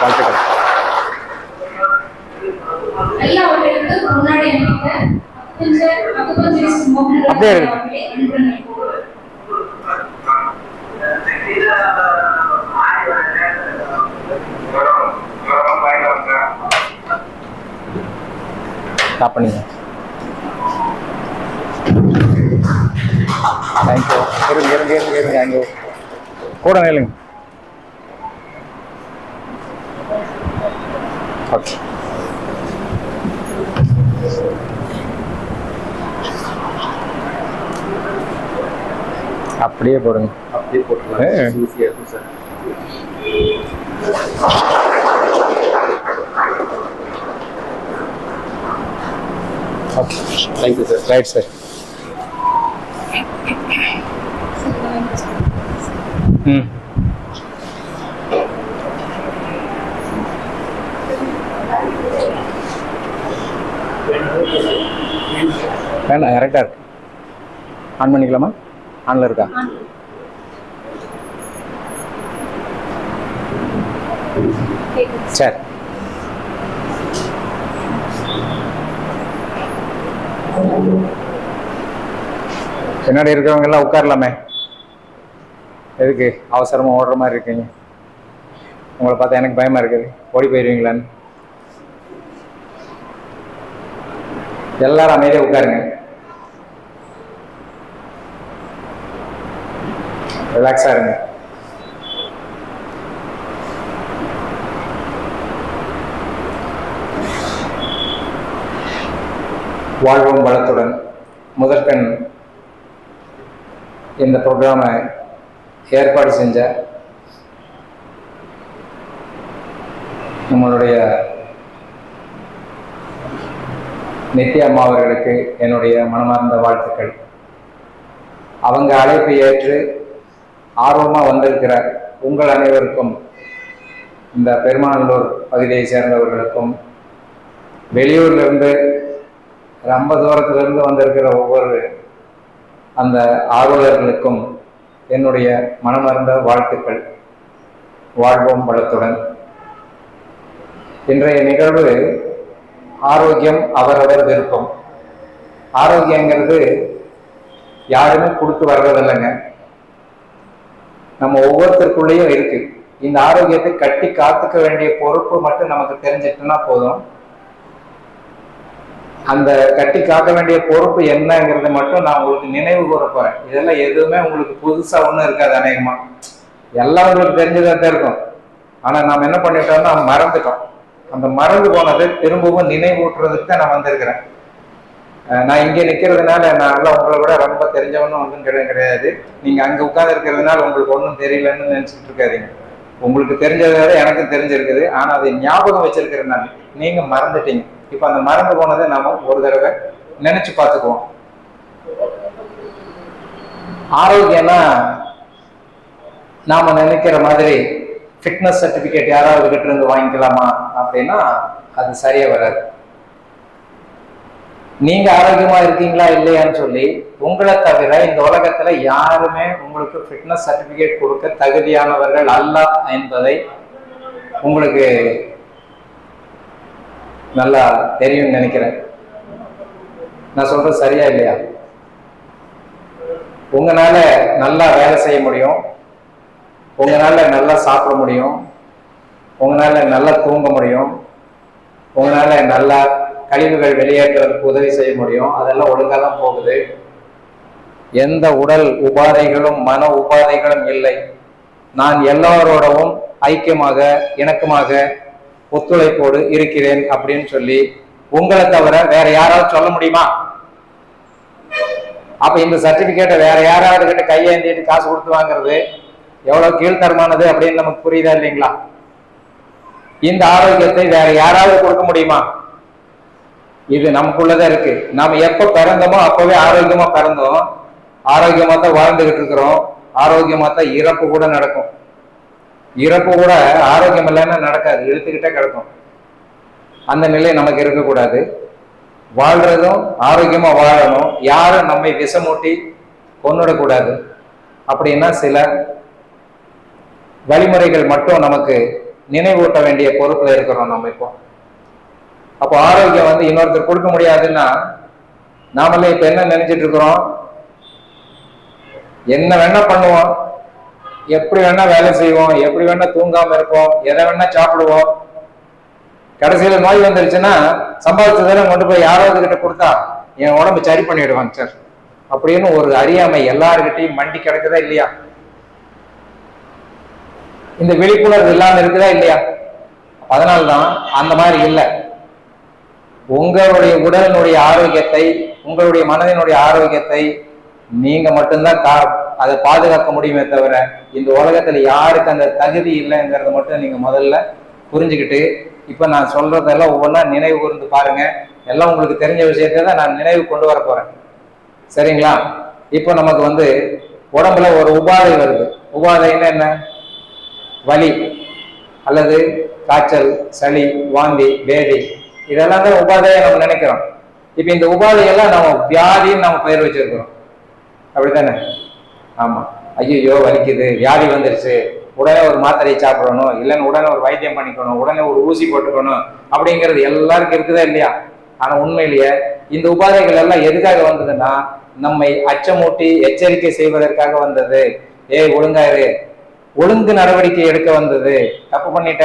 வாழ்த்துக்கள். அப்படியே ஸ்டாப் பண்ணிங்க. தேங்க்யூ. இருங்க அங்கே கூட நில்லுங்க. ஓகே. அப்படியே போடுங்க. அப்படியே போட்டுக்கலாம். ஈஸியாக இருக்கும் sir. Okay, thank you sir. Right sir. ம் வேண்டாம், கரெக்டாக இருக்கு. ஆன் பண்ணிக்கலாமா? ஆன்ல இருக்கா? சரி. பின்னாடி இருக்கிறவங்க எல்லாம் உட்காரலாமே. எதுக்கு அவசரமா ஓடுற மாதிரி இருக்கீங்க? உங்களை பார்த்தா எனக்கு பயமா இருக்குது. ஓடி போயிடுவீங்களான்னு. எல்லாரும் அமைதியாக உட்காருங்க. ரிலாக்ஸா இருங்க. வாழ்வும் வளத்துடன் முதற்கண் இந்த ப்ரோக்ராமை ஏற்பாடு செஞ்ச நம்மளுடைய நித்யா அம்மா அவர்களுக்கு என்னுடைய மனமார்ந்த வாழ்த்துக்கள். அவங்க அழைப்பை ஏற்று ஆர்வமாக வந்திருக்கிற உங்கள் அனைவருக்கும், இந்த பெருமாநல்லூர் பகுதியை சேர்ந்தவர்களுக்கும், வெளியூர்லேருந்து ரொம்ப தூரத்திலிருந்து வந்திருக்கிற ஒவ்வொரு அந்த ஆர்வலர்களுக்கும் என்னுடைய மனமார்ந்த வாழ்த்துக்கள். வாழ்வோம் வளத்துடன். இன்றைய நிகழ்வு ஆரோக்கியம் அவரவர் விருப்பம். ஆரோக்கியங்கிறது யாருமே கொடுத்து வர்றதில்லைங்க, நம்ம ஒவ்வொருத்தருக்குள்ளேயும் இருக்கு. இந்த ஆரோக்கியத்தை கட்டி காத்துக்க வேண்டிய பொறுப்பு மட்டும் நமக்கு தெரிஞ்சிட்டுன்னா போதும். அந்த கட்டி காக்க வேண்டிய பொறுப்பு என்னங்கிறத மட்டும் நான் உங்களுக்கு நினைவு கூற போறேன். இதெல்லாம் எதுவுமே உங்களுக்கு புதுசா ஒன்றும் இருக்காது. அநேகமா எல்லாம் உங்களுக்கு தெரிஞ்சதான் இருக்கும். ஆனா நாம் என்ன பண்ணிட்டோம்னா மறந்துட்டோம். அந்த மறந்து போனதை திரும்பவும் நினைவூட்டுறதுக்கு தான் நான் வந்திருக்கிறேன். நான் இங்கே நிற்கிறதுனால நான் எல்லாம் உங்களை விட ரொம்ப தெரிஞ்சவனும் ஒன்றும் கிடையாது. நீங்க அங்க உட்கார்ந்து இருக்கிறதுனால உங்களுக்கு ஒன்றும் தெரியலன்னு நினைச்சிட்டு இருக்காதீங்க. உங்களுக்கு தெரிஞ்சதை எனக்கும் தெரிஞ்சிருக்குது. ஆனா அதை ஞாபகம் வச்சிருக்கிறதுனால நீங்க மறந்துட்டீங்க. இப்ப அந்த மறந்து போனதை நாம ஒரு தடவை நினைச்சு பார்த்துக்குவோம். ஆரோக்கியம்னா நாம நினைக்கிற மாதிரி ஃபிட்னஸ் சர்டிபிகேட் யாராவது கிட்ட இருந்து வாங்கிக்கலாமா அப்படின்னா அது சரியா வராது. நீங்க ஆரோக்கியமா இருக்கீங்களா இல்லையான்னு சொல்லி உங்களை தவிர இந்த உலகத்துல யாருமே உங்களுக்கு ஃபிட்னஸ் சர்டிபிகேட் கொடுக்க தகுதியானவர்கள் அல்ல என்பதை உங்களுக்கு நல்லா தெரியும்னு நினைக்கிறேன். நான் சொல்றது சரியா இல்லையா? உங்களால நல்லா வேலை செய்ய முடியும், உங்களால நல்லா சாப்பிட முடியும், உங்களால நல்லா தூங்க முடியும், உங்களால நல்லா கழிவுகள் வெளியேற்றுறதுக்கு உதவி செய்ய முடியும். அதெல்லாம் ஒழுங்கா தான் போகுது. எந்த உடல் உபாதைகளும் மன உபாதைகளும் இல்லை. நான் எல்லாரோடவும் ஐக்கியமாக இணக்கமாக ஒத்துழைப்போடு இருக்கிறேன் அப்படின்னு சொல்லி உங்களை தவிர வேற யாராவது சொல்ல முடியுமா? அப்ப இந்த சர்டிபிகேட்டை வேற யாராவது கிட்ட கையேந்திட்டு காசு கொடுத்து வாங்குறது எவ்வளவு கீழ்த்தரமானது அப்படின்னு நமக்கு புரியுதா இல்லைங்களா? இந்த ஆரோக்கியத்தை வேற யாராவது கொடுக்க முடியுமா? இது நமக்குள்ளதான் இருக்கு. நாம எப்ப பிறந்தோமோ அப்பவே ஆரோக்கியமா பிறந்தோம், ஆரோக்கியமா தான் வாழ்ந்துகிட்டு இருக்கிறோம், ஆரோக்கியமா தான் இறப்பு கூட நடக்கும். இறப்பு கூட ஆரோக்கியம் இல்லைன்னா நடக்காது, இழுத்துக்கிட்டே கிடக்கும். அந்த நிலை நமக்கு இருக்கக்கூடாது. வாழ்றதும் ஆரோக்கியமா வாழணும். யாரும் நம்மை விஷமூட்டி கொன்னுடக்கூடாது. அப்படின்னா சில வழிமுறைகள் மட்டும் நமக்கு நினைவூட்ட வேண்டிய பொறுப்புல இருக்கிறோம் நம்ம இப்போ. அப்போ ஆரோக்கியம் வந்து இன்னொருத்தர் கொடுக்க முடியாதுன்னா நாமளே இப்ப என்ன நினைச்சிட்டு இருக்கிறோம், என்ன வேணா பண்ணுவோம், எப்படி வேணா வேலை செய்வோம், எப்படி வேணா தூங்காம இருப்போம், எதை வேணா சாப்பிடுவோம். கடைசியில நோய் வந்துருச்சுன்னா சம்பாதிச்சதெல்லாம் கொண்டு போய் யாராவது கிட்ட கொடுத்தா என் உடம்பு சரி பண்ணிடுவாங்க சார் அப்படின்னு ஒரு அறியாமை எல்லாருக்கிட்டையும் மண்டி கிடக்குதா இல்லையா? இந்த விழிப்புணர்வு இல்லாம இருக்குதா இல்லையா? அதனால்தான் அந்த மாதிரி இல்லை. உங்களுடைய உடலினுடைய ஆரோக்கியத்தை, உங்களுடைய மனதினுடைய ஆரோக்கியத்தை நீங்க மட்டும்தான் அதை பாதுகாக்க முடியுமே தவிர இந்த உலகத்துல யாருக்கு அந்த தகுதி இல்லைங்கிறத மட்டும் நீங்க முதல்ல புரிஞ்சுக்கிட்டு, இப்ப நான் சொல்றதெல்லாம் ஒவ்வொன்றா நினைவு கூர்ந்து பாருங்க. எல்லாம் உங்களுக்கு தெரிஞ்ச விஷயத்தை தான் நான் நினைவு கொண்டு வர போறேன், சரிங்களா? இப்போ நமக்கு வந்து உடம்புல ஒரு உபாதை வருது. உபாதைன்னா என்ன? வலி அல்லது காய்ச்சல், சளி, வாந்தி, பேதி, இதெல்லாம் தான் உபாதையை நம்ம நினைக்கிறோம். இப்ப இந்த உபாதையெல்லாம் நம்ம வியாதின்னு நம்ம பெயர் வச்சிருக்கிறோம், அப்படித்தானே? ஆமா, ஐயோ வலிக்குது, வியாதி வந்துருச்சு, உடனே ஒரு மாத்திரையை சாப்பிடணும், இல்லைன்னு உடனே ஒரு வைத்தியம் பண்ணிக்கணும், உடனே ஒரு ஊசி போட்டுக்கணும் அப்படிங்கிறது எல்லாருக்கும் இருக்குதா இல்லையா? ஆனா உண்மையிலேயே இந்த உபாதைகள் எல்லாம் எதுக்காக வந்ததுன்னா நம்மை அச்சமூட்டி எச்சரிக்கை செய்வதற்காக வந்தது. ஏய் ஒழுங்காரு, ஒழுங்கு நடவடிக்கை எடுக்க வந்தது. தப்பு பண்ணிட்ட,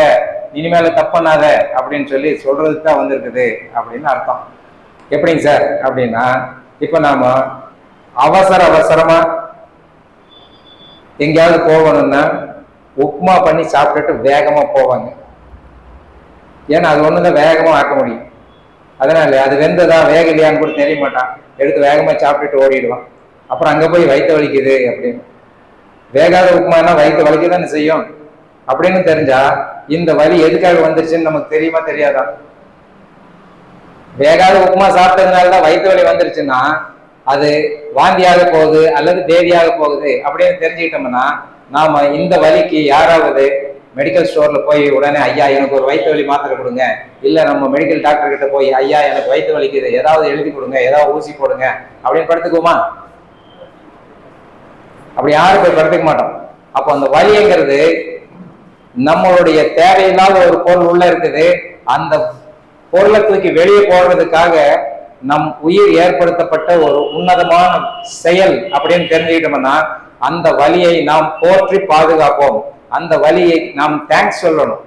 இனிமேல தப்பு பண்ணாத அப்படின்னு சொல்லி சொல்றதுக்கு தான் வந்திருக்குது அப்படின்னு அர்த்தம். எப்படிங்க சார் அப்படின்னா, இப்ப நாம அவசரமா எங்கேயாவது போகணும்னா உப்புமா பண்ணி சாப்பிட்டுட்டு வேகமா போவாங்க. ஏன்னா அது ஒண்ணுதான் வேகமா ஆக்க முடியும். அதனால அது வெந்ததா வேகலையான்னு கூட தெரிய மாட்டான், எடுத்து வேகமா சாப்பிட்டுட்டு ஓடிடுவான். அப்புறம் அங்க போய் வயிற்று வலிக்குது அப்படின்னு. வேகாத உப்புமானா வயிற்று வலிக்கதானே செய்யும். அப்படின்னு தெரிஞ்சா இந்த வலி எதுக்காக வந்துருச்சுன்னு நமக்கு தெரியுமா தெரியாதா? வேகாத உப்புமா சாப்பிட்டதுனாலதான் வயிற்று வலி வந்துருச்சுன்னா அது வாந்தியாக போகுது அல்லது பேதியாக போகுது அப்படின்னு தெரிஞ்சுக்கிட்டோம்னா நாம இந்த வலிக்கு யாராவது மெடிக்கல் ஸ்டோர்ல போய் உடனே ஐயா எனக்கு ஒரு வயிற்று வலி மாத்திரை கொடுங்க, இல்ல நம்ம மெடிக்கல் டாக்டர் கிட்ட போய் ஐயா எனக்கு வயிற்று வலிக்குது, ஏதாவது எழுதி கொடுங்க, ஏதாவது ஊசி போடுங்க அப்படின்னு படுத்துக்குமா? அப்படி யாரும் போய் படுத்துக்க மாட்டோம். அப்போ அந்த வலிங்கிறது நம்மளுடைய தேவையில்லாத ஒரு பொருள் உள்ள இருக்குது. அந்த பொருளை தூக்கி வெளியே போடுறதுக்காக நம் உயிர் ஏற்படுத்தப்பட்ட ஒரு உன்னதமான செயல் அப்படின்னு தெரிஞ்சுக்கிட்டோம்னா அந்த வலியை நாம் போற்றி பாதுகாப்போம். அந்த வலியை நாம் தேங்க்ஸ் சொல்லணும்.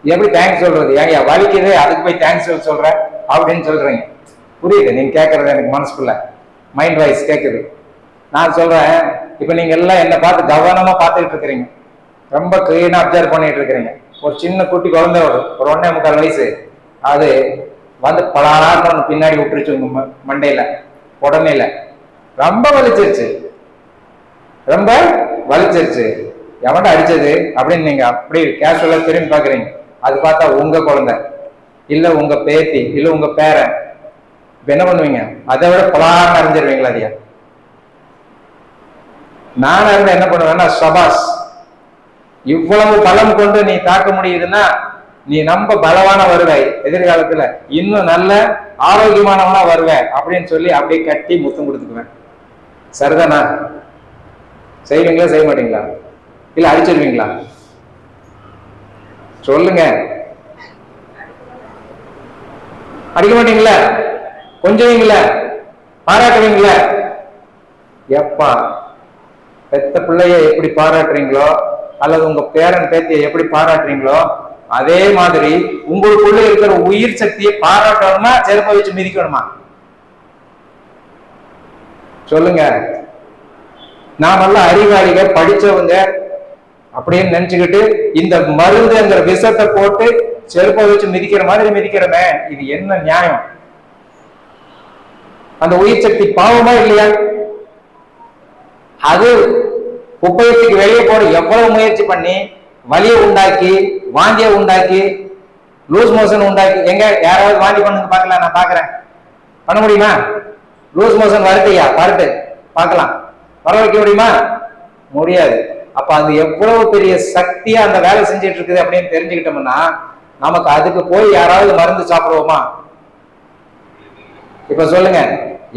எப்படி தேங்க்ஸ் சொல்றது? ஏங்க வலிக்குது அதுக்கு போய் தேங்க்ஸ் சொல்ற அப்படின்னு சொல்றீங்க. புரியுது நீங்க கேட்கறது, எனக்கு மனசுக்குள்ள மைண்ட் வாய்ஸ் கேட்குது. நான் சொல்றேன், இப்ப நீங்க எல்லாம் என்னை பார்த்து கவனமா பார்த்துக்கிட்டு இருக்கிறீங்க, ரொம்ப கிளீனா அப்சர்வ் பண்ணிட்டு இருக்கிறீங்க. ஒரு சின்ன குட்டி குழந்தை ஒரு 1.25 வயசு, அது வந்து பலான்னு பின்னாடி விட்டுருச்சு உங்க மண்டையில, உடனேல ரொம்ப வலிச்சிருச்சு, ரொம்ப வலிச்சிருச்சு. எவன்டா அடிச்சது அப்படின்னு நீங்க அப்படி கேஷுவலா திரும்பி பாக்குறீங்க. அது பார்த்தா உங்க குழந்தை, இல்ல உங்க பேத்தி, இல்ல உங்க பேரன். இப்ப என்ன பண்ணுவீங்க? அதை விட பலான்னு அறிஞ்சிருவீங்களா? அதையா நானா இருந்தா என்ன பண்ணுவேன்னா, சபாஸ், இவ்வளவு பலம் கொண்டு நீ தாக்க முடியுதுன்னா நீ ரொம்ப பலவான வருவாய், எதிர்காலத்துல இன்னும் நல்ல ஆரோக்கியமானவனா வருவேன் அப்படின்னு சொல்லி அப்படியே கட்டி முத்தம் கொடுத்துக்குவேன். சரிதானா? செய்வீங்களா செய்ய மாட்டீங்களா? இல்ல அடிச்சிருவீங்களா? சொல்லுங்க. அடிக்க மாட்டீங்களா? கொஞ்சவீங்களா? பாராட்டுவீங்களா? எப்பா பெத்த பிள்ளைய எப்படி பாராட்டுறீங்களோ அல்லது உங்க பேரன் பேத்தியை எப்படி பாராட்டுறீங்களோ அதே மாதிரி உங்களுக்குள்ள இருக்கிற உயிர் சக்தியை பாராட்டணுமா செருப்பை வச்சு மிதிக்கணுமா? சொல்லுங்க. நாமெல்லாம் அறிவாளிகள், படிச்சவங்க அப்படின்னு நினைச்சுக்கிட்டு இந்த மருந்துங்கிற விஷத்தை போட்டு செருப்பை வச்சு மிதிக்கிற மாதிரி மிதிக்கிறோமே, இது என்ன நியாயம்? அந்த உயிர் சக்தி பாவமா இல்லையா? அது உபயோகத்துக்கு வெளியே போட எவ்வளவு முயற்சி பண்ணி வலியை உண்டாக்கி, வாந்தியை உண்டாக்கி, லூஸ் மோஷன் உண்டாக்கி. எங்க யாராவது வாந்தி பண்ணுங்க பார்க்கலாம், நான் பாக்குறேன். பண்ண முடியுமா? லூஸ் மோஷன் வருதுயா, வரட்டு பார்க்கலாம். வர வைக்க முடியுமா? முடியாது. அப்ப அது எவ்வளவு பெரிய சக்தியா அந்த வேலை செஞ்சுட்டு இருக்குது அப்படின்னு தெரிஞ்சுக்கிட்டோம்னா நமக்கு அதுக்கு போய் யாராவது மருந்து சாப்பிடுவோமா? இப்ப சொல்லுங்க,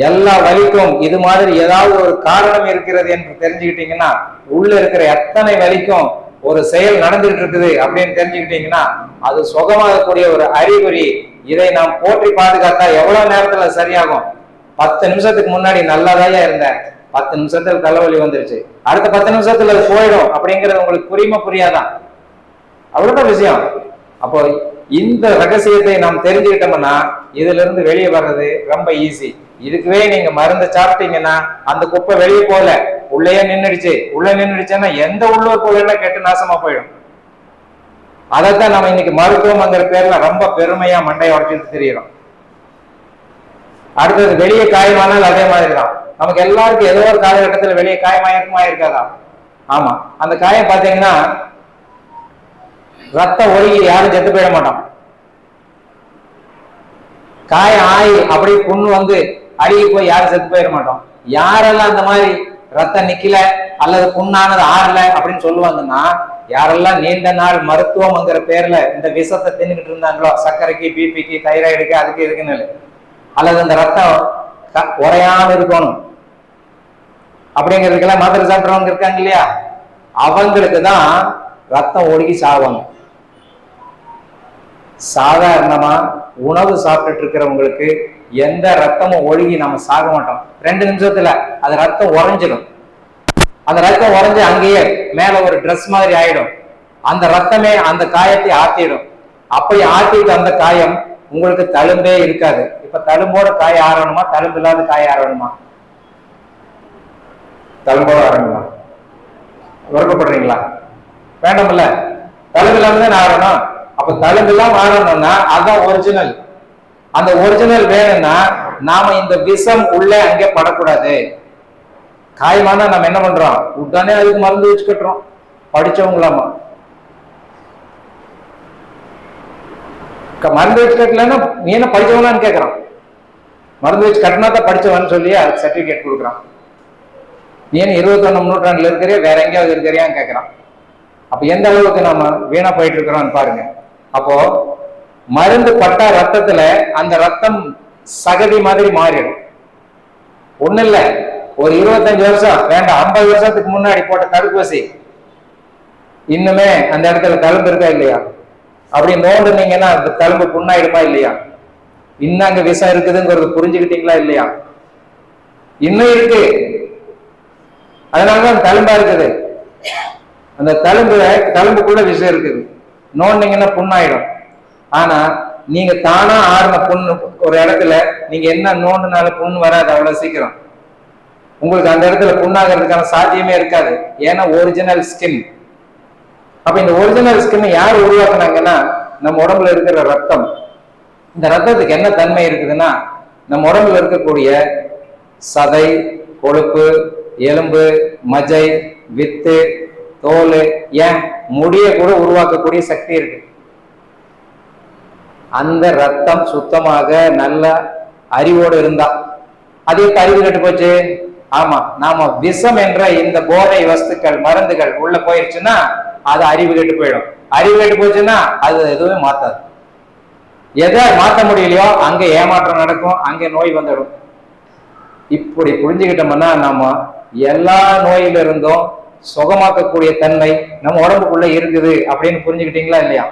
எல்லா வலிக்கும் இது மாதிரி ஏதாவது ஒரு காரணம் இருக்கிறது என்று தெரிஞ்சுக்கிட்டீங்கன்னா உள்ள இருக்கிற எத்தனை வலிக்கும் ஒரு செயல் நடந்துகிட்டு இருக்குது அப்படின்னு தெரிஞ்சுக்கிட்டீங்கன்னா அது சுகமாகக்கூடிய ஒரு அறிகுறி. இதை நாம் போற்றி பாதுகாத்தா எவ்வளவு நேரத்துல சரியாகும்? 10 நிமிஷத்துக்கு முன்னாடி நல்லாதான் இருந்தேன், 10 நிமிஷத்துல தலைவலி வந்துருச்சு, அடுத்த 10 நிமிஷத்துல அது போயிடும் அப்படிங்கிறது உங்களுக்கு புரியுமா புரியாதான்? அவ்வளவுதான் விஷயம். அப்போ இந்த ரகசியத்தை நாம் தெரிஞ்சுக்கிட்டோம்னா இதுல இருந்து வெளியே வர்றது ரொம்ப ஈஸி. இதுக்குவே நீங்க மருந்து சாப்பிட்டீங்கன்னா அந்த குப்பை வெளியே போல உள்ளேயே நின்றுடுச்சு. உள்ள நின்றுடுச்சுன்னா எந்த உள்ளூர் போல கெட்டு நாசமா போயிடும். அதைத்தான் நம்ம இன்னைக்கு மருத்துவம்ங்கிற பேர்ல ரொம்ப பெருமையா மண்டையை உடைச்சிட்டு தெரியுறோம். அடுத்தது வெளியே காயமானால் அதே மாதிரிதான். நமக்கு எல்லாருக்கும் ஏதோ ஒரு காலகட்டத்தில் வெளியே காயமாயிருக்குமா இருக்காதா? ஆமா. அந்த காயம் பாத்தீங்கன்னா ரத்தம் ஒழுகி யாரும் செத்து போயிட மாட்டோம். காயம் ஆயி அப்படி புண்ணு வந்து அழுகி போய் யாரும் செத்து போயிட மாட்டோம். யாரெல்லாம் அந்த மாதிரி ரத்தம் நிக்கல அல்லது புண்ணானது ஆறல அப்படின்னு சொல்லுவாங்கன்னா யாரெல்லாம் நீண்ட நாள் மருத்துவம்ங்கிற பேர்ல இந்த விஷத்தை தின்னுக்கிட்டு இருந்தாங்களோ, சர்க்கரைக்கு, பிபிக்கு, தைராய்டுக்கு, அதுக்கு இதுக்குன்னு, அல்லது இந்த ரத்தம் உரையாம இருக்கணும் அப்படிங்கிறதுக்கெல்லாம் மாத்திரை சாப்பிட்றவங்க இருக்காங்க இல்லையா, அவங்களுக்கு தான் ரத்தம் ஒழுகி சாவாங்க. சாதாரணமா உணவு சாப்பிட்டுட்டு இருக்கிறவங்களுக்கு எந்த ரத்தமும் ஒழுகி நம்ம சாக மாட்டோம். 2 நிமிஷத்துல அது ரத்தம் உறைஞ்சிடும். அந்த ரத்தம் உறைஞ்சு அங்கேயே மேல ஒரு ட்ரெஸ் மாதிரி ஆயிடும். அந்த ரத்தமே அந்த காயத்தை ஆத்திடும். அப்படி ஆத்திட்டு அந்த காயம் உங்களுக்கு தழும்பே இருக்காது. இப்ப தழும்போட காய ஆறணுமா, தழும்பு இல்லாத காய ஆறணுமா? தழும்போட ஆறணுமா? விருப்பப்படுறீங்களா? வேண்டாம்ல, தழும்பு இல்லாம தான் ஆறணும். அப்ப தழும்பு இல்லாம ஆறணும்னா அதான் ஒரிஜினல். அந்த ஒரிஜினல் வேணும்னா நாம இந்த விஷம் உள்ள அங்கே படக்கூடாது. காயமானா நம்ம என்ன பண்றோம்? உடனே அதுக்கு மருந்து வச்சு கட்டுறோம். படிச்சவங்களாமா மருந்து வச்சு கட்டலன்னா நீ என்ன படிச்சவங்களான்னு கேட்கறான். மருந்து வச்சு கட்டினா தான் படிச்சவன்னு சொல்லி அதுக்கு சர்டிபிகேட் கொடுக்குறான். நீ என்ன 21ஆம் நூற்றாண்டுல இருக்கிறே வேற எங்கேயாவது இருக்கிறியான்னு கேட்கறான். அப்ப எந்த அளவுக்கு நம்ம வீணா போயிட்டு இருக்கிறோம்னு பாருங்க. அப்போ மருந்து பட்டா ரத்தத்துல அந்த ரத்தம் சகதி மாதிரி மாறிடும். ஒண்ணு இல்ல, ஒரு 25 வருஷம் வேண்டாம், 50 வருஷத்துக்கு முன்னாடி போட்ட தடுப்பூசி இன்னுமே அந்த இடத்துல தழும்பு இருக்கா இல்லையா? அப்படி நோண்டுனீங்கன்னா அந்த தழும்பு புண்ணாயிடுமா இல்லையா? இன்னும் அங்க விஷம் இருக்குதுங்கிறது புரிஞ்சுக்கிட்டீங்களா இல்லையா? இன்னும் இருக்கு. அதனாலதான் தழும்பா இருக்குது. அந்த தழும்புக்குள்ள விஷம் இருக்குது. நோண்டிங்கன்னா புண்ணாயிடும். ஆனா நீங்க தானா ஆறுன புண்ணு ஒரு இடத்துல நீங்க என்ன நோண்டுனாலும் புண்ணு வராது அவ்வளவு சீக்கிரம். உங்களுக்கு அந்த இடத்துல புண்ணாகிறதுக்கான சாத்தியமே இருக்காது. ஏன்னா ஒரிஜினல் ஸ்கின். அப்ப இந்த ஒரிஜினல் ஸ்கின் யார் உருவாக்குனாங்கன்னா நம்ம உடம்புல இருக்கிற ரத்தம். இந்த ரத்தத்துக்கு என்ன தன்மை இருக்குதுன்னா நம்ம உடம்புல இருக்கக்கூடிய சதை, கொழுப்பு, எலும்பு, மஜை, வித்து, தோல், ஏன் முடிய கூட உருவாக்கக்கூடிய சக்தி இருக்கு. அந்த ரத்தம் சுத்தமாக நல்ல அறிவோடு இருந்தா அது இப்ப அறிவு கெட்டு போச்சு. ஆமா, நாம விஷம் என்ற இந்த போதை வஸ்துக்கள், மருந்துகள் உள்ள போயிடுச்சுன்னா அது அறிவு கெட்டு போயிடும். அறிவு கெட்டு போச்சுன்னா அது எதுவுமே மாத்தாது. எதை மாற்ற முடியலையோ அங்க ஏமாற்றம் நடக்கும், அங்க நோய் வந்துடும். இப்படி புரிஞ்சுக்கிட்டோம்னா நாம எல்லா நோயில இருந்தும் சுகமாக்கக்கூடிய தன்மை நம்ம உடம்புக்குள்ள இருக்குது அப்படின்னு புரிஞ்சுக்கிட்டீங்களா இல்லையா?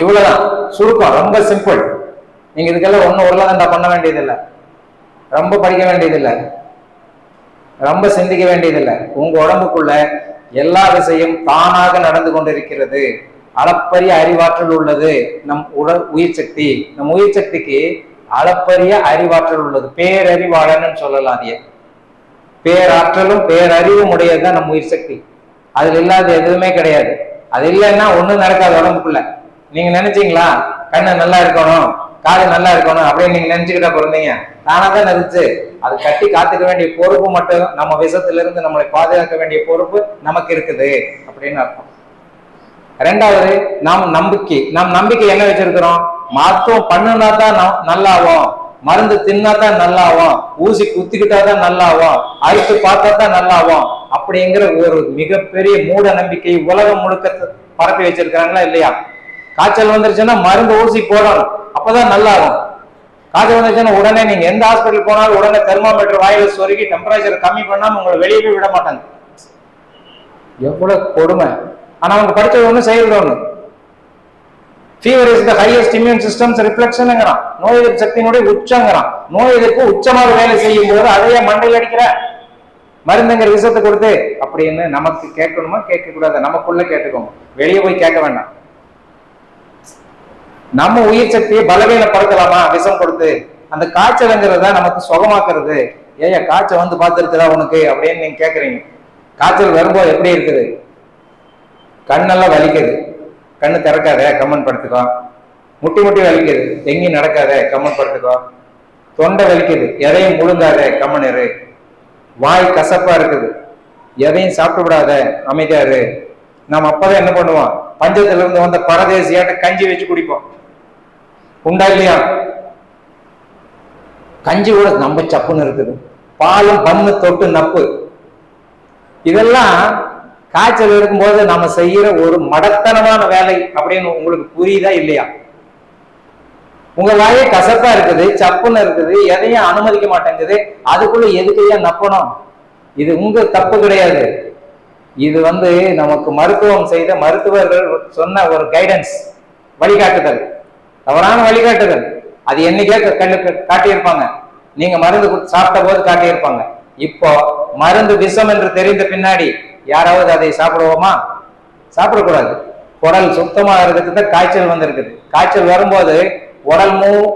இவ்வளவுதான் சுருக்கம், ரொம்ப சிம்பிள். நீங்க இதுக்கெல்லாம் ஒன்னும் உருளாதண்டா பண்ண வேண்டியதில்லை, ரொம்ப படிக்க வேண்டியதில்லை, ரொம்ப சிந்திக்க வேண்டியதில்லை. உங்க உடம்புக்குள்ள எல்லா விஷயம் தானாக நடந்து கொண்டிருக்கிறது. அளப்பரிய அறிவாற்றல் உள்ளது நம் உயிர் சக்தி. நம் உயிர் சக்திக்கு அளப்பரிய அறிவாற்றல் உள்ளது. பேரறிவாளன்னு சொல்லலாம். அதே பேராற்றலும் பேரறிவும் உடையதுதான் நம் உயிர் சக்தி. அதுல இல்லாத எதுவுமே கிடையாது. அது இல்லைன்னா ஒண்ணும் நடக்காது உடம்புக்குள்ள. நீங்க நினைச்சீங்களா கண்ணு நல்லா இருக்கணும், காது நல்லா இருக்கணும் அப்படின்னு நீங்க நினைச்சுக்கிட்டா பிறந்தீங்க, தானாதான் நினைச்சு அது கட்டி காத்துக்க வேண்டிய பொறுப்பு மட்டும் நம்ம விஷத்துல இருந்து நம்மளை பாதுகாக்க வேண்டிய பொறுப்பு நமக்கு இருக்குது அப்படின்னு அர்த்தம். ரெண்டாவது, நாம் நம்பிக்கை என்ன வச்சிருக்கிறோம்? மருத்துவம் பண்ணுனா தான் நல்லாவும், மருந்து தின்னா தான் நல்லாவும், ஊசி குத்திக்கிட்டா தான் நல்லாவும், அரித்து பார்த்தா தான் நல்லாவும் அப்படிங்கிற ஒரு மிகப்பெரிய மூட நம்பிக்கை உலகம் முழுக்க பரப்பி வச்சிருக்கிறாங்களா இல்லையா? காய்ச்சல் வந்துருச்சுன்னா மருந்து ஊசி போடணும், அப்பதான் நல்லாகும். காய்ச்சல் வந்துருச்சுன்னா உடனே நீங்க எந்த ஹாஸ்பிட்டல் போனாலும் உடனே தெர்மாமீட்டர் வாயில சொருகி டெம்பரேச்சர் கம்மி பண்ணாம உங்களை வெளியே போய் விட மாட்டாங்க. எவ்வளவு கொடுமை. ஆனா அவங்க படிச்சது ஒண்ணு செய்யறது ஒண்ணு. Fever is the highest immune systems ரிஃப்ளெக்ஷன்ங்கிறான். நோய் எதிர்ப்பு சக்தியினுடைய உச்சங்கிறான். நோய் எதிர்ப்பு உச்சமாக வேலை செய்யும் போது அதையே மண்டையில் அடிக்கிற மருந்துங்கிற விஷத்தை கொடுத்து அப்படின்னு நமக்கு கேட்கணுமா? கேட்க கூடாது. நமக்குள்ள கேட்டுக்கோங்க, வெளியே போய் கேட்க வேண்டாம். நம்ம உயிர் சக்தியை பலவீனப்படுத்தலாமா விஷம் கொடுத்து? அந்த காய்ச்சல்ங்கிறத நமக்கு சுகமாக்குறது. ஏயா காய்ச்சல் வந்து பார்த்துருக்குதா உனக்கு அப்படின்னு நீங்க கேட்குறீங்க. காய்ச்சல் வரும்போது எப்படி இருக்குது? கண்ணெல்லாம் வலிக்குது, கண்ணு திறக்காத கம்மன் படுத்துக்கோ. முட்டி முட்டி வலிக்குது, எங்கேயும் நடக்காத கம்மன் படுத்துக்கோ. தொண்டை வலிக்குது, எதையும் முழுங்காத கம்மன் இரு. வாய் கசப்பா இருக்குது, எதையும் சாப்பிட்டு விடாத அமைதியா இரு. நம்ம அப்பதான் என்ன பண்ணுவோம்? பஞ்சத்துல இருந்து வந்த பரதேசியாட்ட கஞ்சி வச்சு குடிப்போம். உண்டா இல்லையா? கஞ்சி கூட நம்ம சப்புன்னு இருக்குது. பாலும் பண்ணு தொட்டு நப்பு. இதெல்லாம் காய்ச்சல் இருக்கும்போது நம்ம செய்யற ஒரு மடத்தனமான வேலை அப்படின்னு உங்களுக்கு புரியுதா இல்லையா? உங்க வாயே கசப்பா இருக்குது, சப்புன்னு இருக்குது, எதையும் அனுமதிக்க மாட்டேங்குது. அதுக்குள்ள எதுக்கையா நப்பணும்? இது உங்க தப்பு கிடையாது. இது நமக்கு மருத்துவம் செய்த மருத்துவர்கள் சொன்ன ஒரு கைடன்ஸ், வழிகாட்டுதல், தவறான வழிகாட்டுதல். அது என்னைக்கே காட்டியிருப்பாங்க. நீங்க மருந்து சாப்பிட்ட போது காட்டியிருப்பாங்க. இப்போ மருந்து விஷம் என்று தெரிந்த பின்னாடி யாராவது அதை சாப்பிடுவோமா? சாப்பிடக்கூடாது. குடல் சுத்தமாகிறதுக்கு தான் காய்ச்சல் வந்திருக்குது. காய்ச்சல் வரும்போது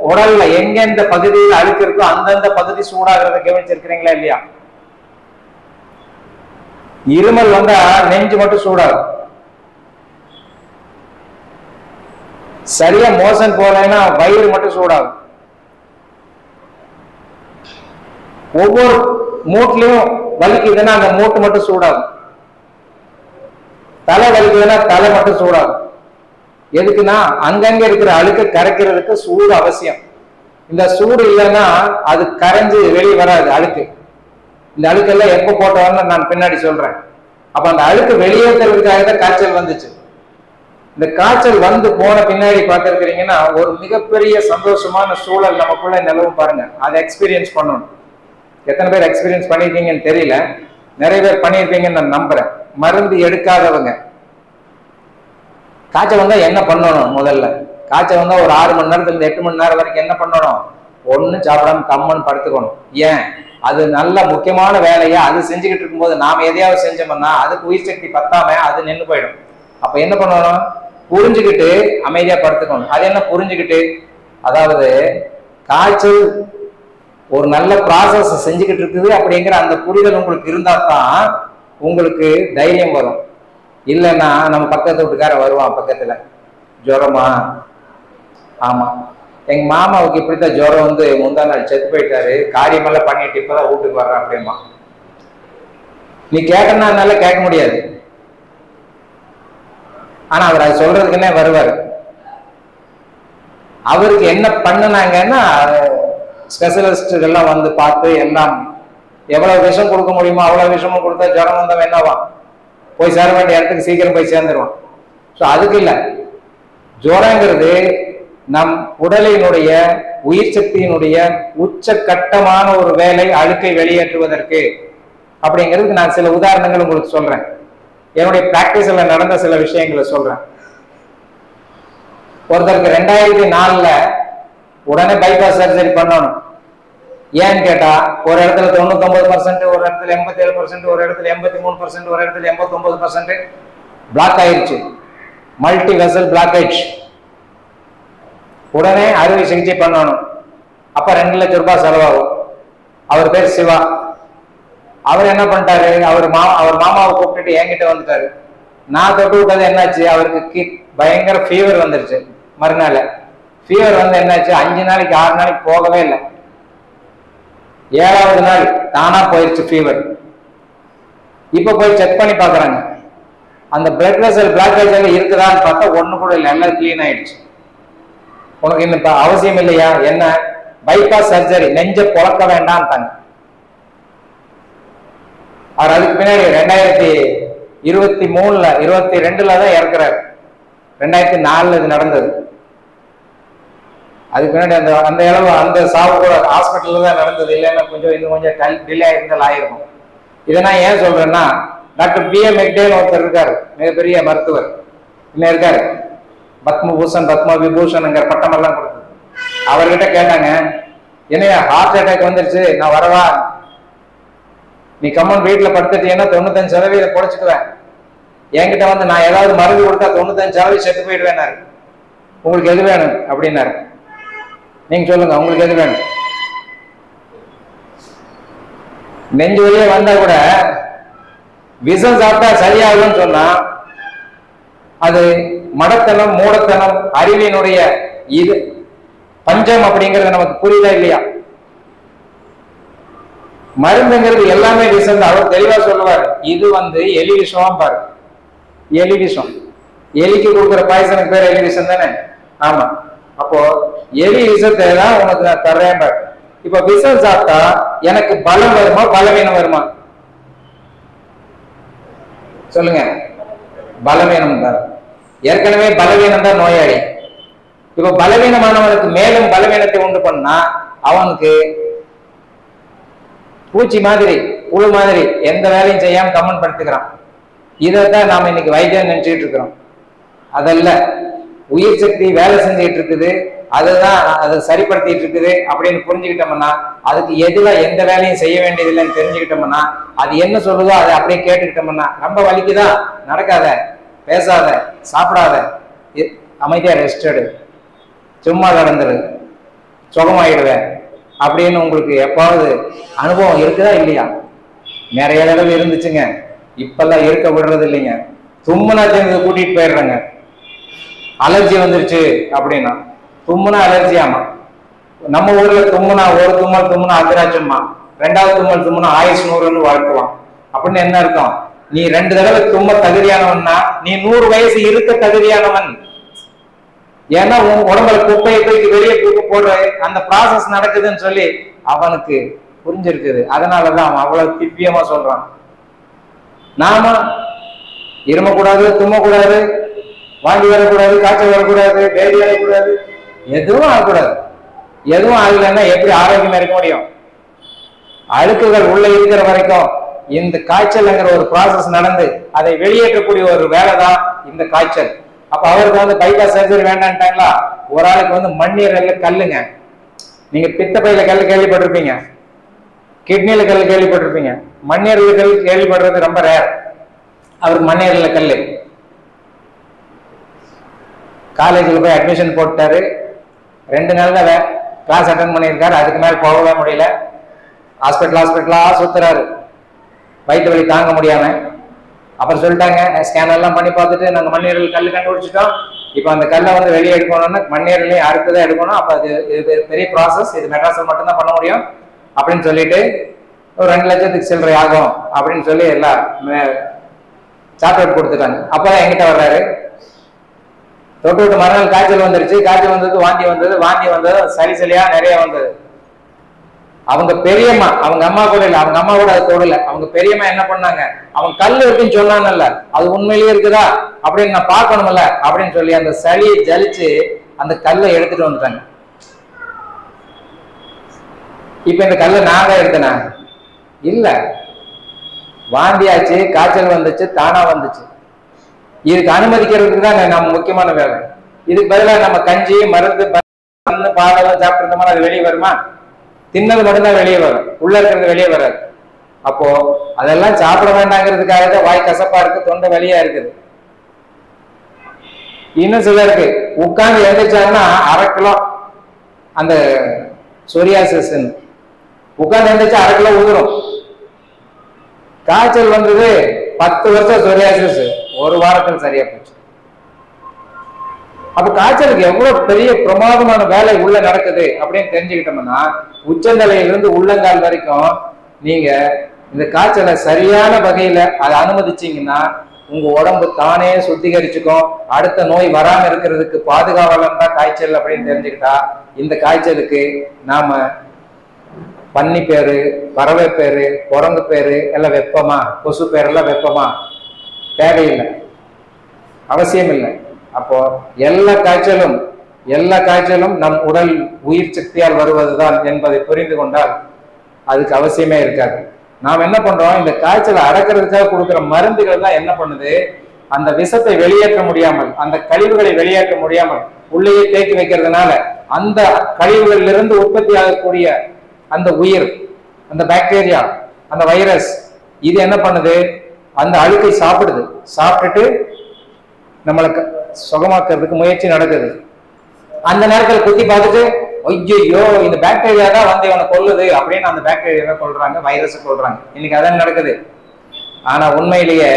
உடல்ல எங்கெந்த பகுதியில் அழுக்கு இருக்கோ அந்தந்த பகுதி சூடாகிறத கவனிச்சிருக்கிறீங்களா இல்லையா? இருமல் வந்தா நெஞ்சு மட்டும் சூடாகும். சரியா மோசன் போலன்னா வயிறு மட்டும் சூடாகும். ஒவ்வொரு மூட்டுலயும் வலிக்குதுன்னா அந்த மூட்டு மட்டும் சூடாகும். தலை வலிக்குதுன்னா தலை மட்டும் சூடாகும். எதுக்குன்னா அங்கங்க இருக்கிற அழுக்க கரைக்கிறதுக்கு சூடு அவசியம். இந்த சூடு இல்லைன்னா அது கரைஞ்சு வெளியே வராது அழுக்கு. இந்த அழுக்கெல்லாம் எப்ப போட்டோம்னு நான் பின்னாடி சொல்றேன். அப்ப அந்த அழுக்கு வெளியேற்றுறதுக்காக தான் காய்ச்சல் வந்துச்சு. இந்த காய்ச்சல் வந்து போன பின்னாடி பார்த்திருக்கிறீங்கன்னா ஒரு மிகப்பெரிய சந்தோஷமான சூழல் நமக்குள்ள நிலவும் பாருங்க. அதை எக்ஸ்பீரியன்ஸ் பண்ணணும். எத்தனை பேர் எக்ஸ்பீரியன்ஸ் பண்ணிருக்கீங்கன்னு தெரியல, நிறைய பேர் பண்ணியிருப்பீங்கன்னு நான் நம்புறேன். மருந்து எடுக்காதவங்க காய்ச்சல் வந்தா என்ன பண்ணணும்? முதல்ல காய்ச்சல் வந்தா ஒரு 6 மணி நேரத்துல இருந்து 8 மணி நேரம் வரைக்கும் என்ன பண்ணணும்? ஒன்னும் சாப்பிடாம கம்மன் படுத்துக்கணும். ஏன்? அது நல்ல முக்கியமான வேலையா அது செஞ்சுக்கிட்டு இருக்கும்போது நாம எதையாவது செஞ்சோம்னா அதுக்கு உயிர் சக்தி பத்தாம அது நின்று போயிடும். அப்ப என்ன பண்ணணும்? புரிஞ்சுக்கிட்டு அமைதியா படுத்துக்கணும். அது என்ன புரிஞ்சுக்கிட்டு? அதாவது காய்ச்சல் ஒரு நல்ல ப்ராசஸ் செஞ்சுக்கிட்டு இருக்குது அப்படிங்கிற அந்த புரிதல் உங்களுக்கு இருந்தா தான் உங்களுக்கு தைரியம் வரும். இல்லைன்னா நம்ம பக்கத்து வீட்டுக்கார வருவான் பக்கத்துல, ஜுரமா? ஆமா, எங்க மாமாவுக்கு இப்படித்தான் ஜுரம் முந்தா நாள் செத்து போயிட்டாரு, காரியமெல்லாம் பண்ணிட்டு இப்பதான் வீட்டுக்கு வர்றேன் அப்படிமா. நீ கேட்கறதுனால கேட்க முடியாது. ஆனா அவர் அது சொல்றதுக்குன்னே வருவார். அவருக்கு என்ன பண்ணுனாங்கன்னா ஸ்பெஷலிஸ்டுகள்லாம் பார்த்து எல்லாம் எவ்வளவு விஷம் கொடுக்க முடியுமோ அவ்வளவு விஷமும் கொடுத்தா ஜுரம் வந்தவன் என்னவா போய் சேர வேண்டிய இடத்துக்கு சீக்கிரம் போய் சேர்ந்துருவான். ஸோ அதுக்கு இல்லை, ஜுரங்கிறது நம் உடலினுடைய உயிர் சக்தியினுடைய உச்சகட்டமான ஒரு வேலை, அழுக்கை வெளியேற்றுவதற்கு. அப்படிங்கிறதுக்கு நான் சில உதாரணங்கள் உங்களுக்கு சொல்றேன். என்னுடைய பிராக்டிஸ்ல நடந்த சில விஷயங்களை சொல்றேன். ஒருத்தருக்கு 2004 உடனே பைபாஸ் சர்ஜரி பண்ணணும். ஏன்னு கேட்டா ஒரு இடத்துல 99%, ஒரு இடத்துல 87%, ஒரு இடத்துல 83%, ஒரு இடத்துல 89% பிளாக் ஆயிடுச்சு. Multi vessel blockage. உடனே அறுவை சிகிச்சை பண்ணணும். அப்ப 2 லட்சம் ரூபாய் செலவாகும். அவர் பேர் சிவா. அவர் என்ன பண்ணிட்டாரு? அவர் மாமாவை கூப்பிட்டுட்டு என்கிட்ட வந்துட்டாரு. நான் தொட்டு விட்டது என்னாச்சு? அவருக்கு பயங்கர ஃபீவர் வந்துருச்சு. மறுநாள் ஃபீவர் என்னாச்சு? 5 நாளைக்கு 6 நாளைக்கு போகவே இல்லை. 7வது நாள் தானா போயிடுச்சு ஃபீவர். இப்ப போய் செக் பண்ணி பாக்குறாங்க, அந்த பிளட் வெசல் பிளாக்கேஜ் இருக்குதான்னு பார்த்தா ஒண்ணு கூட இல்லை, எல்லாம் கிளீன் ஆயிடுச்சு. உனக்கு இன்னும் அவசியம் இல்லையா? என்ன? பைபாஸ் சர்ஜரி, நெஞ்ச பொழக்க வேண்டாம்ட்டாங்க. அவர் அதுக்கு பின்னாடி 2023 22 தான் இறக்குறாரு. 2004 இது நடந்தது. அதுக்கு பின்னாடி அந்த இளவு அந்த சாவு கூட ஹாஸ்பிட்டல்ல தான் நடந்தது. இல்லைன்னா இன்னும் கொஞ்சம் டிலே இருந்தால் ஆயிருக்கும். இதை நான் ஏன் சொல்றேன்னா, டாக்டர் பி எம் மெக்டேல் ஒருத்தர் இருக்காரு, மிகப்பெரிய மருத்துவர், இன்னும் இருக்காரு, பத்மபூஷன் பத்ம விபூஷன்ங்கிற பட்டமெல்லாம் கொடுத்து. அவர்கிட்ட கேட்டாங்க, என்னையா ஹார்ட் அட்டாக் வந்துருச்சு, நான் வரவா? நீ கம்மன் வீட்டுல படுத்துட்டீங்கன்னா 95% பொழைச்சுக்குவேன், என்கிட்ட வந்து நான் ஏதாவது மருந்து கொடுத்தா 95% செத்து போயிடுவேனாரு. உங்களுக்கு எது வேணும் அப்படின்னாரு. நீங்க சொல்லுங்க, உங்களுக்கு எது வேணும்? நெஞ்சு வழியே வந்தா கூட விஷம் சாப்பிட்டா சரியாகும்னு சொன்னா அது மடத்தனம், மூடத்தனம், அறிவினுடைய இது பஞ்சம் அப்படிங்கிறது நமக்கு புரியுதா இல்லையா? மருந்துங்கிறது எல்லாமே விஷம் தான். அவர் தெளிவா சொல்லுவார், இது வந்து எலி விஷம் பாரு, எலி விஷம். எலிக்கு கொடுக்குற பாய்சனுக்கு பேர் எலி விஷம் தானே? ஆமா. அப்போ எலி விஷத்தை தான் உனக்கு நான் தர்றேன் பாரு. இப்ப விஷம் சாப்பிட்டா எனக்கு பலம் வருமா பலவீனம் வருமா? சொல்லுங்க. பலவீனம் தான். ஏற்கனவே பலவீனம் தான் நோயாளி. இப்ப பலவீனமானவனுக்கு மேலும் பலவீனத்தை உண்டு பண்ணா அவனுக்கு பூச்சி மாதிரி புழு மாதிரி எந்த வேலையும் செய்யாம கம்மன் படுத்துக்கிறான். இதைத்தான் நாம இன்னைக்கு வைத்தியம் நினைச்சுட்டு இருக்கிறோம். அதல்ல, உயிர் சக்தி வேலை செஞ்சுட்டு இருக்குது, அதுதான் அதை சரிப்படுத்திட்டு இருக்குது அப்படின்னு புரிஞ்சுக்கிட்டோம்னா, அதுக்கு எதுல எந்த வேலையும் செய்ய வேண்டியதில்லைன்னு தெரிஞ்சுக்கிட்டோம்னா, அது என்ன சொல்லுதோ அதை அப்படியே கேட்டுக்கிட்டோம்னா, ரொம்ப வலிக்குதா, நடக்காத, பேசாத, சாப்பிடாத, அமைதியா ரெஸ்ட் எடு, சும்மா கடந்துரு, சுகமாயிடுவேன் அப்படின்னு உங்களுக்கு எப்பாவது அனுபவம் இருக்குதா இல்லையா? நிறைய தடவை இருந்துச்சுங்க. இப்பெல்லாம் இருக்க விடுறது இல்லைங்க. தும்முனா சேர்ந்து கூட்டிட்டு போயிடுறாங்க. அலர்ஜி வந்துருச்சு அப்படின்னா, தும்முனா அலர்ஜி. ஆமா, நம்ம ஊர்ல தும்முனா ஒரு தும்மல் தும்முனா அதிராட்சம்மா, ரெண்டாவது தும்மல் தும்முனா ஆயுஷ் 100ன்னு வாழ்த்துவான். அப்படின்னு என்ன அர்த்தம்? நீ 2 தடவை தும்ம தகுதியானவன்னா நீ 100 வயசு இருக்க தகுதியானவன். ஏன்னா உன் உடம்புல குப்பையை தூக்கி வெளியே தூக்கி போடுற அந்த ப்ராசஸ் நடக்குதுன்னு சொல்லி அவனுக்கு புரிஞ்சிருக்குது. அதனாலதான் அவன் அவ்வளவு திவ்யமா சொல்றான். நாம இருமக்கூடாது, தும்மக்கூடாது, வாங்கி வரக்கூடாது, காய்ச்சல் வரக்கூடாது, வேதி வரக்கூடாது, எதுவும் ஆகக்கூடாது. எதுவும் ஆகலைன்னா எப்படி ஆரோக்கியமா இருக்க முடியும்? அழுக்குகள் உள்ள இருக்கிற வரைக்கும் இந்த காய்ச்சல்ங்கிற ஒரு ப்ராசஸ் நடந்து அதை வெளியேற்றக்கூடிய ஒரு வேலை தான் இந்த காய்ச்சல். அப்ப அவருக்கு வந்து பைபாஸ் சர்ஜரி வேண்டான்ட்டாங்களா? ஒரு ஆளுக்கு வந்து மண்ணீரல்ல கல்லுங்க. நீங்க பித்த பையில கல் கேள்விப்பட்டிருப்பீங்க, கிட்னியில கல் கேள்விப்பட்டிருப்பீங்க, மண்ணீரல் கல் கேள்விப்படுறது ரொம்ப ரேர். அவருக்கு மண்ணீரல்ல கல்லு. காலேஜில் போய் அட்மிஷன் போட்டாரு. 2 நாள் தான் கிளாஸ் அட்டன் பண்ணியிருக்காரு. அதுக்கு மேல போகவே முடியல. ஹாஸ்பிட்டலா சுத்துறாரு, வயிற்று வலி தாங்க முடியாம. அப்புறம் சொல்லிட்டாங்க, ஸ்கேன் எல்லாம் பண்ணி பார்த்துட்டு நாங்க மண்ணீரல் கல் கண்டுபிடிச்சிட்டோம். இப்போ அந்த கல்லை வந்து வெளியே எடுக்கணும்னா மண்ணீரலையும் அறுத்துதான் எடுக்கணும். அப்ப அது இது பெரிய ப்ராசஸ், இது மெட்ராஸில் மட்டும்தான் பண்ண முடியும் அப்படின்னு சொல்லிட்டு ஒரு 2 லட்சத்துக்கு சில்லறை ஆகும் அப்படின்னு சொல்லி எல்லாம் சாக்லேட் கொடுத்துட்டாங்க. அப்பதான் என்கிட்ட வர்றாரு. தொட்டு மறுநாள் காய்ச்சல் வந்துருச்சு. காய்ச்சல் வந்தது, வாந்தி வந்தது, வாந்தி வந்தது சளியா நிறைய வந்தது. அவங்க பெரியம்மா, அவங்க அம்மா கூட இல்லை, அவங்க அம்மா கூட அது தொடல. அவங்க பெரியம்மா என்ன பண்ணாங்க, அவன் கல் இருக்குன்னு சொன்னாங்கல்ல, அது உண்மையிலேயே இருக்குதா அப்படின்னு நான் பார்க்கணும்ல அப்படின்னு சொல்லி அந்த சளியை ஜலிச்சு அந்த கல்லை எடுத்துட்டு வந்துட்டாங்க. இப்ப இந்த கல்லை நான் தான் எடுத்தேனா? இல்ல, வாந்தியாச்சு, காய்ச்சல் வந்துச்சு, தானா வந்துச்சு. இதுக்கு அனுமதிக்கிறதுக்கு தான் நம்ம முக்கியமான வேலை. இதுக்கு பதிலாக நம்ம கஞ்சி, மருந்து, பாலெல்லாம் சாப்பிட்டு அது வெளியே வருமா? தின்னது மட்டும்தான் வெளியே வரும், உள்ள இருக்கிறது வெளியே வராது. அப்போ அதெல்லாம் சாப்பிட வேண்டாங்கிறதுக்காக தான் வாய் கசப்பா இருக்கு, தொண்டை வெளியா இருக்குது. இன்னும் சிலருக்கு உட்கார்ந்து எழுந்திரிச்சாங்கன்னா 1/2 கிலோ அந்த சொரியாசிஸ் உட்கார்ந்து எழுந்திரிச்சா 1/2 கிலோ உதிரும். காய்ச்சல் வந்தது 10 வருஷம் சொரியாசிஸ், 1 வாரத்தில் சரியா போச்சு. அப்ப காய்ச்சலுக்கு எவ்வளவு பெரிய பிரமாதமான வேலை உள்ள நடக்குது அப்படின்னு தெரிஞ்சுக்கிட்டோம்னா, உச்சந்தலையிலிருந்து உள்ளங்கால் வரைக்கும் நீங்க இந்த காய்ச்சலை சரியான வகையில அதை அனுமதிச்சீங்கன்னா உங்க உடம்பு தானே சுத்திகரிச்சுக்கும். அடுத்த நோய் வராம இருக்கிறதுக்கு பாதுகாவலன் தான் காய்ச்சல் அப்படின்னு தெரிஞ்சுக்கிட்டா, இந்த காய்ச்சலுக்கு நாம பன்னி பேரு, பறவை பேரு, குரங்கு பேரு எல்லாம் வெப்பமா, கொசு பேரெல்லாம் வெப்பமா தேவையில்லை, அவசியம் இல்லை. அப்போ எல்லா காய்ச்சலும் நம் உடல் உயிர் சக்தியால் வருவதுதான் என்பதை புரிந்து கொண்டால் அதுக்கு அவசியமே இருக்காது. நாம் என்ன பண்றோம், இந்த காய்ச்சலை அடக்கிறதுக்காக கொடுக்குற மருந்துகள் தான் என்ன பண்ணுது, அந்த விஷத்தை வெளியேற்ற முடியாமல், அந்த கழிவுகளை வெளியேற்ற முடியாமல் உள்ளேயே தேக்கி வைக்கிறதுனால அந்த கழிவுகளில் இருந்து உற்பத்தி ஆகக்கூடிய அந்த உயிர், அந்த பாக்டீரியா, அந்த வைரஸ், இது என்ன பண்ணுது, அந்த அழுக்கை சாப்பிடுது. சாப்பிட்டுட்டு நம்மளுக்கு சுகமாக்குறதுக்கு முயற்சி நடக்குது. அந்த நேரத்தில் குத்தி பார்த்துட்டு ஐயோ இந்த பாக்டீரியா தான் வந்து இவனை கொல்லுது அப்படின்னு அந்த பாக்டீரியாவை கொல்றாங்க, வைரஸை கொல்றாங்க. இன்னைக்கு அதான் நடக்குது. ஆனா உண்மையிலேயே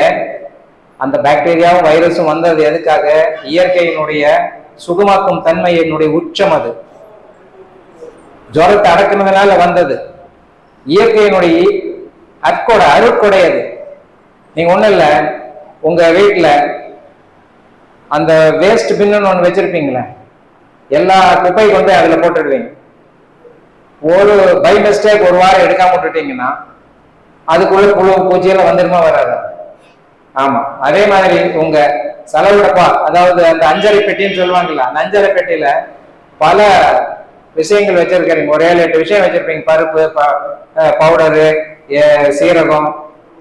அந்த பாக்டீரியாவும் வைரஸும் வந்தது எதுக்காக, இயற்கையினுடைய சுகமாக்கும் தன்மையினுடைய உச்சம். அது ஜுரத்தை அடக்குனதுனால வந்தது. இயற்கையினுடைய அருட்கொடை அது. நீங்க ஒண்ணு இல்ல, உங்க வீட்டுல அந்த வேஸ்ட் பின்னு ஒண்ணு வச்சிருப்பீங்களே, எல்லா குப்பை கொண்டு அதுல போட்டுடுவீங்க. ஒரு பை மிஸ்டேக் ஒரு வாரம் எடுக்காம விட்டுட்டீங்கன்னா அதுக்குள்ள புழு பூச்சியெல்லாம் வந்துருமா வராதா? ஆமா. அதே மாதிரி உங்க செலவு டப்பா, அதாவது அந்த அஞ்சரை பெட்டின்னு சொல்லுவாங்கல்ல, அந்த அஞ்சரை பெட்டியில பல விஷயங்கள் வச்சிருக்கீங்க. ஒரு 7-8 விஷயம் வச்சிருப்பீங்க. பருப்பு, பவுடரு, சீரகம்,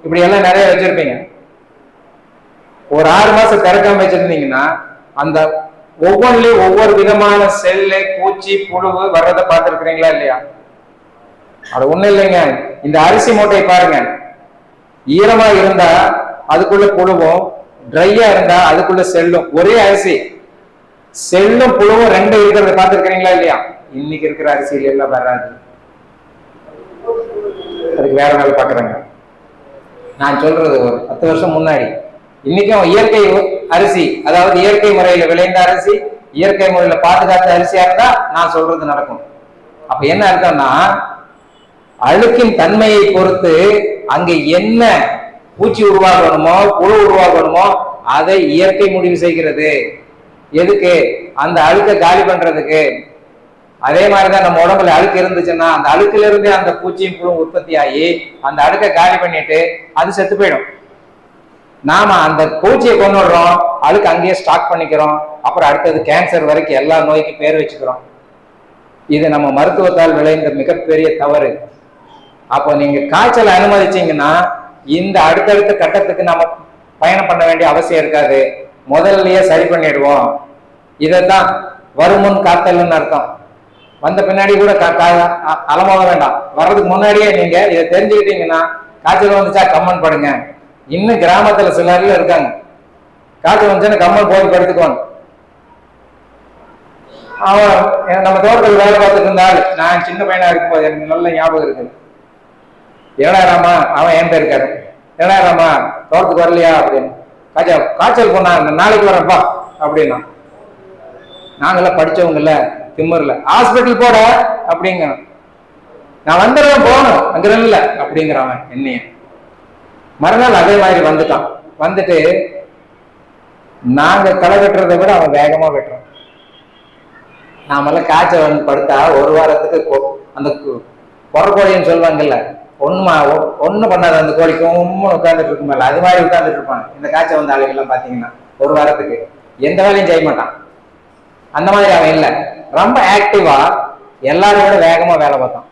இப்படி எல்லாம் நிறைய வச்சிருப்பீங்க. ஒரு 6 மாசம் திறக்காம வச்சிருந்தீங்கன்னா அந்த ஒவ்வொன்றிலையும் ஒவ்வொரு விதமான செல்லு, பூச்சி, புழுவு வர்றதை பார்த்துருக்கிறீங்களா இல்லையா? அது ஒண்ணும் இல்லைங்க. இந்த அரிசி மூட்டை பாருங்க, ஈரமா இருந்தா அதுக்குள்ள புழுவும், ட்ரையா இருந்தா அதுக்குள்ள செல்லும். ஒரே அரிசி, செல்லும் புழுவும் ரெண்டு இருக்கிறத பார்த்துருக்கிறீங்களா இல்லையா? இன்னைக்கு இருக்கிற அரிசியில எல்லாம் வராது. அதுக்கு வேற வேலை பாக்குறாங்க. நான் சொல்றது ஒரு 10 வருஷம் முன்னாடி. இன்னைக்கும் இயற்கை அரிசி, அதாவது இயற்கை முறையில விளைந்த அரிசி, இயற்கை முறையில பாதுகாத்த அரிசியா இருந்தா நான் சொல்றது நடக்கும். அப்ப என்ன அர்த்தம்னா, அழுக்கின் தன்மையை பொறுத்து அங்க என்ன பூச்சி உருவாகணுமோ, புழு உருவாகணுமோ அதை இயற்கை முடிவு செய்கிறது. எதுக்கு? அந்த அழுக்கை காலி பண்றதுக்கு. அதே மாதிரிதான் நம்ம உடம்புல அழுக்கு இருந்துச்சுன்னா அந்த அழுக்குல இருந்தே அந்த பூச்சியும் புழு உற்பத்தி ஆகி அந்த அழுக்கை காலி பண்ணிட்டு அது செத்து போயிடும். நாம அந்த பூச்சியை கொண்டுடுறோம், அழுக்கு அங்கேயே ஸ்டாக் பண்ணிக்கிறோம். அப்புறம் அடுத்தது கேன்சர் வரைக்கும் எல்லா நோய்க்கும் பேர் வச்சுக்கிறோம். இது நம்ம மருத்துவத்தால் விளைந்த மிகப்பெரிய தவறு. அப்போ நீங்க காய்ச்சல் அனுமதிச்சீங்கன்னா இந்த அடுத்தடுத்த கட்டத்துக்கு நம்ம பயணம் பண்ண வேண்டிய அவசியம் இருக்காது. முதல்லயே சரி பண்ணிடுவோம். இதைத்தான் வருமுன் காத்தல்னு அர்த்தம். வந்த பின்னாடி கூட அலமோத வேண்டாம். வர்றதுக்கு முன்னாடியே நீங்க இதை தெரிஞ்சுக்கிட்டீங்கன்னா காய்ச்சல் வந்துச்சா கம்மன் படுங்க. இன்னும் கிராமத்துல சிலர்ல இருக்காங்க, காய்ச்சல் வந்துச்சுன்னு கம்மன் போய் படுத்துக்குவாங்க. அவன் நம்ம தோட்டத்தில் வேலை பார்த்துட்டு இருந்தாள். நான் சின்ன பையனா இருக்கும்போது எனக்கு நல்ல ஞாபகம் இருக்கு. ஏழாயிரமா அவன் என் பேர் இருக்காரு, ஏழாயிரமா தோட்டத்துக்கு வரலையா அப்படின்னு. காய்ச்சல் போனா நாளைக்கு வரப்பா அப்படின்னா, நாங்கெல்லாம் படிச்சவங்கல்ல திம்மர்ல ஹாஸ்பிட்டல் போட அப்படிங்க. நான் வந்துடுறேன் போகணும் அங்க இல்ல அப்படிங்கிறவன் என்னைய. மறுநாள் அதே மாதிரி வந்துட்டான். வந்துட்டு நாங்க களை வெட்டுறதை விட அவன் வேகமா வெட்டுறான். நாமெல்லாம் காய்ச்சல் வந்து படுத்தா ஒரு வாரத்துக்கு அந்த பொறக்கோழின்னு சொல்லுவாங்கல்ல, ஒண்ணு பண்ணாது அந்த கோழிக்கு உட்காந்துட்டு இருக்கும் மேல அது மாதிரி உட்காந்துட்டு இருப்பாங்க. இந்த காய்ச்சல் வந்த ஆளுங்கெல்லாம் பாத்தீங்கன்னா ஒரு வாரத்துக்கு எந்த வேலையும் செய்ய மாட்டான். அந்த மாதிரி அவன் இல்லை, ரொம்ப ஆக்டிவா எல்லாரும் விட வேகமா வேலை பார்த்தான்.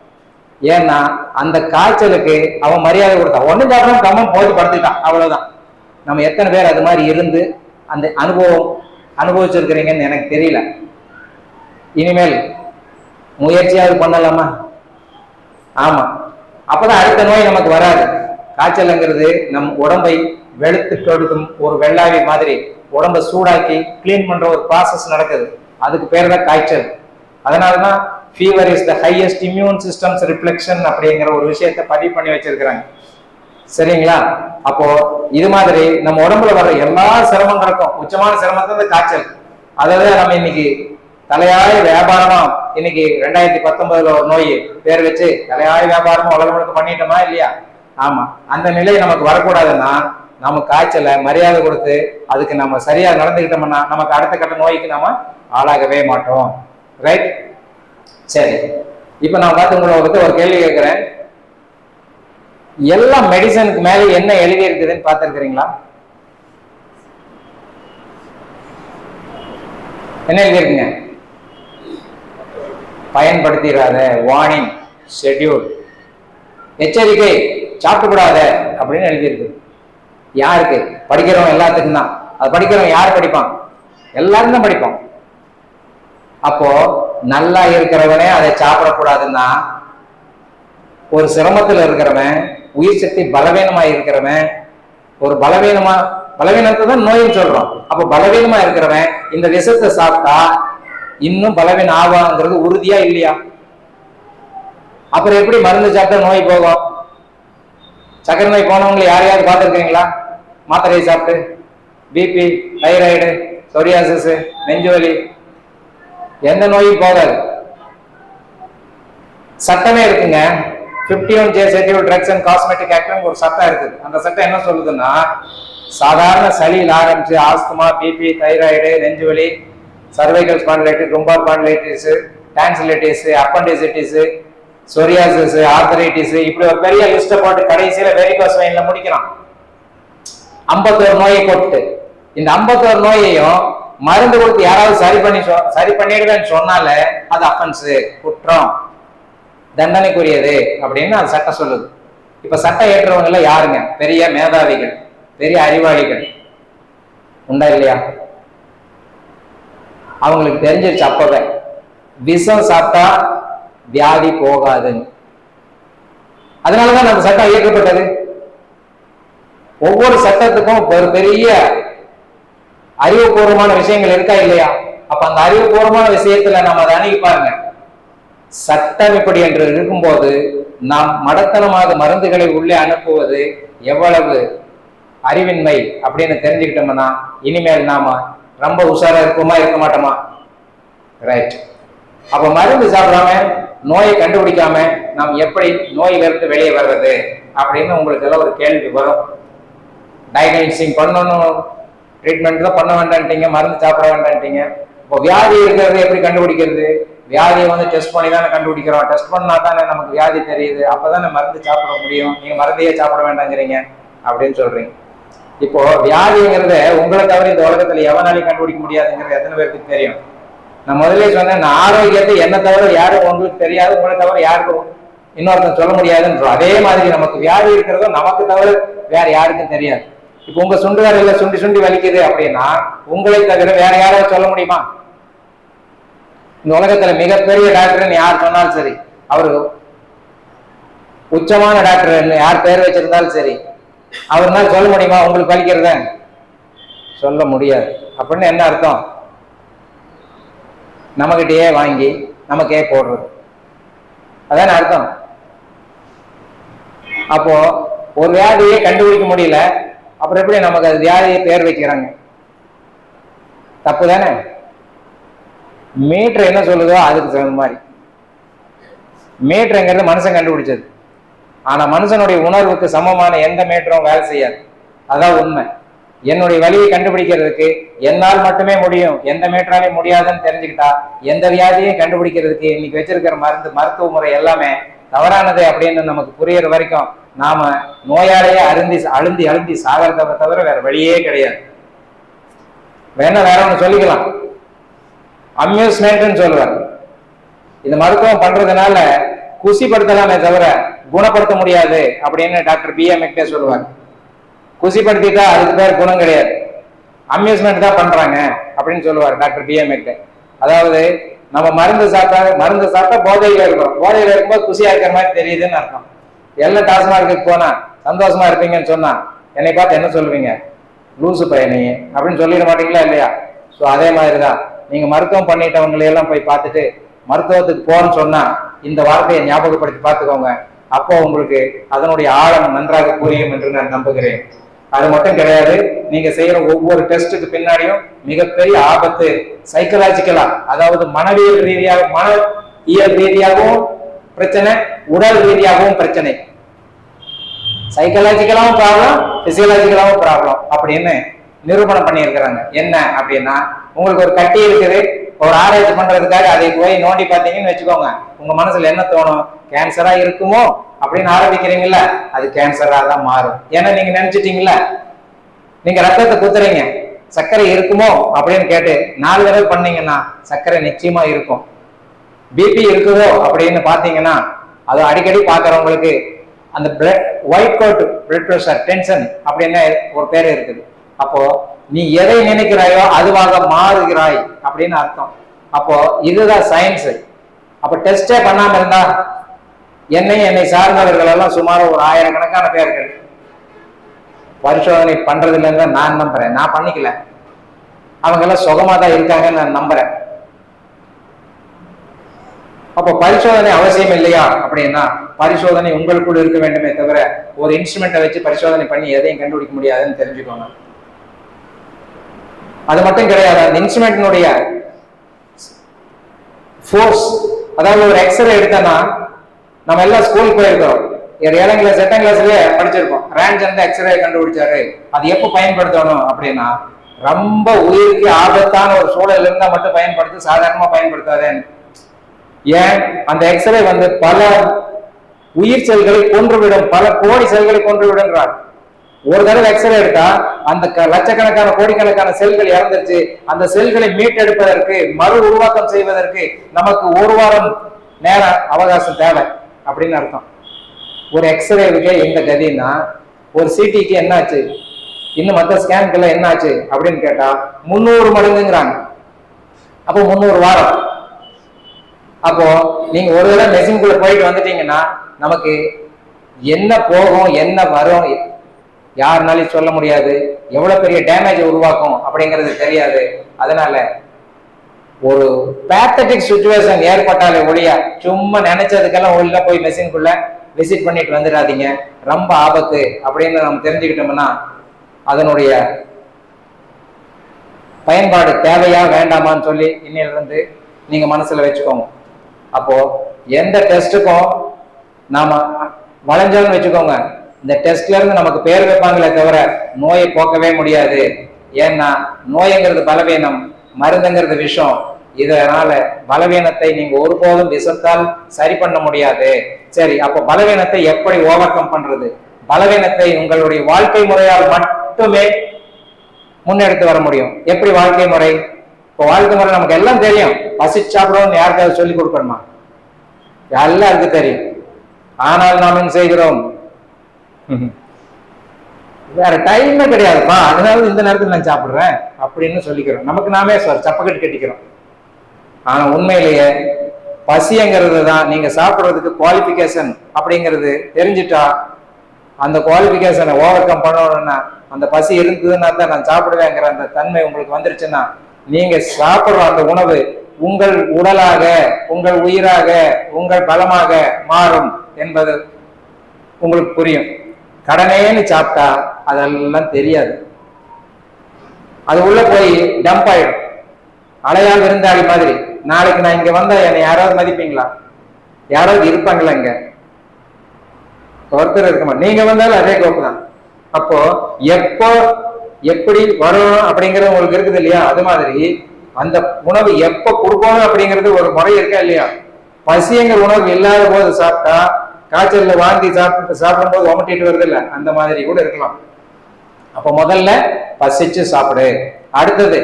ஏன்னா அந்த காய்ச்சலுக்கு அவன் மரியாதை கொடுத்தான். ஒன்னும் சாப்பிடாம கம்மன் போட்டு படுத்துட்டான், அவ்வளவுதான். நம்ம எத்தனை பேர் அது மாதிரி இருந்து அந்த அனுபவிச்சிருக்கிறீங்கன்னு எனக்கு தெரியல. இனிமேல் முயற்சியாவது பண்ணலாமா? ஆமா, அப்பதான் அடுத்த நோய் நமக்கு வராது. காய்ச்சல்ங்கிறது நம் உடம்பை வெளுத்து கொடுக்கும் ஒரு வெள்ளாவி மாதிரி உடம்பை சூடாக்கி கிளீன் பண்ற ஒரு ப்ராசஸ் நடக்குது. அதுக்கு பேர் தான் காய்ச்சல். அதனாலதான் fever is the highest immune systems reflection அப்படிங்கிற ஒரு விஷயத்தை பதிவு பண்ணி வச்சிருக்கிறாங்க. சரிங்களா? அப்போ இது மாதிரி நம்ம உடம்புல வர்ற எல்லா சிரமங்களுக்கும் உச்சமான சிரமத்தை இந்த காய்ச்சல். அதாவது நம்ம இன்னைக்கு தலையாய வியாபாரமா, இன்னைக்கு 2019 ஒரு நோய் பேர் வச்சு தலையாய வியாபாரமா உலகம் முழுக்க பண்ணிட்டோமா இல்லையா? ஆமா. அந்த நிலை நமக்கு வரக்கூடாதுன்னா நம்ம காய்ச்சலை மரியாதை கொடுத்து அதுக்கு நம்ம சரியா நடந்துக்கிட்டோம்னா நமக்கு அடுத்த கட்ட நோய்க்கு நம்ம ஆளாகவே மாட்டோம். ரைட்? சரி, இப்ப நான் பார்த்து உங்களை பத்தி ஒரு கேள்வி கேட்கிறேன். எல்லா மெடிசனுக்கு மேல என்ன எழுதி இருக்குதுன்னு பார்த்திருக்கிறீங்களா? என்ன எழுதி இருக்குங்க? பயன்படுத்திடாத, வார்னிங், ஷெட்யூல், எச்சரிக்கை, சாப்பிட்டு கூடாத அப்படின்னு எழுதியிருக்கு. யாருக்கு? படிக்கிறவன் எல்லாத்துக்கும் தான். அது படிக்கிறவன் யார் படிப்பான்? எல்லாரும் தான் படிப்பான். அப்போ நல்லா இருக்கிறவனே அதை சாப்பிடக்கூடாதுன்னா, ஒரு சிரமத்தில் இருக்கிறவன், உயிர் சக்தி பலவீனமா இருக்கிறவன், ஒரு பலவீனத்தை தான் நோயின்னு சொல்றோம். அப்ப பலவீனமா இருக்கிறவன் இந்த விஷத்தை சாப்பிட்டா இன்னும் பலவீனம் ஆவாங்கிறது உறுதியா இல்லையா? அப்புறம் எப்படி மருந்து சாப்பிட்டா நோய் போகும்? சக்கரை நோய் போனவங்களை யாரையாவது பார்த்துருக்கீங்களா? மாத்திரையை சாப்பிட்டு பிபி, தைராய்டு, சொரியாசிஸ், நெஞ்சுவலி, எந்த நோயும் போகாது. சட்டமே இருக்குங்க. 51J schedule drugs and cosmetic act ஒரு சட்டம் இருக்குது. அந்த சட்டம் என்ன சொல்லுதுன்னா, சாதாரண சளியில் ஆரம்பிச்சு ஆஸ்துமா, பிபி, தைராய்டு, நெஞ்சுவலி, cervical spondylitis, lumbar spondylitis, tonsillitis, appendicitis, psoriasis, arthritis, இப்படி ஒரு பெரிய லிஸ்ட்டை போட்டு கடைசியில வெரிகோஸ் வெயின்ல முடிக்கிறான். 51 நோயை போட்டு இந்த 51 நோயையும் மருந்து கொடுத்து யாராவது சரி பண்ணிடுவேன்னு சொன்னால அது அஃபென்ஸ், குற்றம், தண்டனைக்குரியது அப்படின்னு அது சட்டம் சொல்லுது. இப்ப சட்டம் ஏற்றவங்க எல்லாம் யாருங்க? பெரிய மேதாவிகள், பெரிய அறிவாளிகள் உண்டா இல்லையா? அவங்களுக்கு தெரிஞ்சிருச்சு அப்பவே விஷம் சாப்பிட்டா வியாதி போகாதுன்னு. அதனாலதான் நம்ம சட்டம் இயக்கப்பட்டது. ஒவ்வொரு சட்டத்துக்கும் ஒரு பெரிய அறிவுபூர்வமான விஷயங்கள் இருக்கா இல்லையா? அப்ப அந்த அறிவுபூர்வமான விஷயத்துல நம்ம அதை அணுகி பாருங்க. சட்டம் இப்படி என்று இருக்கும்போது நாம் மடத்தனமாக மருந்துகளை உள்ளே அனுப்புவது எவ்வளவு அறிவின்மை அப்படின்னு தெரிஞ்சுக்கிட்டோம்னா இனிமேல் நாம ரொம்ப உஷாரா இருக்குமா, இருக்க மாட்டோமா? ரைட். அப்ப மருந்து சாப்பிடாம நோயை கண்டுபிடிக்காம நாம் எப்படி நோயிலிருந்து வெளியே வர்றது அப்படின்னு உங்களுக்கு எல்லாம் ஒரு கேள்வி வரும். டயக்னோசிஸ் பண்ணணும், ட்ரீட்மெண்ட் தான் பண்ண வேண்டான்ட்டீங்க, மருந்து சாப்பிட வேண்டான்ட்டீங்க. இப்போ வியாதி இருக்கிறது எப்படி கண்டுபிடிக்கிறது? வியாதியை வந்து டெஸ்ட் பண்ணி தானே கண்டுபிடிக்கிறோம். டெஸ்ட் பண்ணா தானே நமக்கு வியாதி தெரியுது. அப்பதானே மருந்து சாப்பிட முடியும். நீங்க மருந்தையே சாப்பிட வேண்டாங்கிறீங்க அப்படின்னு சொல்றீங்க. இப்போ வியாதிங்கிறத உங்களை தவிர இந்த உலகத்துல எவனாலையும் கண்டுபிடிக்க முடியாதுங்கிறது எத்தனை பேருக்கு தெரியும்? நான் முதல்ல சொன்னேன், நான் ஆரோக்கியத்தை என்ன தவிர யாரும் உங்களுக்கு தெரியாது, உங்களை தவிர யாருக்கும் இன்னொருத்தன் சொல்ல முடியாதுன்றோம். அதே மாதிரி நமக்கு வியாதி இருக்கிறதும் நமக்கு தவிர வேற யாருக்கும் தெரியாது. இப்போ உங்க சுண்டு வரையில சுண்டி சுண்டி வலிக்குது அப்படின்னா உங்களை தவிர வேற யாராவது சொல்ல முடியுமா? இந்த உலகத்துல மிகப்பெரிய டாக்டர்னு யார் சொன்னாலும் சரி, அவரு உச்சமான டாக்டர் யார் பேர் வச்சிருந்தாலும் சரி, அவர்னால சொல்ல முடியுமா உங்களுக்கு வலிக்கிறத? சொல்ல முடியாது. அப்படின்னு என்ன அர்த்தம்? நம்மகிட்டயே வாங்கி நமக்கே போடுறது, அதான அர்த்தம். அப்போ ஒரு வியாதியை கண்டுபிடிக்க முடியல, அப்புறம் எப்படி நமக்கு அது வியாதியை பேர் வைக்கிறாங்க? தப்பு தானே? மீட்டர் என்ன சொல்லுதோ அதுக்கு தகுந்த மாதிரி. மீட்டருங்கிறது மனுஷன் கண்டுபிடிச்சது. ஆனா மனுஷனுடைய உணர்வுக்கு சமமான எந்த மீட்டரும் வேலை செய்யாது. அதான் உண்மை. என்னுடைய வலியை கண்டுபிடிக்கிறதுக்கு என்னால் மட்டுமே முடியும், எந்த மீட்டராலையும் முடியாதுன்னு தெரிஞ்சுக்கிட்டா எந்த வியாதியும் கண்டுபிடிக்கிறதுக்கு இன்னைக்கு வச்சிருக்கிற மருத்துவ முறை எல்லாமே தவறானது அப்படின்னு நமக்கு புரியுற வரைக்கும் நாம நோயாலேயே அழுந்தி சாகிறத தவிர வேற வழியே கிடையாது. வேற ஒண்ணு சொல்லிக்கலாம், அம்யூஸ்மெண்ட்னு சொல்லுவார். இந்த மருத்துவம் பண்றதுனால குசிப்படுத்தலாமே தவிர குணப்படுத்த முடியாது அப்படின்னு டாக்டர் B.M. மெக்டே சொல்லுவார். குசிப்படுத்திட்டா அதுக்கு பேர் குணம் கிடையாது, அம்யூஸ்மெண்ட் தான் பண்றாங்க அப்படின்னு சொல்லுவார் டாக்டர் B.M. மெக்டே. அதாவது நம்ம மருந்து சாப்பிட்டா போதையில இருக்கிறோம், போதையில இருக்கும்போது குசியா இருக்கிற மாதிரி தெரியுதுன்னு அர்த்தம். எல்லாம் டாஸ்மார்க்கு போனா சந்தோஷமா இருப்பீங்கன்னு சொன்னா என்னை பார்த்து என்ன சொல்லுவீங்க? லூசு பையனே அப்படின்னு சொல்லிட மாட்டீங்களா இல்லையா? ஸோ அதே மாதிரிதான் நீங்க மருத்துவம் பண்ணிட்டவங்களையெல்லாம் போய் பார்த்துட்டு மருத்துவத்துக்கு போன்னு சொன்னா இந்த வார்த்தையை ஞாபகப்படுத்தி பார்த்துக்கோங்க. அப்போ உங்களுக்கு அதனுடைய ஆழம் நன்றாக புரியும் என்று நான் நம்புகிறேன். அது மட்டும் கிடையாது, நீங்க செய்யற ஒவ்வொரு டெஸ்ட்டுக்கு பின்னாடியும் மிகப்பெரிய ஆபத்து சைக்கலாஜிக்கலா, அதாவது மனவியல் ரீதியாகவும் பிரச்சனை, உடல் ரீதியாகவும் பிரச்சனை. சைக்கலாஜிக்கலாவும் ப்ராப்ளம், பிசியலாஜிக்கலாவும் ப்ராப்ளம் அப்படின்னு நிரூபணம் பண்ணியிருக்கிறாங்க. என்ன அப்படின்னா, உங்களுக்கு ஒரு கட்டி இருக்குது, ஒரு ஆராய்ச்சி பண்றதுக்காக அதை போய் நோண்டி பார்த்தீங்கன்னு வச்சுக்கோங்க, உங்க மனசுல என்ன தோணும்? கேன்சரா இருக்குமோ அப்படின்னு ஆரம்பிக்கிறீங்கல்ல, அது கேன்சரா தான் மாறும். ஏன்னா நீங்க நினைச்சிட்டீங்கல்ல, நீங்க ரத்தத்தை குத்துறீங்க, சர்க்கரை இருக்குமோ அப்படின்னு கேட்டு 4 தடவை பண்ணீங்கன்னா சர்க்கரை நிச்சயமா இருக்கும். பிபி இருக்குதோ அப்படின்னு பாத்தீங்கன்னா, அது அடிக்கடி பாக்குறவங்களுக்கு அந்த white code blood pressure tension அப்படின்னு ஒரு பேர் இருக்குது. அப்போ நீ எதை நினைக்கிறாயோ அதுவாக மாறுகிறாய் அப்படின்னு அர்த்தம். அப்போ இதுதான் சயின்ஸ். அப்ப டெஸ்டே பண்ணாம இருந்தா என்னை சார்ந்தவர்கள் எல்லாம் சுமார் ஒரு 1000 கணக்கான பேர்கள் பரிசோதனை பண்றது இல்லைன்னு நான் நம்புறேன். நான் பண்ணிக்கல, அவங்க எல்லாம் சுகமா தான் இருக்காங்கன்னு நான் நம்புறேன். அப்போ பரிசோதனை அவசியம் இல்லையா அப்படின்னா, பரிசோதனை உங்களுக்குள் இருக்க வேண்டுமே தவிர ஒரு இன்ஸ்ட்ருமெண்ட்டை வச்சு பரிசோதனை பண்ணி எதையும் கண்டுபிடிக்க முடியாதுன்னு தெரிஞ்சுக்கோங்க. அது மட்டும் கிடையாது, அந்த இன்ஸ்ட்ருமெண்ட்டினுடைய ஃபோர்ஸ், அதாவது ஒரு எக்ஸ்ரே எடுத்தோம்னா நம்ம எல்லாம் ஸ்கூல் போயிருக்கோம், 7ஆம் கிளாஸ் 8ஆம் கிளாஸ்லயே படிச்சிருக்கோம். ரேஞ்சன் தான் எக்ஸ்ரே கண்டுபிடிச்சாரு. அது எப்போ பயன்படுத்தணும் அப்படின்னா, ரொம்ப உயிருக்கு ஆபத்தான ஒரு சூழல் இருந்தா மட்டும் பயன்படுத்தி, சாதாரணமா பயன்படுத்தாதேன்னு. ஏன், அந்த எக்ஸ்ரே வந்து பல உயிர் செல்களை கொன்றுவிடும், பல கோடி செல்களை கொன்றுவிடுங்கிறார். ஒரு தடவை எக்ஸ்ரே எடுத்தா அந்த லட்சக்கணக்கான கோடிக்கணக்கான செல்கள் இறந்துருச்சு. அந்த செல்களை மீட்டெடுப்பதற்கு, மறு உருவாக்கம் செய்வதற்கு நமக்கு 1 வாரம் நேர அவகாசம் தேவை அப்படின்னு அர்த்தம். ஒரு எக்ஸ்ரேவுக்கு எந்த கதின்னா, ஒரு சிடிக்கு என்ன ஆச்சு, இன்னும் மற்ற ஸ்கேனுக்கெல்லாம் என்ன ஆச்சு அப்படின்னு கேட்டா 300 மடங்குங்கிறாங்க. அப்போ 300 வாரம். அப்போ நீங்க ஒரு தடவை மெஷின்குள்ள போயிட்டு வந்துட்டீங்கன்னா நமக்கு என்ன போகும் என்ன வரும் யாருனாலையும் சொல்ல முடியாது, எவ்வளவு பெரிய டேமேஜ் உருவாக்கும் அப்படிங்கிறது தெரியாது. அதனால ஒரு பேத்தட்டிக் சிச்சுவேஷன் ஏற்பட்டாலே ஒழிய சும்மா நினைச்சதுக்கெல்லாம் உள்ள போய் மெஷின்குள்ள விசிட் பண்ணிட்டு வந்துடாதீங்க, ரொம்ப ஆபத்து அப்படின்னு நம்ம தெரிஞ்சுக்கிட்டோம்னா அதனுடைய பயன்பாடு தேவையா வேண்டாமான்னு சொல்லி இன்னிலிருந்து நீங்க மனசுல வச்சுக்கோங்க. அப்போ எந்த டெஸ்ட்டுக்கும் நாம வளைஞ்சோன்னு வச்சுக்கோங்க, இந்த டெஸ்ட்ல இருந்து நமக்கு பேர் வைப்பாங்களே தவிர நோயை போக்கவே முடியாது. ஏன்னா நோய்ங்கிறது பலவீனம், மருந்துங்கிறது விஷம். இதனால பலவீனத்தை நீங்க ஒருபோதும் விஷத்தால் சரி பண்ண முடியாது. சரி, அப்போ பலவீனத்தை எப்படி ஓவர் கம் பண்றது? பலவீனத்தை உங்களுடைய வாழ்க்கை முறையால் மட்டுமே முன்னெடுத்து வர முடியும். எப்படி வாழ்க்கை முறை? இப்போ வாழ்க்கை முறை நமக்கு எல்லாம் தெரியும். பசிச்சு சாப்பிடுவோம் யாருக்காவது சொல்லி கொடுக்கணுமா? எல்லாருக்கு தெரியும். ஆனால் நாம் என்ன செய்கிறோம்? வேற டைமே கிடையாதுப்பா, அதனால இந்த நேரத்தில் நான் சாப்பிடுறேன் அப்படின்னு சொல்லிக்கிறோம். நமக்கு நாமே சப்பக்கட்டு கட்டிக்கிறோம். ஆனா உண்மையிலேயே பசிங்கிறது தான் நீங்க சாப்பிடுறதுக்கு குவாலிபிகேஷன் அப்படிங்கிறது தெரிஞ்சுட்டா, அந்த குவாலிபிகேஷனை ஓவர் கம் பண்ணணும்னா, அந்த பசி இருந்ததுன்னா தான் நான் சாப்பிடுவேங்கிற அந்த தன்மை உங்களுக்கு வந்துருச்சுன்னா, நீங்க சாப்பிடுற அந்த உணவு உங்கள் உடலாக, உங்கள் உயிராக, உங்கள் பலமாக மாறும் என்பது உங்களுக்கு புரியும். கடனேன்னு சாப்பிட்டா அதெல்லாம் தெரியாது, அது உள்ள போய் டம்ப் ஆயிடும். அலையால் விருந்தாளி மாதிரி. நாளைக்கு நான் இங்க வந்தா என்னை யாராவது மதிப்பீங்களா? யாராவது இருப்பாங்களா? இங்க ஒருத்தர் இருக்க மாட்டேன். நீங்க வந்தாலும் அதே கோப்பு தான். அப்போ எப்போ எப்படி வரும் அப்படிங்கிறது உங்களுக்கு இருக்குது இல்லையா? அது மாதிரி அந்த உணவு எப்ப கொடுக்கணும் அப்படிங்கிறது ஒரு முறை இருக்கா இல்லையா? பசிங்கிற உணவு இல்லாத போது சாப்பிட்டா, காய்ச்சல்ல வாங்கி சாப்பிடும் போது உமட்டிட்டு வருது இல்ல, அந்த மாதிரி கூட இருக்கலாம். அப்ப முதல்ல பசிச்சு சாப்பிடு, அடுத்தது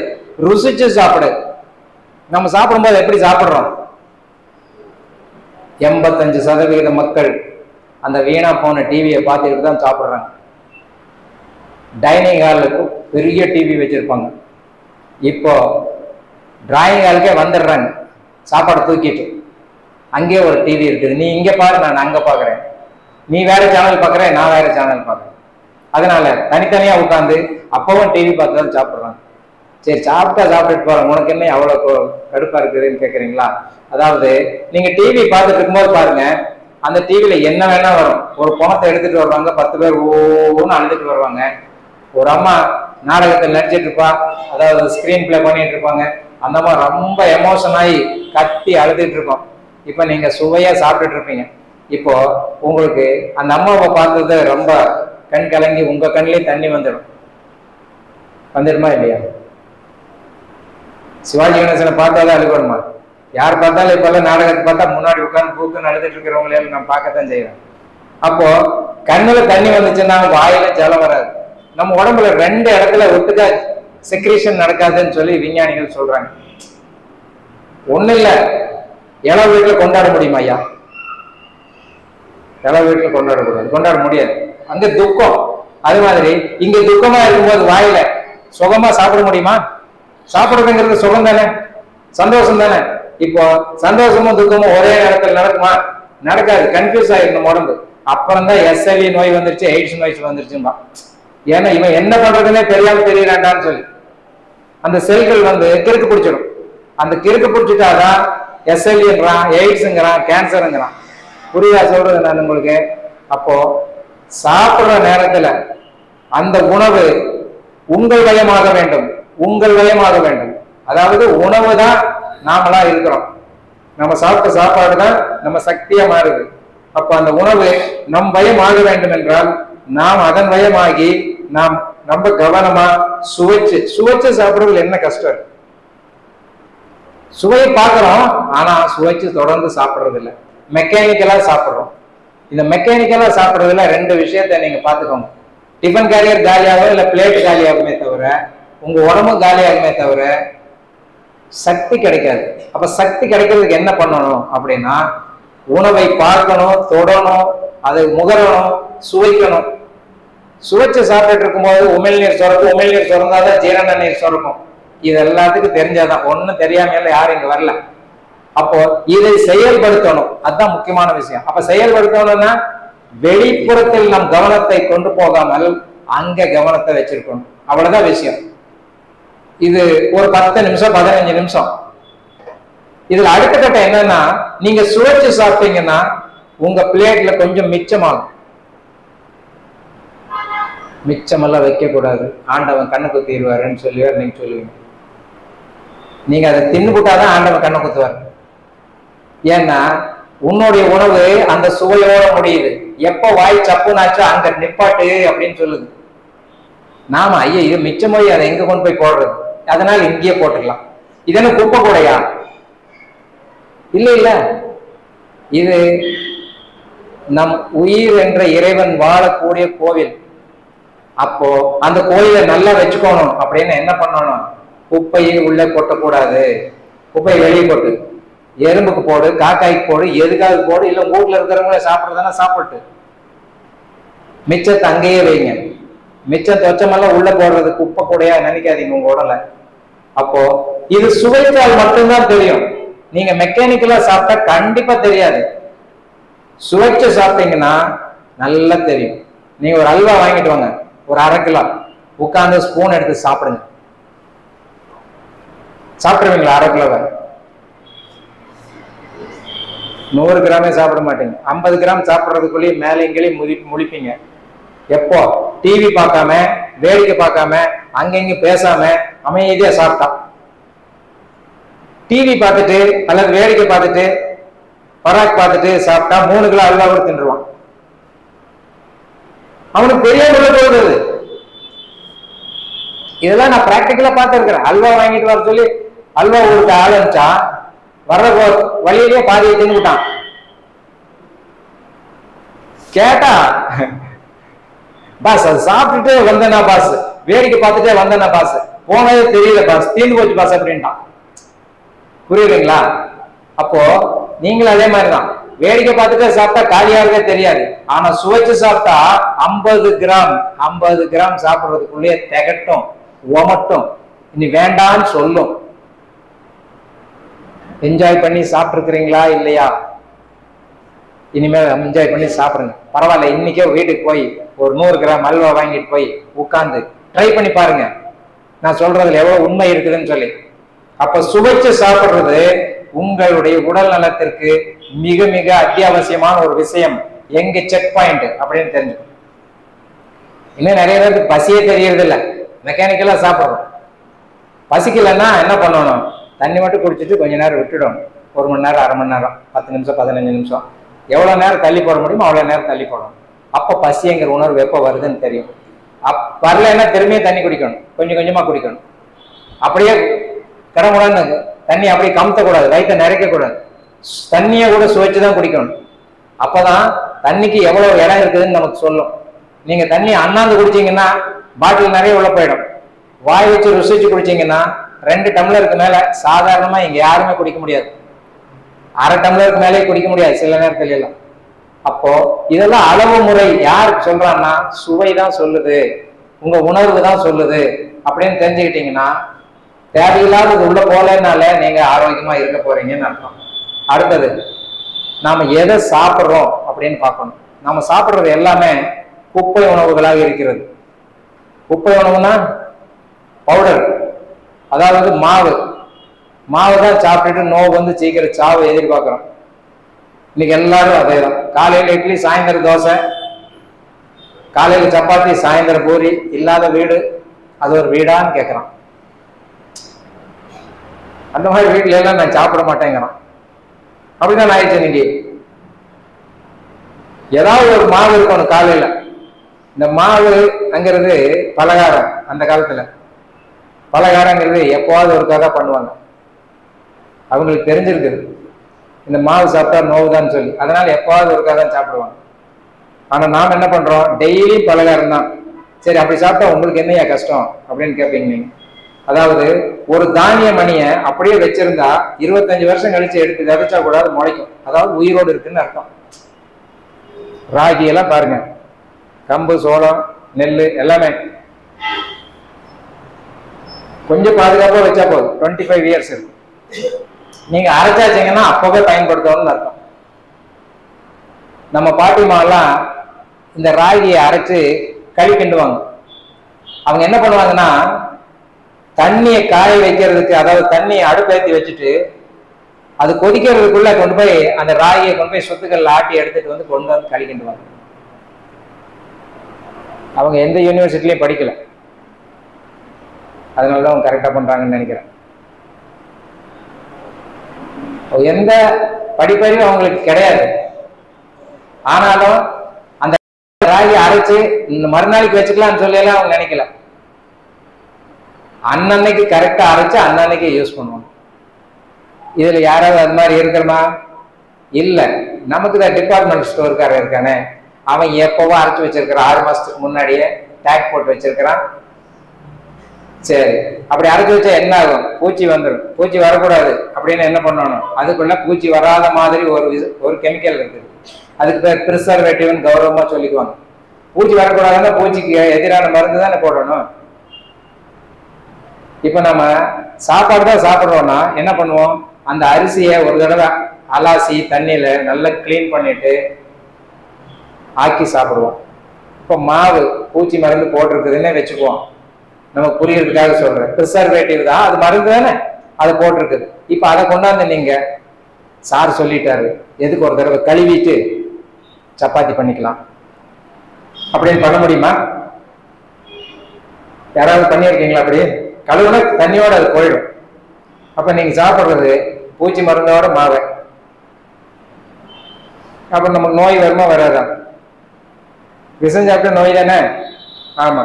ருசிச்சு சாப்பிடு. நம்ம சாப்பிடும்போது எப்படி சாப்பிடுறோம்? 85% மக்கள் அந்த வீணா போன டிவியை பார்த்துக்கிட்டு தான் சாப்பிடுறாங்க. டைனிங் ஹாலுக்கு பெரிய டிவி வச்சிருப்பாங்க. இப்போ டிராயிங் ஹாலுக்கே வந்துடுறாங்க சாப்பாடு தூக்கிட்டு. அங்கேயே ஒரு டிவி இருக்குது, நீ இங்க பாரு, நான் அங்க பாக்குறேன், நீ வேற சேனல் பாக்குறேன், நான் வேற சேனல் பாக்குறேன். அதனால தனித்தனியா உட்காந்து அப்பவும் டிவி பார்த்து தான் சாப்பிடுறாங்க. சரி, சாப்பிட்டா சாப்பிட்டுட்டு போறோம், உனக்கு என்ன அவ்வளவு கடுப்பா இருக்குதுன்னு கேக்குறீங்களா? அதாவது நீங்க டிவி பார்த்துட்டு இருக்கும்போது பாருங்க, அந்த டிவியில என்ன வேணா வரும். ஒரு பணத்தை எடுத்துட்டு வருவாங்க, 10 பேர் ஒவ்வொன்னு அழுதுட்டு வருவாங்க. ஒரு அம்மா நாடகத்தில் நடிச்சிட்டு இருப்பா, அதாவது ஸ்கிரீன் பிளே பண்ணிட்டு இருப்பாங்க. அந்த அம்மா ரொம்ப எமோஷன் ஆகி கத்தி அழுதுட்டு இருக்கோம். இப்ப நீங்க சுவையா சாப்பிட்டுட்டு இருப்பீங்க. இப்போ உங்களுக்கு அந்த அம்மாவை பார்த்தது ரொம்ப கண் கலங்கி உங்க கண்ணிலே தண்ணி வந்துடுமா இல்லையா? சிவாஜி கணேசனை பார்த்தாதான் அழுகணுமா? யார் பார்த்தாலும் இப்பெல்லாம் நாடகத்தை பார்த்தா முன்னாடி உட்கார்ந்து பூக்குன்னு அழுதுட்டு இருக்கிறவங்களையும் நான் பார்க்கத்தான் செய்யறேன். அப்போ கண்ணுல தண்ணி வந்துச்சுன்னா வாயில ஜலம் வராது. நம்ம உடம்புல 2 இடத்துல ஒட்டுக்கா செக்ரீஷன் நடக்காதுன்னு சொல்லி விஞ்ஞானிகள் சொல்றாங்க. ஒண்ணு இல்ல, இளவு வீட்டுல கொண்டாட முடியுமா ஐயா? சில வீட்டுல கொண்டாடக்கூடாது, கொண்டாட முடியாது, அங்க துக்கம். அது மாதிரி இங்க துக்கமா இருக்கும்போது வாயில சுகமா சாப்பிட முடியுமா? சாப்பிடுறதுங்கிறது சுகம் தானே, சந்தோஷம் தானே. இப்போ சந்தோஷமும் துக்கமும் ஒரே நேரத்தில் நடக்குமா? நடக்காது, கன்ஃபியூஸ் ஆயிடணும் உடம்பு. அப்புறம் தான் எஸ்எல்இ நோய் வந்துருச்சு, எய்ட்ஸ் நோய் வந்துருச்சுமா. ஏன்னா இவன் என்ன பண்றதுன்னே தெரியாம தெரியலாண்டான்னு சொல்லி அந்த செல்கள் கிறுக்கு பிடிச்சிடும். அந்த கிறுக்கு பிடிச்சிட்டாதான் எஸ்எல்இங்கிறான், எய்ட்ஸுங்கிறான், கேன்சருங்கிறான். புரியுதா சொல்றது நான் உங்களுக்கு? அப்போ சாப்பிடுற நேரத்துல அந்த உணவு உங்கள் வயமாக வேண்டும், உங்கள் வயமாக வேண்டும். அதாவது உணவு தான் நாமளா இருக்கிறோம், நம்ம சாப்பிட்ட சாப்பாடு தான் நம்ம சக்தியா மாறுது. அப்ப அந்த உணவு நம் வயமாக வேண்டும் என்றால் நாம் அதன் வயமாகி நாம் ரொம்ப கவனமா சுவைச்சு சாப்பிடுறதுல என்ன கஷ்டம்? சுவையை பார்க்கிறோம், ஆனா சுவைச்சு தொடர்ந்து சாப்பிடுறது இல்லை, மெக்கானிக்கலா சாப்பிடுறோம். இந்த மெக்கானிக்கலா சாப்பிடுறதுல ரெண்டு விஷயத்த நீங்க பாத்துக்கோங்க. டிஃபன் கேரியர் காலியாகும், இல்ல பிளேட் காலியாகுமே தவிர உங்க உடம்பு காலியாகுமே தவிர சக்தி கிடைக்காது. அப்ப சக்தி கிடைக்கிறதுக்கு என்ன பண்ணணும் அப்படின்னா, உணவை பார்க்கணும், தொடணும், அதை முகரணும், சுவைக்கணும். சுவைச்சு சாப்பிட்டு இருக்கும்போது உமிழ்நீர் சுரக்கும், உமிழ்நீர் சுரந்தாதான் ஜீரண நீர் சுரக்கும். இது எல்லாத்துக்கும் தெரிஞ்சாதான், ஒன்னும் தெரியாம யாரும் இங்க வரல. அப்போ இதை செயல்படுத்தணும், அதுதான் முக்கியமான விஷயம். அப்ப செயல்படுத்தணும்னா வெளிப்புறத்தில் நம் கவனத்தை கொண்டு போகாமல் அங்க கவனத்தை வச்சிருக்கணும், அவ்வளவுதான் விஷயம். இது ஒரு 10 நிமிஷம் 15 நிமிஷம். இதுல அடுத்த கட்டம் என்னன்னா, நீங்க சுவைச்சு சாப்பிட்டீங்கன்னா உங்க பிளேட்ல கொஞ்சம் மிச்சமாகும். மிச்சமெல்லாம் வைக்க கூடாது, ஆண்டவன் கண்ணை குத்திடுவாருன்னு சொல்லுவார். நீங்க சொல்லுவீங்க, நீங்க அதை தின்னுபுட்டாதான் ஆண்டவன் கண்ணை குத்துவார். ஏன்னா உன்னுடைய உணவு அந்த சுவையோட முடியுது. எப்ப வாய் சப்புனாச்சோ அங்க நிப்பாட்டு அப்படின்னு சொல்லுது. நாம ஐயா இது மிச்சமொழி, அதை எங்க கொண்டு போய் போடுறது, அதனால இங்கேயே போட்டுக்கலாம். இது என்ன குப்பை கூடையா? இல்ல இல்ல, இது நம் உயிர் என்ற இறைவன் வாழக்கூடிய கோவில். அப்போ அந்த கோயிலை நல்லா வச்சுக்கணும் அப்படின்னு என்ன பண்ணணும்? குப்பையை உள்ள கொட்டக்கூடாது, குப்பையை வெளியே போட்டு, எறும்புக்கு போடு, காக்காய்க்கு போடு, எதுக்காக போடு, இல்ல வீட்டுல இருக்கிறவங்கள சாப்பிடுறதுனா சாப்பிட்டு மிச்சத்தை அங்கேயே வைங்க. மிச்சம் தொச்சமெல்லாம் உள்ள போடுறது குப்பை கூடையா நினைக்காதீங்க உங்க உடலை. அப்போ இது சுவைத்தால் மட்டும்தான் தெரியும், நீங்க மெக்கானிக்கலா சாப்பிட்டா கண்டிப்பா தெரியாது. சுவைச்சு சாப்பிட்டீங்கன்னா நல்லா தெரியும். நீங்க ஒரு அல்வா வாங்கிட்டு வாங்க, ஒரு 1/2 கிலோ, உட்காந்து ஸ்பூன் எடுத்து சாப்பிடுங்க. சாப்பிடுவீங்களா? 1/2 கிலோவை 100 கிராமே சாப்பிட மாட்டீங்க. 50 கிராம் சாப்பிட்றதுக்குள்ளேயே மேலே எங்கேயும் முழிப்பீங்க. எப்போ? டிவி பார்க்காம, வேடிக்கை பார்க்காம, அங்கங்க பேசாம அமைதியா சாப்பிட்டா. டிவி பார்த்துட்டு அல்லது வேடிக்கை பார்த்துட்டு பராக் பார்த்துட்டு சாப்பிட்டா 3 கிலோ அல்வா கூட தின்றுவான். அவனுக்கு பெரிய போகுது. இதெல்லாம் நான் பிராக்டிக்கலா பார்த்துருக்கிறேன். அல்வா வாங்கிட்டு வர சொல்லி அல்வா கொடுத்த ஆரம்பிச்சா வர்ற வழியிலேயே பாதியை தின்னுட்டான். கேட்டா பாஸ் அது சாப்பிட்டுட்டு வந்தேனா பாஸ், வேடிக்கை பார்த்துட்டே வந்தேனா பாஸ், போனதே தெரியல பாஸ், தீர்ந்து போச்சு பாஸ் அப்படின்ட்டான். புரியுதுங்களா? அப்போ நீங்களும் அதே மாதிரிதான், வேடிக்கை பார்த்துட்டே சாப்பிட்டா காலியாகவே தெரியாது. ஆனா சுவைச்சு சாப்பிட்டா 50 கிராம் சாப்பிடுறதுக்குள்ளேயே திகட்டும், உமட்டும், இனி வேண்டான்னு சொல்லும். என்ஜாய் பண்ணி சாப்பிட்டுருக்கிறீங்களா இல்லையா? இனிமேல் என்ஜாய் பண்ணி சாப்பிடுங்க. பரவாயில்ல, இன்னைக்கே வீட்டுக்கு போய் ஒரு 100 கிராம் அல்வா வாங்கிட்டு போய் உட்கார்ந்து ட்ரை பண்ணி பாருங்க, நான் சொல்றதுல எவ்வளவு உண்மை இருக்குதுன்னு சொல்லி. அப்ப சுவைச்சு சாப்பிடுறது உங்களுடைய உடல் நலத்திற்கு மிக மிக அத்தியாவசியமான ஒரு விஷயம். எங்க செக் பாயிண்ட் அப்படின்னு தெரிஞ்சுக்கணும். இன்னும் நிறைய பேருக்கு பசியே தெரியறது இல்லை, மெக்கானிக்கலா சாப்பிடுறோம். பசிக்கலன்னா என்ன பண்ணணும்? தண்ணி மட்டும் குடிச்சிட்டு கொஞ்ச நேரம் விட்டுடணும். 1 மணி நேரம், 1/2 மணி நேரம், 10 நிமிஷம், 15 நிமிஷம், எவ்வளவு நேரம் தள்ளி போட முடியுமோ அவ்வளவு நேரம் தள்ளி போடணும். அப்ப பசிங்கிற உணர்வு எப்ப வருதுன்னு தெரியும். வரலன்னா திரும்பியும் தண்ணி குடிக்கணும், கொஞ்சம் கொஞ்சமா குடிக்கணும். அப்படியே கடமுடான்னு தண்ணி அப்படியே கமுத்தக்கூடாது, வயிற்ற நிறைக்க கூடாது. தண்ணியை கூட சுவைச்சுதான் குடிக்கணும். அப்பதான் தண்ணிக்கு எவ்வளவு இடம் இருக்குதுன்னு நமக்கு சொல்லும். நீங்க தண்ணி அண்ணாந்து குடிச்சீங்கன்னா பாட்டில் நிறைய உள்ள போயிடும். வாய் வச்சு ருசிச்சு குடிச்சீங்கன்னா 2 டம்ளருக்கு மேல சாதாரணமா இங்க யாருமே குடிக்க முடியாது. 1/2 டம்ளருக்கு மேலே குடிக்க முடியாது சில நேரத்துல எல்லாம். அப்போ இதெல்லாம் அளவு முறை யார் சொல்றான்னா சுவை தான் சொல்லுது, உங்க உணர்வு தான் சொல்லுது அப்படின்னு தெரிஞ்சுக்கிட்டீங்கன்னா தேவையில்லாதது உள்ள போலனால நீங்க ஆரோக்கியமா இருக்க போறீங்கன்னு அர்த்தம். அடுத்தது நாம எதை சாப்பிட்றோம் அப்படின்னு பார்க்கணும். நாம சாப்பிட்றது எல்லாமே குப்பை உணவுகளாக இருக்கிறது. குப்பை உணவுனா பவுடர், அதாவது மாவு தான் சாப்பிட்டுட்டு நோவு வந்து சீக்கிரம் சாவை எதிர்பார்க்கிறோம். இன்னைக்கு எல்லாரும் அதே தான். காலையில் இட்லி, சாயந்தரம் தோசை, காலையில் சப்பாத்தி, சாயந்தரம் பூரி. இல்லாத வீடு அது ஒரு வீடான்னு கேட்குறான். அந்த மாதிரி வீட்டுல எல்லாம் நான் சாப்பிட மாட்டேங்கிறான். அப்படிதான் ஆயிடுச்சு. இன்னைக்கு ஏதாவது ஒரு மாவு இருக்கணும் காலையில. இந்த மாவுங்கிறது பலகாரம். அந்த காலத்துல பலகாரங்கிறது எப்போவாது ஒருக்காக பண்ணுவாங்க. அவங்களுக்கு தெரிஞ்சிருக்குது இந்த மாவு சாப்பிட்டா நோவுதான்னு சொல்லி, அதனால எப்போவாது ஒருக்காக தான் சாப்பிடுவாங்க. ஆனா நாம் என்ன பண்றோம், டெய்லி பலகாரம் தான். சரி, அப்படி சாப்பிட்டா உங்களுக்கு என்னையா கஷ்டம் அப்படின்னு கேட்பீங்க நீங்க. அதாவது ஒரு தானிய மணியை அப்படியே வச்சிருந்தா 25 வருஷம் கழிச்சு எடுத்து விதைச்சா கூட அது முளைக்கும். அதாவது உயிரோடு இருக்குன்னு அர்த்தம். ராகி எல்லாம் பாருங்க, கம்பு, சோளம், நெல் எல்லாமே கொஞ்சம் பாதுகாப்பா வச்சா போதும், 25 இயர்ஸ் இருக்கும். நீங்க அரைச்சாச்சிங்கன்னா அப்பவே பயன்படுத்தணும்னு அர்த்தம். நம்ம பாட்டிமாலாம் இந்த ராகியை அரைச்சு களி கிண்டுவாங்க. அவங்க என்ன பண்ணுவாங்கன்னா தண்ணியை காய வைக்கிறதுக்கு, அதாவது தண்ணியை அடுப்பேற்றி வச்சுட்டு அது கொதிக்கிறதுக்குள்ள கொண்டு போய் அந்த ராகியை கொண்டு போய் சொத்துக்கள்ல ஆட்டி எடுத்துட்டு வந்து கொண்டு வந்து களி கிண்டுவாங்க. அவங்க எந்த யூனிவர்சிட்டிலையும் படிக்கல, அதனாலதான் அவங்க கரெக்டா பண்றாங்கன்னு நினைக்கிறேன். எந்த படிப்பறிவும் அவங்களுக்கு கிடையாது. ஆனாலும் அந்த ராகி அரைச்சு இந்த மறுநாளைக்கு வச்சுக்கலாம்னு சொல்லலாம் அவங்க நினைக்கல. அன்னன்னைக்கு கரெக்டா அரைச்சு அன்னன்னைக்கு யூஸ் பண்ணுவாங்க. இதுல யாராவது அது மாதிரி இருக்கிறமா? இல்ல. நமக்கு தான் டிபார்ட்மெண்ட் ஸ்டோர்காரர் இருக்கானே, அவன் எப்பவும் அரைச்சு வச்சிருக்கிறான். 6 மாசத்துக்கு முன்னாடியே டேக் போட்டு வச்சிருக்கிறான். சரி, அப்படி அரைச்சு வச்சா என்ன ஆகும்? பூச்சி வந்துடும். பூச்சி வரக்கூடாது அப்படின்னு என்ன பண்ணணும், அதுக்குள்ள பூச்சி வராத மாதிரி ஒரு கெமிக்கல் இருக்குது. அதுக்கு பேர் ப்ரிசர்வேட்டிவ்னு கௌரவமா சொல்லிக்குவாங்க. பூச்சி வரக்கூடாதுன்னா பூச்சிக்கு எதிரான மருந்து தானே போடணும். இப்ப நம்ம சாப்பாடு தான் சாப்பிட்றோம்னா என்ன பண்ணுவோம், அந்த அரிசியை ஒரு தடவை அலாசி தண்ணியில நல்லா கிளீன் பண்ணிட்டு ஆக்கி சாப்பிடுவோம். இப்போ மாவு பூச்சி மருந்து போட்டிருக்குதுன்னு வச்சுக்குவோம். நம்ம புரியறதுக்காக சொல்றேன், ப்ரிசர்வேட்டிவ் தான், அது மருந்து தானே, அது போட்டிருக்குது. இப்ப அதை கொண்டாந்து நீங்க சார் சொல்லிட்டாரு, எதுக்கு ஒரு தடவை கழுவிட்டு சப்பாத்தி பண்ணிக்கலாம் அப்படின்னு பண்ண முடியுமா? யாராவது பண்ணியிருக்கீங்களா? அப்படி கழுவுனா தண்ணியோட அது போயிடும். அப்ப நீங்க சாப்பிட்றது பூச்சி மருந்தோட மாவை. அப்ப நமக்கு நோய் வருமா வராதா? விஷம் சாப்பிட்ட நோய் தானே. ஆமா.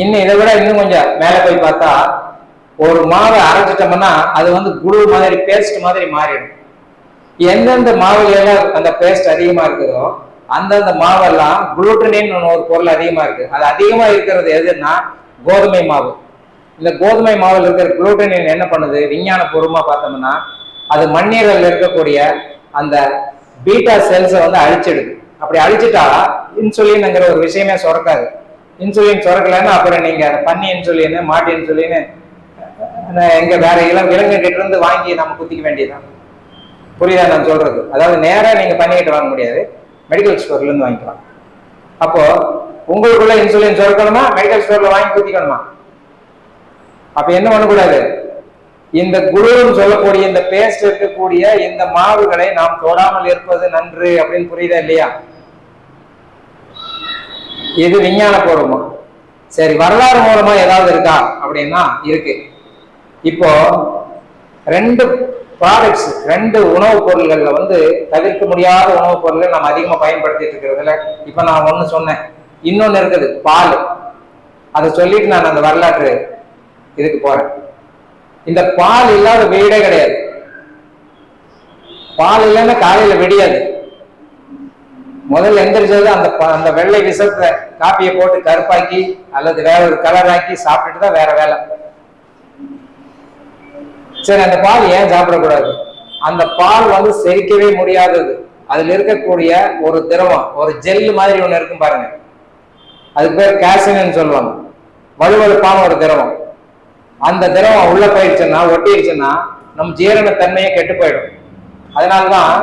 இன்னும் இதை விட இன்னும் கொஞ்சம் மேல போய் பார்த்தா, ஒரு மாவை அரைச்சிட்டோம்னா அது வந்து குழு மாதிரி, பேஸ்ட் மாதிரி மாறிடும். எந்தெந்த மாவுல எல்லாம் அந்த பேஸ்ட் அதிகமா இருக்குதோ அந்தந்த மாவெல்லாம் குளூட்டனின் ஒரு பொருள் அதிகமா இருக்கு. அது அதிகமா இருக்கிறது எதுன்னா கோதுமை மாவு. இந்த கோதுமை மாவில் இருக்கிற குளூட்டனின் என்ன பண்ணுது, விஞ்ஞான பூர்வமா பார்த்தோம்னா அது மண்ணீரல் இருக்கக்கூடிய அந்த பீட்டா செல்ஸை வந்து அழிச்சிடுது. அப்படி அழிச்சிட்டா இன்சுலின்ங்கிற ஒரு விஷயமே சுரக்காது. இன்சுலின் சுரக்கலன்னா அப்புறம் நீங்க பன்னி இன்சுலின், மாட்டு இன்சுலின் எங்க வேற விலங்கு கிட்ட இருந்து வாங்கி நம்ம குத்திக்க வேண்டியதுதான். புரியுதா நான் சொல்றது? அதாவது நேரா நீங்க பண்ணிக்கிட்டு வாங்க முடியாது, மெடிக்கல் ஸ்டோர்ல இருந்து வாங்கிக்கலாம். அப்போ உங்களுக்குள்ள இன்சுலின் சுரக்கணுமா, மெடிக்கல் ஸ்டோர்ல வாங்கி குத்திக்கணுமா? அப்ப என்ன பண்ணக்கூடாது, இந்த குளுன்னு சொல்லக்கூடிய இந்த பேஸ்ட் இருக்கக்கூடிய இந்த மாவுகளை நாம் தொடாமல் இருப்பது நன்று அப்படின்னு புரியுதா இல்லையா? இது விஞ்ஞான பூர்வமா. சரி, வரலாறு மூலமா ஏதாவது இருக்கா அப்படின்னா இருக்கு. இப்போ 2 ப்ராடக்ட்ஸ், 2 உணவுப் பொருள்கள்ல வந்து தவிர்க்க முடியாத உணவுப் பொருள்கள் நம்ம அதிகமா பயன்படுத்திட்டு இருக்கிறதுல இப்ப நான் ஒண்ணு சொன்னேன், இன்னொன்னு இருக்குது பால். அதை சொல்லிட்டு நான் அந்த வரலாற்று இதுக்கு போறேன். இந்த பால் இல்லாத வீடே கிடையாது. பால் இல்லைன்னா காலையில விடியாது. முதல்ல எந்திரிச்சது அந்த வெள்ளை விஷத்தை காப்பியை போட்டு கருப்பாக்கி அல்லது வேற ஒரு கலர் ஆக்கி சாப்பிட்டுட்டு தான் வேற வேலை. சரி, அந்த பால் ஏன் சாப்பிடக்கூடாது? அந்த பால் வந்து செரிக்கவே முடியாதது. அதுல இருக்கக்கூடிய ஒரு திரவம், ஒரு ஜெல்லு மாதிரி ஒண்ணு இருக்கும் பாருங்க, அதுக்கு பேர் கேசின்னு சொல்லுவாங்க. வலுவழுப்பான ஒரு திரவம். அந்த திரவம் உள்ள போயிடுச்சுன்னா, ஒட்டிடுச்சுன்னா நம்ம ஜீரண தன்மையை கெட்டு போயிடும். அதனாலதான்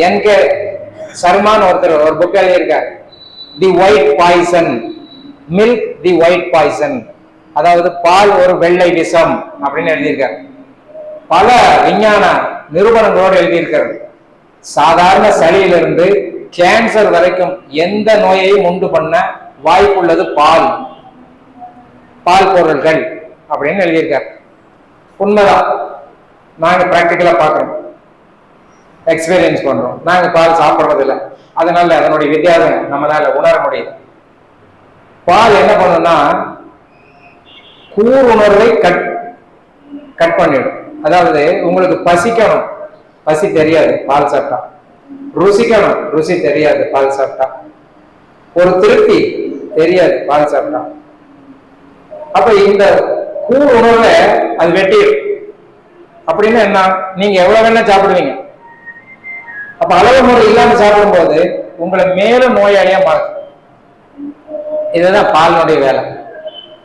என்கே சர்மான் ஒருத்தர் ஒரு புக் எழுதியிருக்கார், the white poison, milk the white poison, அதாவது பால் ஒரு வெள்ளை விஷம் அப்படின்னு எழுதியிருக்கார். பல விஞ்ஞான நிரூபணங்களோடு எழுதியிருக்கிறது. சாதாரண சளியிலிருந்து கேன்சர் வரைக்கும் எந்த நோயையும் உண்டு பண்ண வாய்ப்புள்ளது பால், பால் பொருட்கள் அப்படின்னு எழுதியிருக்கார். உண்மைதான். நாங்க பிராக்டிக்கலா பாக்குறோம், எக்ஸ்பீரியன்ஸ் பண்றோம். நாங்க பால் சாப்பிடுறதில்லை, அதனால அதனுடைய வித்தியாசம் நம்மளால உணர முடியுது. பால் என்ன பண்ணும்னா கூர் உணர்வை கட் பண்ணிடும். அதாவது உங்களுக்கு பசிக்கணும், பசி தெரியாது பால் சாப்பிட்டா. ருசிக்கணும், ருசி தெரியாது பால் சாப்பிட்டா. ஒரு திருப்தி தெரியாது பால் சாப்பிட்டா. அப்ப இந்த கூர் உணர்வை அது வெட்டிடும். அப்படின்னு என்ன, நீங்க எவ்வளவு வேணா சாப்பிடுவீங்க. அப்ப அளவு முறை இல்லாம சாப்பிடும் போது உங்களை மேலும் நோயாளியா மாறும். இதுதான் பாலினுடைய வேலை.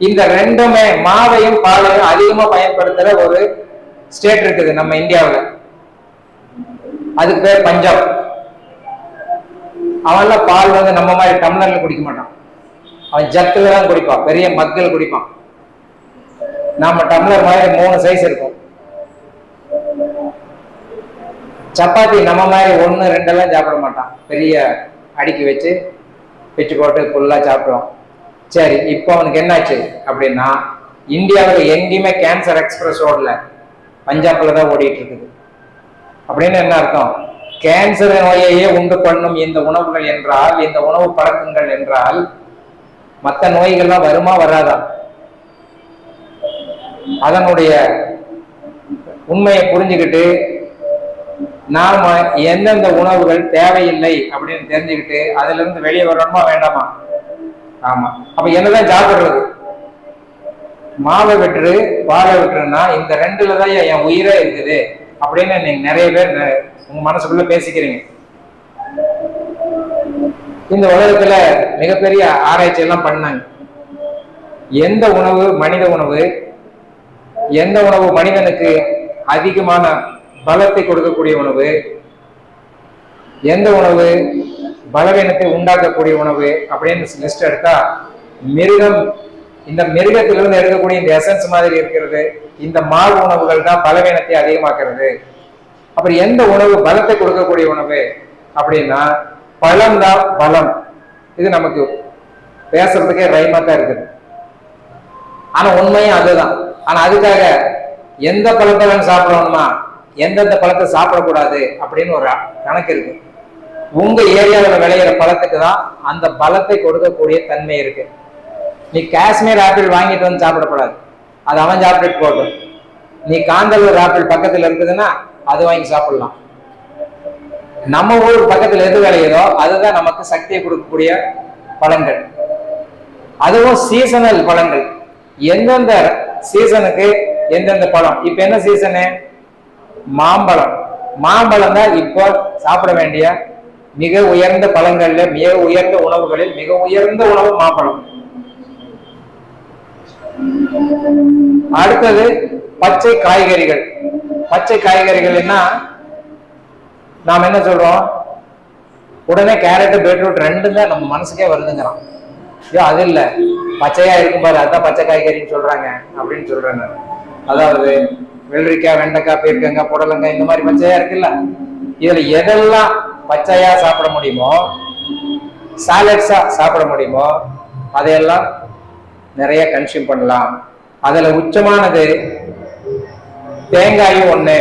இந்த ரெண்டுமே, மாவையும் பாலையும் அதிகமா பயன்படுத்துற ஒரு ஸ்டேட் இருக்குது நம்ம இந்தியாவில். அதுக்கு பேர் பஞ்சாப். அவன்லாம் பால் வந்து நம்ம மாதிரி டம்ளர்ல குடிக்க மாட்டான். அவன் ஜத்துல தான் குடிப்பான், பெரிய மக்கள் குடிப்பான். நம்ம டம்ளர் மாதிரி 3 சைஸ் இருக்கும். சப்பாத்தி நம்ம மாதிரி 1, 2 எல்லாம் சாப்பிட மாட்டான், பெரிய அடுக்கி வச்சு பிச்சு போட்டு ஃபுல்லா சாப்பிடுவோம். சரி, இப்போ அவனுக்கு என்னாச்சு அப்படின்னா, இந்தியாவில் எங்கேயுமே கேன்சர் எக்ஸ்பிரஸ் ஓடல, பஞ்சாப்ல தான் ஓடிட்டு இருக்குது. அப்படின்னு என்ன அர்த்தம்? கேன்சர் நோயையே உண்டு பண்ணும் இந்த உணவுகள் என்றால், இந்த உணவு பழக்கங்கள் என்றால், மற்ற நோய்கள்லாம் வருமா வராதா? அதனுடைய உண்மையை புரிஞ்சுக்கிட்டு நாம எந்தெந்த உணவுகள் தேவையில்லை அப்படின்னு தெரிஞ்சுக்கிட்டு அதுல இருந்து வெளியே வரணுமா வேண்டாமா? ஆமா. அப்ப என்னதான் சாப்பிடுறது? மாவை விட்டுரு, பாலை விட்டுருன்னா இந்த 2லதான் என் உயிரே இருக்குது அப்படின்னு நீங்க நிறைய பேர் உங்க மனசுக்குள்ள பேசிக்கிறீங்க. இந்த உலகத்துல மிகப்பெரிய ஆராய்ச்சி எல்லாம் பண்ணாங்க. எந்த உணவு மனித உணவு, எந்த உணவு மனிதனுக்கு அதிகமான பலத்தை கொடுக்கக்கூடிய உணவு, எந்த உணவு பலவீனத்தை உண்டாக்கக்கூடிய உணவு அப்படின்னு லிஸ்ட் எடுத்தா, மிருகம், இந்த மிருகத்திலிருந்து எடுக்கக்கூடிய இந்த எசன்ஸ் மாதிரி இருக்கிறது, இந்த மாவு உணவுகள் தான் பலவீனத்தை அதிகமாக்குறது. அப்புறம் எந்த உணவு பலத்தை கொடுக்கக்கூடிய உணவு அப்படின்னா பழம் தான் பலம். இது நமக்கு பேசுறதுக்கே ரைமா தான் இருக்குது. ஆனா உண்மையும் அதுதான். ஆனா அதுக்காக எந்த பழத்தை சாப்பிடணுமா, எந்தெந்த பழத்தை சாப்பிடக்கூடாது அப்படின்னு ஒரு கணக்கு இருக்கு. உங்க ஏரியாவில் விளையிற பழத்துக்கு தான் அந்த பலத்தை கொடுக்கக்கூடிய தன்மை இருக்கு. நீ காஷ்மீர் ஆப்பிள் வாங்கிட்டு வந்து சாப்பிடக்கூடாது, அது அவன் சாப்பிட்டு போட்டும். நீ காந்தலூர் ஆப்பிள் பக்கத்துல இருக்குதுன்னா அது வாங்கி சாப்பிடலாம். நம்ம ஊர் பக்கத்துல எது விளையுதோ அதுதான் நமக்கு சக்தியை கொடுக்கக்கூடிய பழங்கள். அதுவும் சீசனல் பழங்கள். எந்தெந்த சீசனுக்கு எந்தெந்த பழம். இப்ப என்ன சீசனு? மாம்பழம். மாம்பழம் தான் இப்போ சாப்பிட வேண்டிய மிக உயர்ந்த பழங்கள்ல, மிக உயர்ந்த உணவுகளில் மிக உயர்ந்த உணவு மாம்பழம். அடுத்தது பச்சை காய்கறிகள். பச்சை காய்கறிகள் என்ன, நாம் என்ன சொல்றோம், உடனே கேரட் பீட்ரூட் 2 தான் நம்ம மனசுக்கே வருதுங்கிறான். அது இல்ல, பச்சையா இருக்கும் பாரு, அதுதான் பச்சை காய்கறின்னு சொல்றாங்க அப்படின்னு சொல்றேன். அதாவது வெள்ளரிக்காய், வெண்டைக்காய், பீர்க்கங்காய், புடலங்காய், இந்த மாதிரி பச்சையா இருக்குல்ல, இதுல எதெல்லாம் பச்சையா சாப்பிட முடியுமோ, சாலட்ஸா சாப்பிட முடியுமோ, அதையெல்லாம் நிறைய கன்சியூம் பண்ணலாம். அதுல உச்சமானது தேங்காயும் ஒண்ணு.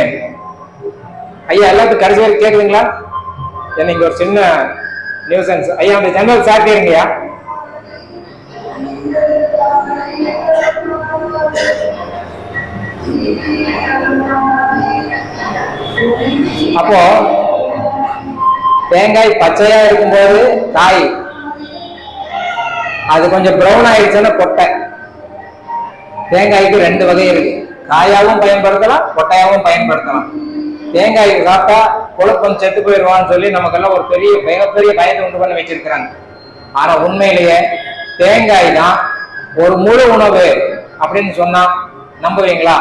ஐயா எல்லாத்துக்கும் கடைசி வரைக்கும் கேக்குதுங்களா? என்ன இங்க ஒரு சின்ன நியூசன்ஸ். ஐயா அந்த ஜெனரல் சாப்பிட்டீங்கய்யா? அப்போ தேங்காய் பச்சையா இருக்கும்போது காய், அது கொஞ்சம் பிரவுன் ஆயிடுச்சுன்னா கொட்டை. தேங்காய்க்கு 2 வகை இருக்கு. காயாவும் பயன்படுத்தலாம், கொட்டையாவும் பயன்படுத்தலாம். தேங்காய் சாப்பிட்டா குழப்பம் செத்து போயிடுவான்னு சொல்லி நமக்கெல்லாம் ஒரு மிகப்பெரிய பயத்தை உண்டு பண்ணி வச்சிருக்கிறாங்க. ஆனா உண்மையிலேயே தேங்காய் தான் ஒரு முழு உணவு அப்படின்னு சொன்னா நம்புவீங்களா?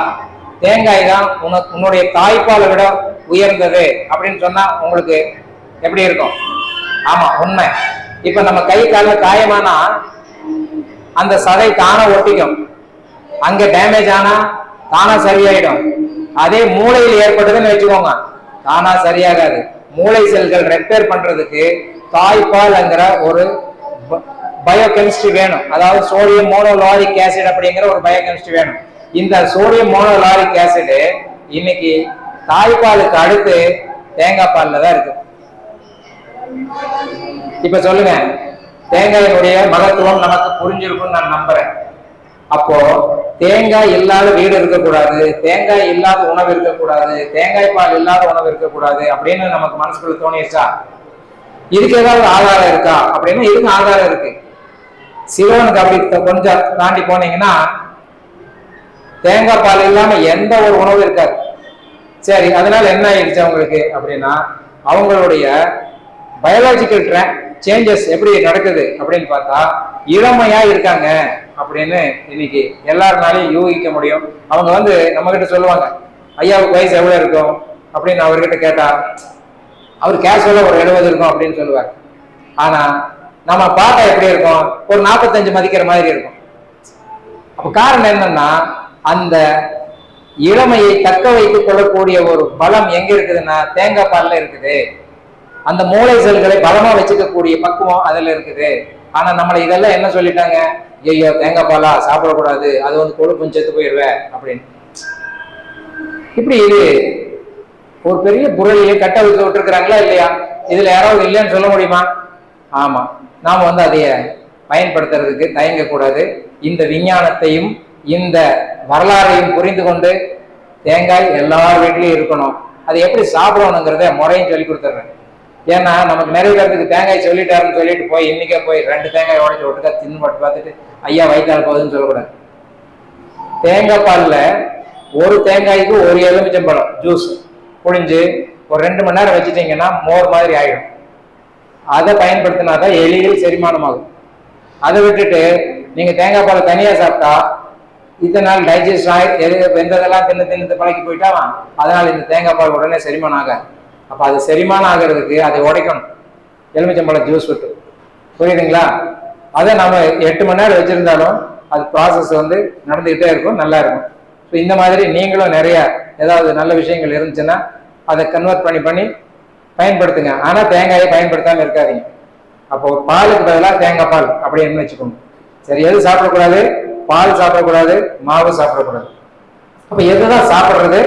தேங்காய் தான் உன்னுடைய தாய்ப்பாலை விட உயர்ந்தது அப்படின்னு சொன்னா உங்களுக்கு எப்படி இருக்கும்? ஆமா, உண்மை. இப்ப நம்ம கை கால காயமானா அந்த சதை தானா ஒட்டிக்கும், அங்க டேமேஜ் ஆனா தானா சரியாயிடும். அதே மூளையில் ஏற்பட்டதுன்னு வச்சுக்கோங்க, தானா சரியாகாது. மூளை செல்கள் ரெப்பேர் பண்றதுக்கு தாய்ப்பால்ங்கிற ஒரு பயோகெமிஸ்ட்ரி வேணும். அதாவது சோடியம் மோனோலாரிக் ஆசிட் அப்படிங்கிற ஒரு பயோகெமிஸ்ட்ரி வேணும். இந்த சோடியம் மோனோலாரிக் ஆசிட் இன்னைக்கு தாய்ப்பாலுக்கு அடுத்து தேங்காய் பால்ல தான் இருக்கு. இப்ப சொல்லுங்க, தேங்காயினுடைய மகத்துவம் நமக்கு புரிஞ்சிருக்கும்னு நான் நம்புறேன். அப்போ தேங்காய் இல்லாத வீடு இருக்கக்கூடாது, தேங்காய் இல்லாத உணவு இருக்கக்கூடாது, தேங்காய் பால் இல்லாத உணவு இருக்கக்கூடாது அப்படின்னு நமக்கு மனசுக்குள்ள தோணிடுச்சா? இதுக்கு ஏதாவது ஆதாரம் இருக்கா அப்படின்னா இதுக்கு ஆதாரம் இருக்கு. சிவனுக்கு அப்படி கொஞ்சம் தாண்டி போனீங்கன்னா தேங்காய் பால் இல்லாம எந்த ஒரு உணவு இருக்காது. சரி, அதனால என்ன ஆயிடுச்சு அவங்களுக்கு அப்படின்னா, அவங்களுடைய பயாலஜிக்கல் சேஞ்சஸ் எப்படி நடக்குது அப்படின்னு பார்த்தா இளமையா இருக்காங்க அப்படின்னு இன்னைக்கு எல்லாருனாலையும் யூகிக்க முடியும். அவங்க நம்ம கிட்ட சொல்லுவாங்க, ஐயாவுக்கு வயசு எவ்வளவு இருக்கும் அப்படின்னு அவர்கிட்ட கேட்டா அவர் கேஷுவலா ஒரு 70 இருக்கும் அப்படின்னு சொல்லுவார். ஆனா நம்ம பார்த்தா எப்படி இருக்கும்? ஒரு 45 மதிக்கிற மாதிரி இருக்கும். அப்ப காரணம் என்னன்னா, அந்த இளமையை தக்க வைத்துக் கொள்ளக்கூடிய ஒரு பலம் எங்க இருக்குதுன்னா தேங்காய் பால்ல இருக்குது. அந்த மூளை செல்களை பலமா வச்சுக்கக்கூடிய பக்குவம் அதுல இருக்குது. ஆனா நம்மளை இதெல்லாம் என்ன சொல்லிட்டாங்க, ஐயோ தேங்காய் பாலா சாப்பிடக்கூடாது, அது கொழுப்பு செத்து போயிடுவேன் அப்படின்னு. இப்படி இது ஒரு பெரிய புரளியை கட்ட வைத்து விட்டுருக்கிறாங்களா இல்லையா? இதுல யாராவது இல்லைன்னு சொல்ல முடியுமா? ஆமா, நாம அதைய பயன்படுத்துறதுக்கு தயங்கக்கூடாது. இந்த விஞ்ஞானத்தையும் இந்த வரலாறையும் புரிந்து கொண்டு தேங்காய் எல்லார் வீட்லயும் இருக்கணும். அதை எப்படி சாப்பிடணுங்கிறத முறையும் சொல்லி கொடுத்துட்றேன். ஏன்னா நமக்கு நிறைய பேருக்கு தேங்காய் சொல்லிட்டாருன்னு சொல்லிட்டு போய் இன்னைக்கே போய் 2 தேங்காய் உடைச்சு விட்டுக்கா தின்னு பட்டு பார்த்துட்டு ஐயா வயிற்றால் போகுதுன்னு சொல்லக்கூடாது. தேங்காய் பால்ல ஒரு தேங்காய்க்கு ஒரு எலுமிச்சம்பழம் ஜூஸ் புழிஞ்சு ஒரு 2 மணி நேரம் வச்சுட்டீங்கன்னா மோர் மாதிரி ஆயிடும். அதை பயன்படுத்தினாதான் எளிதில் செரிமானம் ஆகும். அதை விட்டுட்டு நீங்க தேங்காய் பாலை தனியா சாப்பிட்டா இதனால் டைஜஸ்ட் வெந்ததெல்லாம் தின்னு பழக்கி போயிட்டாவான். அதனால இந்த தேங்காய் பால் உடனே செரிமானம் ஆகாது. அப்ப அது செரிமானம் ஆகிறதுக்கு அதை உடைக்கணும், எலுமிச்சம்பழம் ஜூஸ் விட்டு. புரியுதுங்களா? அதை நம்ம 8 மணி நேரம் வச்சிருந்தாலும் அது ப்ராசஸ் நடந்துகிட்டே இருக்கும், நல்லா இருக்கும். ஸோ இந்த மாதிரி நீங்களும் நிறைய ஏதாவது நல்ல விஷயங்கள் இருந்துச்சுன்னா அதை கன்வெர்ட் பண்ணி பயன்படுத்துங்க. ஆனா தேங்காயை பயன்படுத்தாம இருக்காதீங்க. அப்போ பாலுக்கு பதிலாக தேங்காய் பால் அப்படின்னு வச்சுக்கோங்க. சரி, எது சாப்பிடக்கூடாது? பால் சாப்பிடக்கூடாது, மாவு சாப்பிடக்கூடாது. அப்ப எதுதான் சாப்பிடுறது?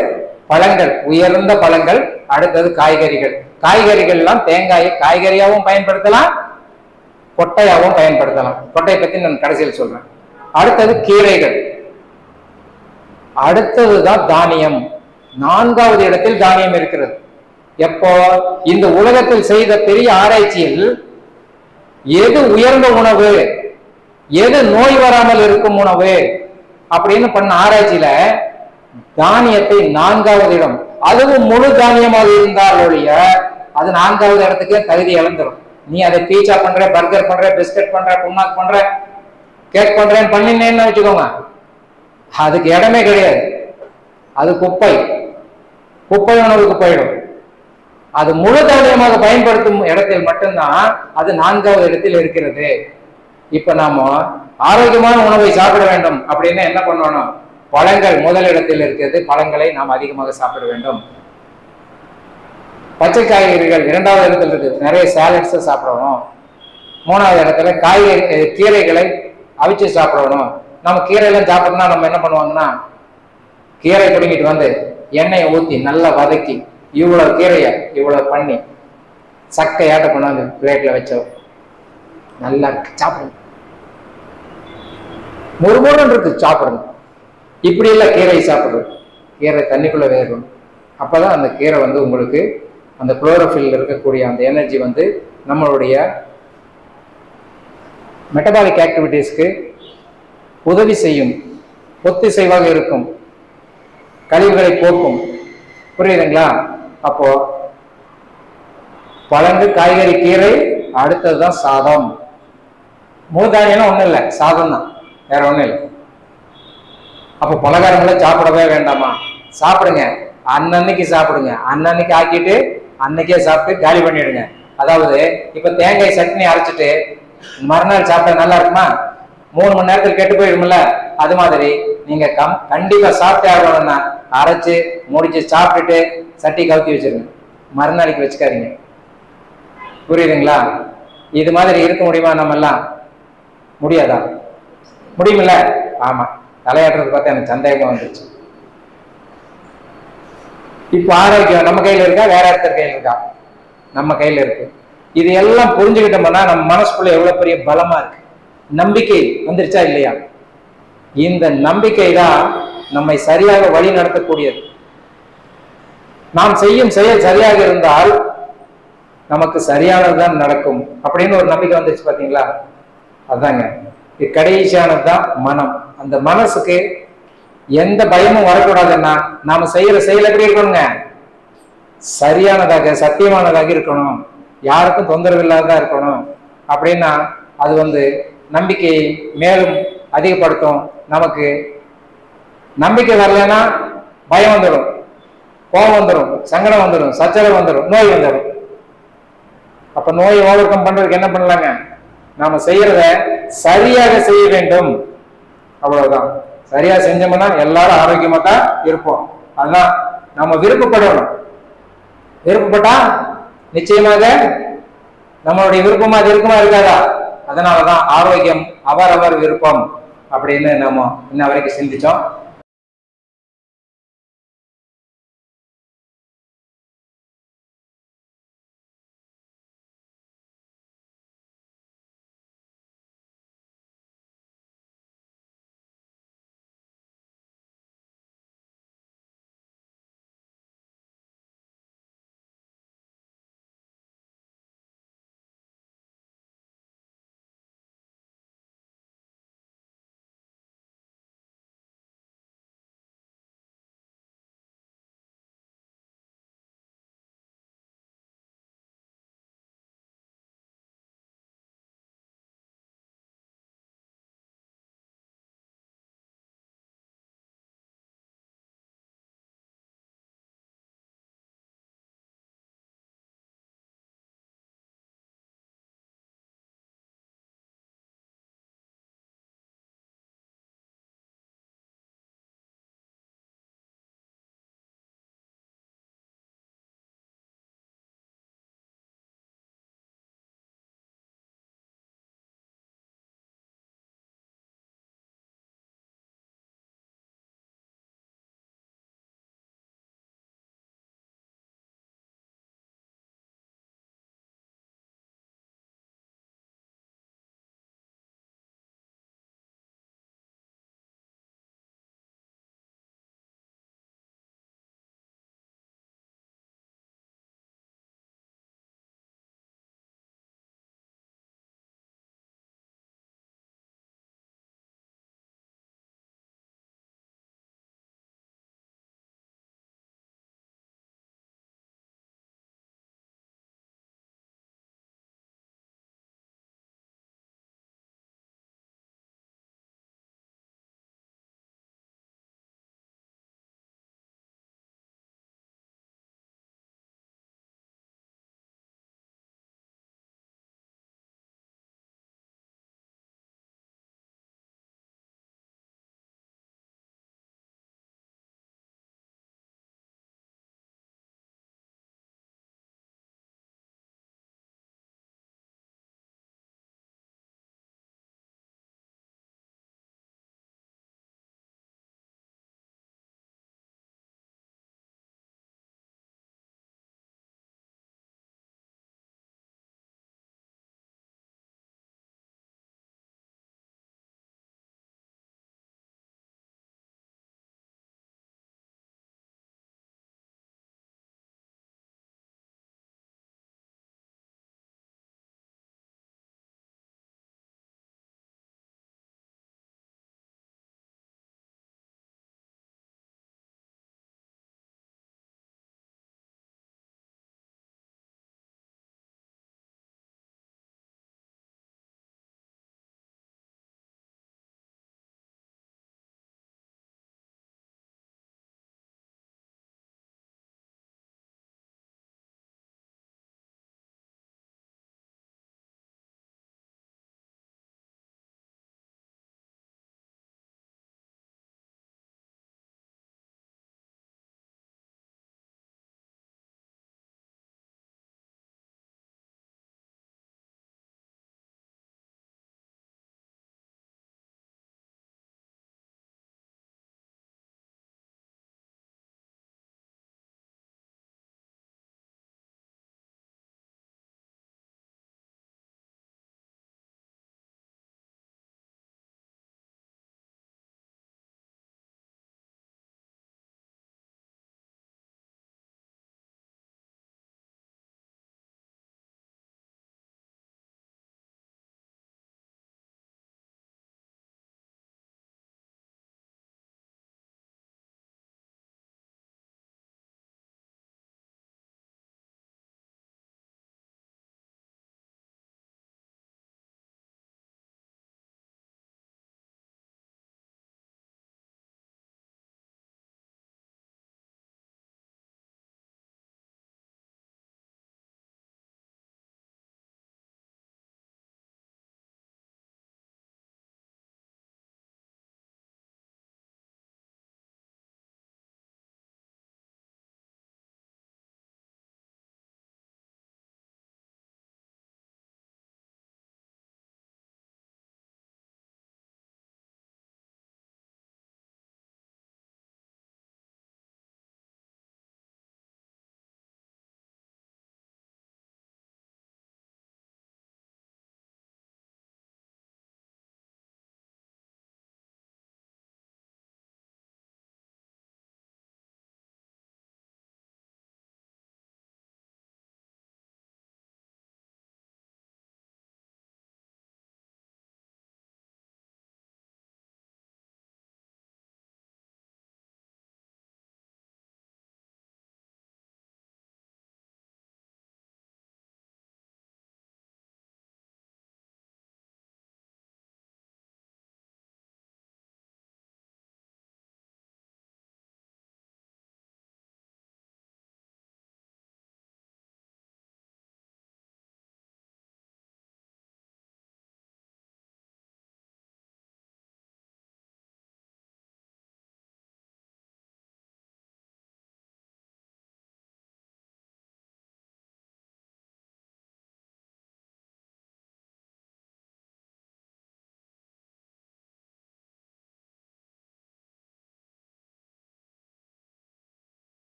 பழங்கள், உயர்ந்த பழங்கள். அடுத்தது காய்கறிகள். காய்கறிகள் எல்லாம் தேங்காயை காய்கறியாகவும் பயன்படுத்தலாம், கொட்டையாகவும் பயன்படுத்தலாம். கொட்டையை பத்தி நான் கடைசியில் சொல்றேன். அடுத்தது கீரைகள். அடுத்ததுதான் தானியம். 4வது இடத்தில் தானியம் இருக்கிறது. எப்போ? இந்த உலகத்தில் செய்த பெரிய ஆராய்ச்சியில் எது உயர்ந்த உணவு, எது நோய் வராமல் இருக்கும் உணவு அப்படின்னு பண்ண ஆராய்ச்சியில தானியத்தை 4வது இடம். அதுவும் முழு தானியமாக இருந்தால் ஒழிய அது 4வது இடத்துக்கு தகுதி இழந்துடும். நீ அதை பீட்சா பண்ற, பர்கர் பண்ற, பிஸ்கட் பண்ற, புண்ணாக்கு பண்ற, கேக் பண்றேன்னு பண்ணினேன்னு வச்சுக்கோங்க, அதுக்கு இடமே கிடையாது. அது குப்பை உணவுக்கு போயிடும். அது முழு தானியமாக பயன்படுத்தும் இடத்தில் மட்டும்தான் அது 4வது இடத்தில் இருக்கிறது. இப்ப நாம ஆரோக்கியமான உணவை சாப்பிட வேண்டும் அப்படின்னா என்ன பண்ணணும்? பழங்கள் முதலிடத்தில் இருக்கிறது. பழங்களை நாம் அதிகமாக சாப்பிட வேண்டும். பச்சை காய்கறிகள் 2வது இடத்துல இருக்குது. நிறைய சாலட்ஸ் சாப்பிடணும். 3வது இடத்துல கீரைகளை அவிச்சு சாப்பிடணும். நம்ம கீரையெல்லாம் சாப்பிடணும்னா நம்ம என்ன பண்ணுவாங்கன்னா, கீரை பிடிங்கிட்டு எண்ணெயை ஊற்றி நல்லா வதக்கி இவ்வளவு கீரையை இவ்வளவு பண்ணி சக்கையாட்ட கொண்டாந்து பிளேட்ல வச்சோம், நல்லா சாப்பிடணும். முறுமுறுன்னு இருக்கு சாப்பிடணும். இப்படி இல்லை கீரை சாப்பிடுறது. கீரை தண்ணிக்குள்ள வேகணும். அப்பதான் அந்த கீரை உங்களுக்கு அந்த குளோரோஃபில் இருக்கக்கூடிய அந்த எனர்ஜி நம்மளுடைய மெட்டபாலிக் ஆக்டிவிட்டீஸ்க்கு உதவி செய்யும், ஒத்திசைவாக இருக்கும். கழிவுகளை போக்கும். புரியுதுங்களா? அப்போ பழங்கு, காய்கறி, கீரை, அடுத்ததுதான் சாதம். மூதானியம் ஒண்ணும் இல்லை, சாதம் தான், வேற ஒண்ணும் இல்லை. அப்போ பலகாரங்களை சாப்பிடவே வேண்டாமா? சாப்பிடுங்க, அன்னன்னைக்கு சாப்பிடுங்க. அன்னன்னைக்கு ஆக்கிட்டு அன்னைக்கே சாப்பிட்டு காலி பண்ணிடுங்க. அதாவது இப்ப தேங்காய் சட்னி அரைச்சிட்டு மறுநாள் சாப்பிட்டா நல்லா இருக்குமா? 3 மணி நேரத்தில் கெட்டு போயிடும்ல. அது மாதிரி நீங்க கண்டிப்பா சாப்பிட்டே ஆகணும்னா அரைச்சு முடிச்சு சாப்பிட்டுட்டு சட்டி கவுத்தி வச்சிருங்க, மறுநாளைக்கு வச்சுக்காதீங்க. புரியுதுங்களா? இது மாதிரி இருக்க முடியுமா? நம்ம எல்லாம் முடியாதா? முடியுமில்ல? ஆமா, தலையாட்டுறது பார்த்தா எனக்கு சந்தேகம் வந்துருச்சு. இப்ப ஆரோக்கியம் நம்ம கையில இருக்கா, வேற ஒருத்தர் கையில இருக்கா? நம்ம கையில இருக்கு. இது எல்லாம் புரிஞ்சுக்கிட்டோம்னா நம்ம மனசுக்குள்ள எவ்வளவு பெரிய பலமா இருக்கு. நம்பிக்கை வந்துருச்சா இல்லையா? இந்த நம்பிக்கை தான் நம்மை சரியாக வழி நடத்தக்கூடியது. நாம் செய்யும் செயல் சரியாக இருந்தால் நமக்கு சரியானதுதான் நடக்கும் அப்படின்னு ஒரு நம்பிக்கை வந்துருச்சு. பாத்தீங்களா? அதாங்க இது கடைசியானதுதான் மனம். அந்த மனசுக்கு எந்த பயமும் வரக்கூடாதுன்னா நாம செய்யற செயல் எப்படி இருக்கணுங்க? சரியானதாக, சத்தியமானதாக இருக்கணும், யாருக்கும் தொந்தரவு இல்லாததா இருக்கணும். அப்படின்னா அது நம்பிக்கையை மேலும் அதிகப்படுத்தும். நமக்கு நம்பிக்கை வரலன்னா பயம் வந்துடும், கோபம் வந்துடும், சங்கடம் வந்துடும், சச்சரவு வந்துடும், நோய் வந்துடும். அப்ப நோயை ஓவர் கம் பண்றதுக்கு என்ன பண்ணலாங்க? நாம செய்யறத சரியாக செய்ய வேண்டும், அவ்வளவுதான். சரியா செஞ்சோம்னா எல்லாரும் ஆரோக்கியமா தான் இருப்போம். அதுதான் நம்ம விருப்பப்படணும். விருப்பப்பட்டா நிச்சயமாக நம்மளுடைய விருப்பமா அது இருக்குமா இருக்காதா? அதனாலதான் ஆரோக்கியம் அவரவர் விருப்பம் அப்படின்னு நம்ம இன்ன வரைக்கும் சிந்திச்சோம்.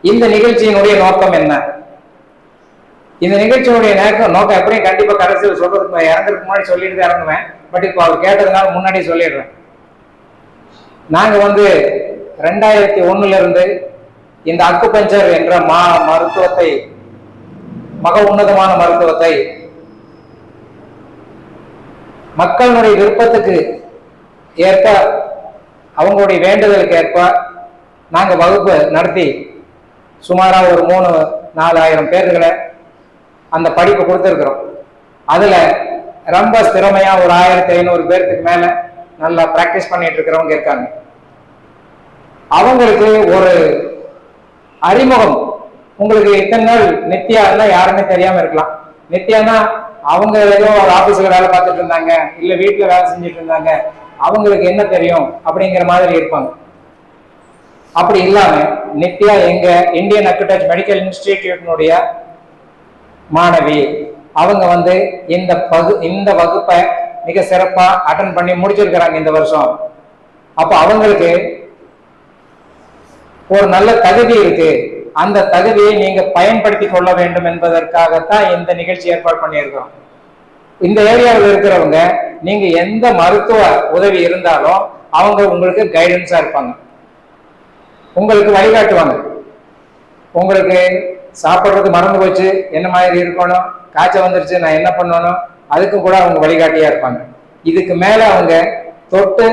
இந்த நிகழ்ச்சியினுடைய நோக்கம் என்ன? இந்த நிகழ்ச்சியினுடைய நோக்கம் எப்படியும் கண்டிப்பா கடைசியில் சொல்றதுக்கு இறங்குறதுக்கு முன்னாடி சொல்லிட்டு தான் இறங்குவேன். பட் இப்போ அவர் கேட்டதுனால முன்னாடி சொல்லிடுறேன். நாங்க 2001 இருந்து இந்த அக்குபஞ்சர் என்ற மருத்துவத்தை, மக உன்னதமான மருத்துவத்தை மக்களுடைய விருப்பத்துக்கு ஏற்ப, அவங்களுடைய வேண்டுதலுக்கு ஏற்ப நாங்க வகுப்பு நடத்தி சுமாரா ஒரு 3-4 பேர்களை அந்த படிப்பு கொடுத்துருக்கிறோம். அதுல ரொம்ப திறமையா ஒரு 1500 பேருக்கு மேல நல்லா பிராக்டிஸ் பண்ணிட்டு இருக்கிறவங்க இருக்காங்க. அவங்களுக்கு ஒரு அறிமுகம், உங்களுக்கு இத்தனை நாள் நித்யான்னா யாருமே தெரியாம இருக்கலாம். நித்யானா அவங்க ஏதோ ஒரு ஆபீஸ்ல வேலை பார்த்துட்டு இருந்தாங்க, இல்ல வீட்டுல வேலை செஞ்சுட்டு இருந்தாங்க, அவங்களுக்கு என்ன தெரியும் அப்படிங்கிற மாதிரி இருப்பாங்க. அப்படி இல்லாம நித்யா எங்க இந்தியன் அக்குடச் மெடிக்கல் இன்ஸ்டிடியூட்னுடைய மாணவி. அவங்க இந்த வகுப்பை மிக சிறப்பா அட்டன் பண்ணி முடிச்சிருக்கிறாங்க இந்த வருஷம். அப்ப அவங்களுக்கு ஒரு நல்ல தகுதி இருக்கு. அந்த தகுதியை நீங்க பயன்படுத்தி கொள்ள வேண்டும் என்பதற்காகத்தான் இந்த நிகழ்ச்சி ஏற்பாடு பண்ணியிருக்கோம். இந்த ஏரியாவில் இருக்கிறவங்க நீங்க எந்த மருத்துவ உதவி இருந்தாலும் அவங்க உங்களுக்கு கைடன்ஸா இருப்பாங்க, உங்களுக்கு வழிகாட்டுவாங்க. உங்களுக்கு சாப்பிட்றது மறந்து போச்சு, என்ன மாதிரி இருக்கணும், காய்ச்சல் வந்துருச்சு, நான் என்ன பண்ணணும், அதுக்கும் கூட அவங்க வழிகாட்டியா இருப்பாங்க. இதுக்கு மேல அவங்க தொட்டு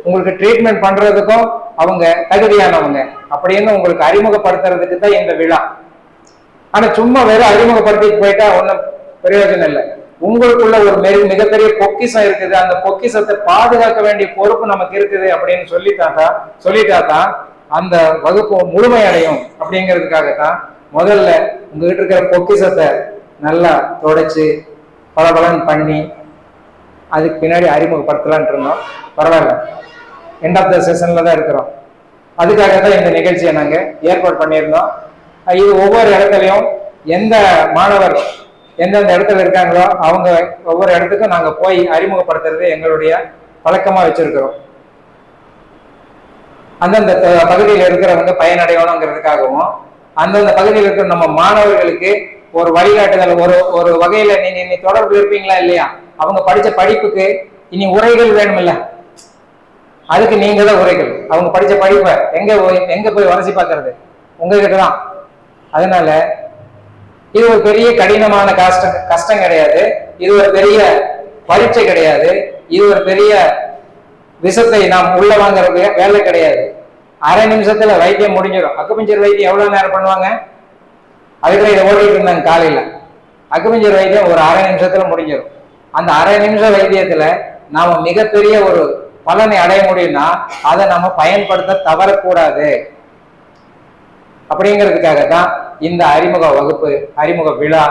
உங்களுக்கு ட்ரீட்மெண்ட் பண்றதுக்கும் அவங்க தகுதியானவங்க அப்படின்னு உங்களுக்கு அறிமுகப்படுத்துறதுக்கு தான் இந்த விழா. ஆனா சும்மா வெறும் அறிமுகப்படுத்திட்டு போயிட்டா ஒன்றும் பிரயோஜனம் இல்லை. உங்களுக்குள்ள ஒரு மிகப்பெரிய பொக்கிஷம் இருக்குது. அந்த பொக்கிஷத்தை பாதுகாக்க வேண்டிய பொறுப்பு நமக்கு இருக்குது அப்படின்னு சொல்லிட்டாதான் அந்த வகுப்பு முழுமையடையும். அப்படிங்கிறதுக்காகத்தான் முதல்ல உங்ககிட்ட இருக்கிற பொக்கிஷத்தை நல்லா தொடச்சு பலபலன் பண்ணி அதுக்கு பின்னாடி அறிமுகப்படுத்தலான் இருந்தோம். பரவாயில்ல, எண்ட் ஆஃப் த செஷன்ல தான் இருக்கிறோம். அதுக்காகத்தான் இந்த நிகழ்ச்சியை நாங்க ஏற்பாடு பண்ணியிருந்தோம். இது ஒவ்வொரு இடத்துலையும் எந்த மாணவர் எந்தெந்த இடத்துல இருக்காங்களோ அவங்க ஒவ்வொரு இடத்துக்கும் நாங்க போய் அறிமுகப்படுத்துறது எங்களுடைய பழக்கமா வச்சிருக்கிறோம். அந்தந்த பகுதியில் இருக்கிறவங்க பயனடையணுங்கிறதுக்காகவும், அந்தந்த பகுதியில் இருக்கிற நம்ம மாணவர்களுக்கு ஒரு வழிகாட்டுதல், ஒரு வகையில நீங்க இனி தொடர்பு இருப்பீங்களா இல்லையா, அவங்க படிச்ச படிப்புக்கு இனி உரைகள் வேணும் இல்ல, அதுக்கு நீங்க தான் உரைகள். அவங்க படிச்ச படிப்பை எங்க போய் வரிசை பார்க்கறது, உங்ககிட்ட தான். அதனால இது ஒரு பெரிய கடினமான கஷ்டம் கிடையாது, இது ஒரு பெரிய பரீட்சை கிடையாது, இது ஒரு பெரிய விஷத்தை நாம் உள்ள வாங்குற வேலை கிடையாது. அரை நிமிஷத்துல வைத்தியம் முடிஞ்சிடும். அக்குபஞ்சர் வைத்தியம் எவ்வளவு நேரம் பண்ணுவாங்க, அதுக்குள்ள இதை ஓடிட்டு இருந்தாங்க காலையில. அக்குபஞ்சர் வைத்தியம் ஒரு அரை நிமிஷத்துல முடிஞ்சிடும். அந்த அரை நிமிஷ வைத்தியத்துல நாம மிகப்பெரிய ஒரு பலனை அடைய முடியும்னா அதை நம்ம பயன்படுத்த தவறக்கூடாது. அப்படிங்கிறதுக்காகத்தான் இந்த அறிமுக வகுப்பு, அறிமுக விழா.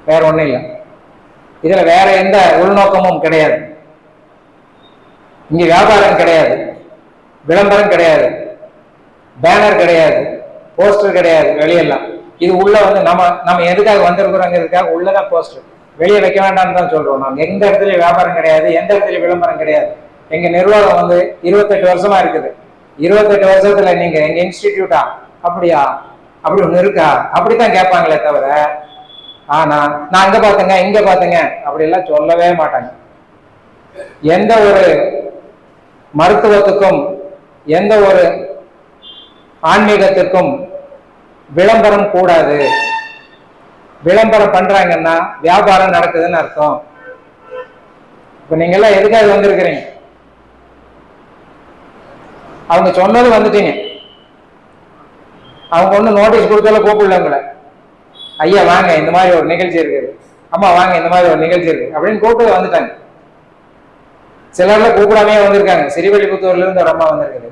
வேற ஒண்ணும் இல்லை, இதுல வேற எந்த உள்நோக்கமும் கிடையாது. இங்க வியாபாரம் கிடையாது, விளம்பரம் கிடையாது, பேனர் கிடையாது, போஸ்டர் கிடையாது, வெளியெல்லாம். இது உள்ள நம்ம எதுக்காக வந்திருக்கிறோங்கிறதுக்காக உள்ளதான் போஸ்டர், வெளியே வைக்க வேண்டாம்னு தான் சொல்றோம். நாங்க எந்த இடத்துல வியாபாரம் கிடையாது, எந்த இடத்துல விளம்பரம் கிடையாது. எங்க நிர்வாகம் 28 வருஷமா இருக்குது. 28 வருஷத்துல நீங்க எங்க இன்ஸ்டிடியூட்டா, அப்படியா, அப்படி ஒண்ணு இருக்கா, அப்படித்தான் கேட்பாங்களே தவிர, ஆனா நான் அங்க பாத்துங்க இங்க பாத்துங்க அப்படி எல்லாம் சொல்லவே மாட்டாங்க. எந்த ஒரு மருத்துவத்துக்கும் எந்த ஒரு ஆன்மீகத்திற்கும் விளம்பரம் கூடாது. விளம்பரம் பண்றாங்கன்னா வியாபாரம் நடக்குதுன்னு அர்த்தம். இப்ப நீங்க எல்லாம் எதுக்காக வந்திருக்கிறீங்க, அவங்க சொன்னது வந்துட்டீங்க. அவங்க ஒண்ணு நோட்டீஸ் கொடுத்தாலும் கூப்பிடல உங்களை, ஐயா வாங்க இந்த மாதிரி ஒரு நிகழ்ச்சி இருக்குது, அம்மா வாங்க இந்த மாதிரி ஒரு நிகழ்ச்சி இருக்கு அப்படின்னு கூப்பிட்டு வந்துட்டாங்க. சிலர்ல கூப்பிடாமே வந்திருக்காங்க. சிறுவெளிபுத்தூர்ல இருந்து ஒரு அம்மா வந்திருக்குது,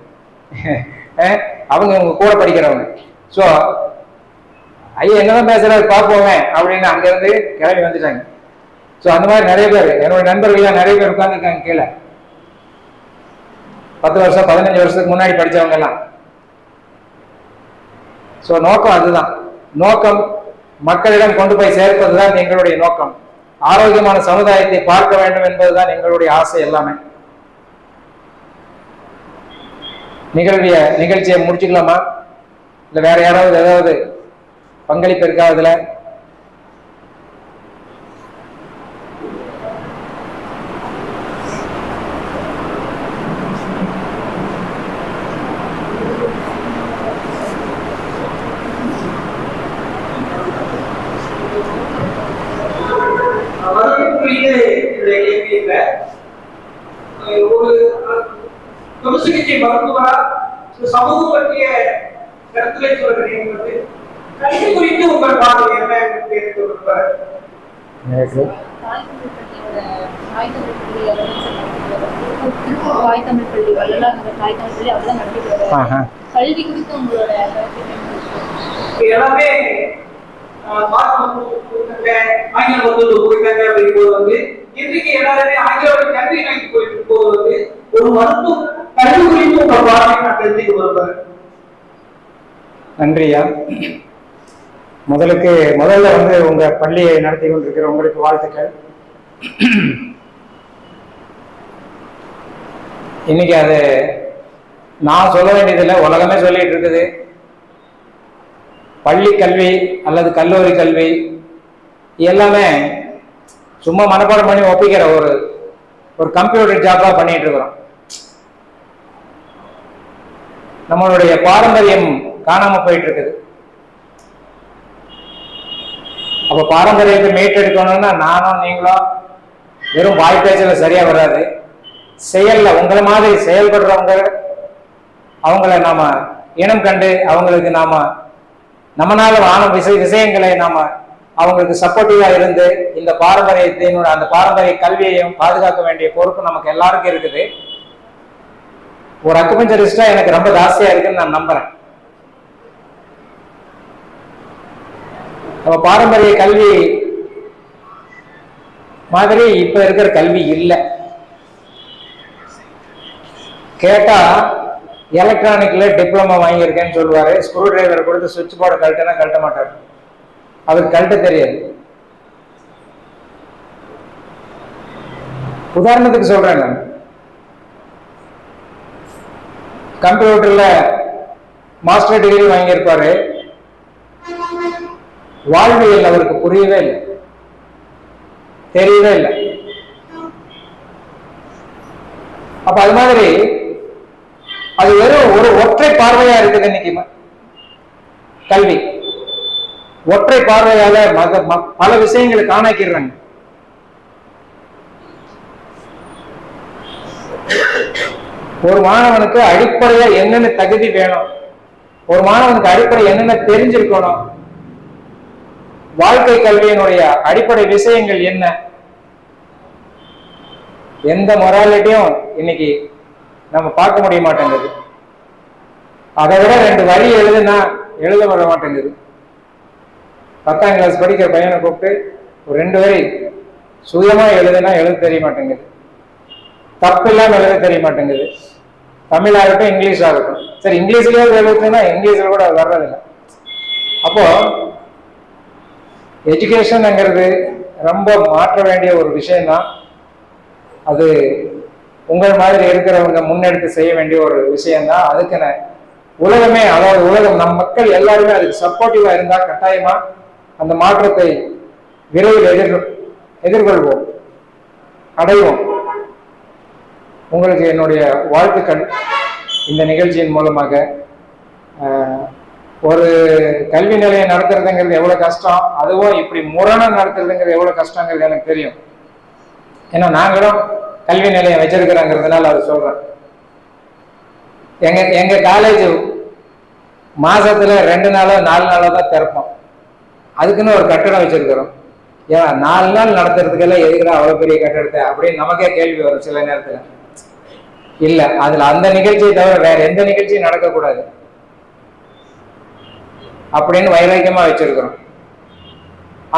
அவங்க உங்க கூட படிக்கிறவங்க. ஸோ ஐயா என்னதான் பேசுறாரு பார்ப்போமே அப்படின்னு அங்க இருந்து கிளம்பி வந்துட்டாங்க. ஸோ அந்த மாதிரி நிறைய பேர், என்னோட நண்பர்கள் நிறைய பேர் உட்கார்ந்துருக்காங்க கீழே. 10 வருஷம் 15 வருஷத்துக்கு முன்னாடி படிச்சவங்க எல்லாம். ஸோ நோக்கம் அதுதான். நோக்கம் மக்களிடம் கொண்டு போய் சேர்ப்பதுதான் எங்களுடைய நோக்கம். ஆரோக்கியமான சமுதாயத்தை பார்க்க வேண்டும் என்பதுதான் எங்களுடைய ஆசை எல்லாமே. நிகழ்ச்சியை முடிச்சுக்கலாமா? இல்லை வேற யாராவது ஏதாவது பங்களிப்பு இருக்கா அதுல? ஒரு சிகிச்சை மருத்துவரா சமூக பற்றிய கருத்துரை சொல்கிறேன். கல்வி குறித்து உங்கள் பார்வை என்ன என்று தாய்தமிழ் பள்ளி வள்ளலார் தாய்தமிழ் பள்ளி அதெல்லாம் நடத்திட்டு கல்வி குறித்து உங்களோட எல்லாமே ஆங்கில மருத்துவ போயிட்டாங்க அப்படிங்கும்போது வந்து இன்றைக்கு எல்லாருமே ஆங்கிலோட கல்வி நோக்கி போயிட்டு போது வந்து ஒரு மருத்துவ கல்வி குறித்து உங்கள் பார்வை நான் தெரிஞ்சுக்க வருவேன். நன்றியா. முதல்ல வந்து உங்க பள்ளியை நடத்தி கொண்டிருக்கிற உங்களுக்கு வாழ்த்துக்கள். இன்னைக்கு அது நான் சொல்ல வேண்டியதில்லை, உலகமே சொல்லிட்டு இருக்குது. பள்ளி கல்வி அல்லது கல்லூரி கல்வி எல்லாமே சும்மா மனப்பாடம் பண்ணி ஒப்பிக்கிற ஒரு கம்ப்யூட்டர் ஜாபா பண்ணிட்டு இருக்கிறோம். நம்மளுடைய பாரம்பரியம் காணாம போயிட்டு இருக்குது. அப்ப பாரம்பரியத்தை மீட்டெடுக்கணும்னா நானும் நீங்களும் வெறும் வாய் பேச்சல சரியா வராது. செயல்ல உங்களை மாதிரி செயல்படுறவங்க, அவங்கள நாம இனம் கண்டு அவங்களுக்கு நம்மனால ஆன விஷயங்களை நாம அவங்களுக்கு சப்போர்ட்டிவா இருந்து இந்த பாரம்பரியத்தினோட அந்த பாரம்பரிய கல்வியையும் பாதுகாக்க வேண்டிய பொறுப்பு நமக்கு எல்லாருக்கும் இருக்குது. ஒரு அக்குபஞ்சரிஸ்டா எனக்கு ரொம்ப ஜாஸ்தியா இருக்குன்னு நான் நம்புறேன். நம்ம பாரம்பரிய கல்வி மாதிரி இப்ப இருக்கிற கல்வி இல்லை. கேட்டா எலக்ட்ரானிக்ல டிப்ளமா வாங்கியிருக்கேன்னு சொல்லுவாரு. ஸ்க்ரூ டிரைவர் கொடுத்து சுவிட்ச் போர்டை கழட்டினா கழட்ட மாட்டாரு, அவருக்கு கழட்ட தெரியாது. உதாரணத்துக்கு சொல்றேன், நான் கம்ப்யூட்டர்ல மாஸ்டர் டிகிரி வாங்கியிருப்பாரு, வாழ்வியல் அவருக்கு புரியவே இல்லை, தெரியவே இல்லை. அப்ப அது மாதிரி அது வெறும் ஒரு ஒற்றை பார்வையா இருக்குது. இன்னைக்கு கல்வி ஒற்றை பார்வையால பல விஷயங்களை காணாக்கிறாங்க. ஒரு மாணவனுக்கு அடிப்படையா என்னென்ன தகுதி வேணும், ஒரு மாணவனுக்கு அடிப்படை என்னென்ன தெரிஞ்சிருக்கணும், வாழ்க்கை கல்வியினுடைய அடிப்படை விஷயங்கள் என்ன, எந்த மொராலிட்டியும் இன்னைக்கு நம்ம பார்க்க முடிய மாட்டேங்குது. அதை விட 2 வரி எழுத வர மாட்டேங்குது. 10ஆம் கிளாஸ் படிக்கிற பையனை கூப்பிட்டு ஒரு 2 வரி சுயமா எழுத தெரிய மாட்டேங்குது. தப்பு இல்லாம எழுத தெரிய மாட்டேங்குது. தமிழ் ஆகட்டும் இங்கிலீஷ் ஆகட்டும். சரி, இங்கிலீஷ்லயே எழுதுனா இங்கிலீஷ்ல கூட வர்றதில்லை. அப்போ எஜுகேஷன்ங்கிறது ரொம்ப மாற்ற வேண்டிய ஒரு விஷயம்தான். அது உங்கள் மாதிரி இருக்கிறவங்க முன்னெடுத்து செய்ய வேண்டிய ஒரு விஷயம்தான். அதுக்கு உலகமே, அதாவது உலகம், நம் மக்கள் எல்லாருமே அதுக்கு சப்போர்ட்டிவா இருந்தா கட்டாயமா அந்த மாற்றத்தை விரைவில் எதிர்கொள்வோம், அடைவோம். உங்களுக்கு என்னுடைய வாழ்த்துக்கள். இந்த நிகழ்ச்சியின் மூலமாக ஒரு கல்வி நிலையம் நடத்துறதுங்கிறது எவ்வளவு கஷ்டம், அதுவும் இப்படி முரணம் நடத்துறதுங்கிறது எவ்வளவு கஷ்டங்கிறது எனக்கு தெரியும். ஏன்னா நாங்களும் கல்வி நிலையம் வச்சிருக்கிறோங்கிறதுனால அதை சொல்றேன். எங்க காலேஜ் மாசத்துல 2 நாளோ 4 நாளோ தான் திறப்போம். அதுக்குன்னு ஒரு கட்டடம் வச்சிருக்கிறோம். ஏன்னா 4 நாள் நடத்துறதுக்கெல்லாம் எதுக்குறா அவ்வளவு பெரிய கட்டடத்தை அப்படின்னு நமக்கே கேள்வி வரும் சில நேரத்துல. இல்ல, அதுல அந்த நிகழ்ச்சியை தவிர வேற எந்த நிகழ்ச்சியும் நடக்கக்கூடாது அப்படின்னு வைராக்கியமா வச்சிருக்கிறோம்.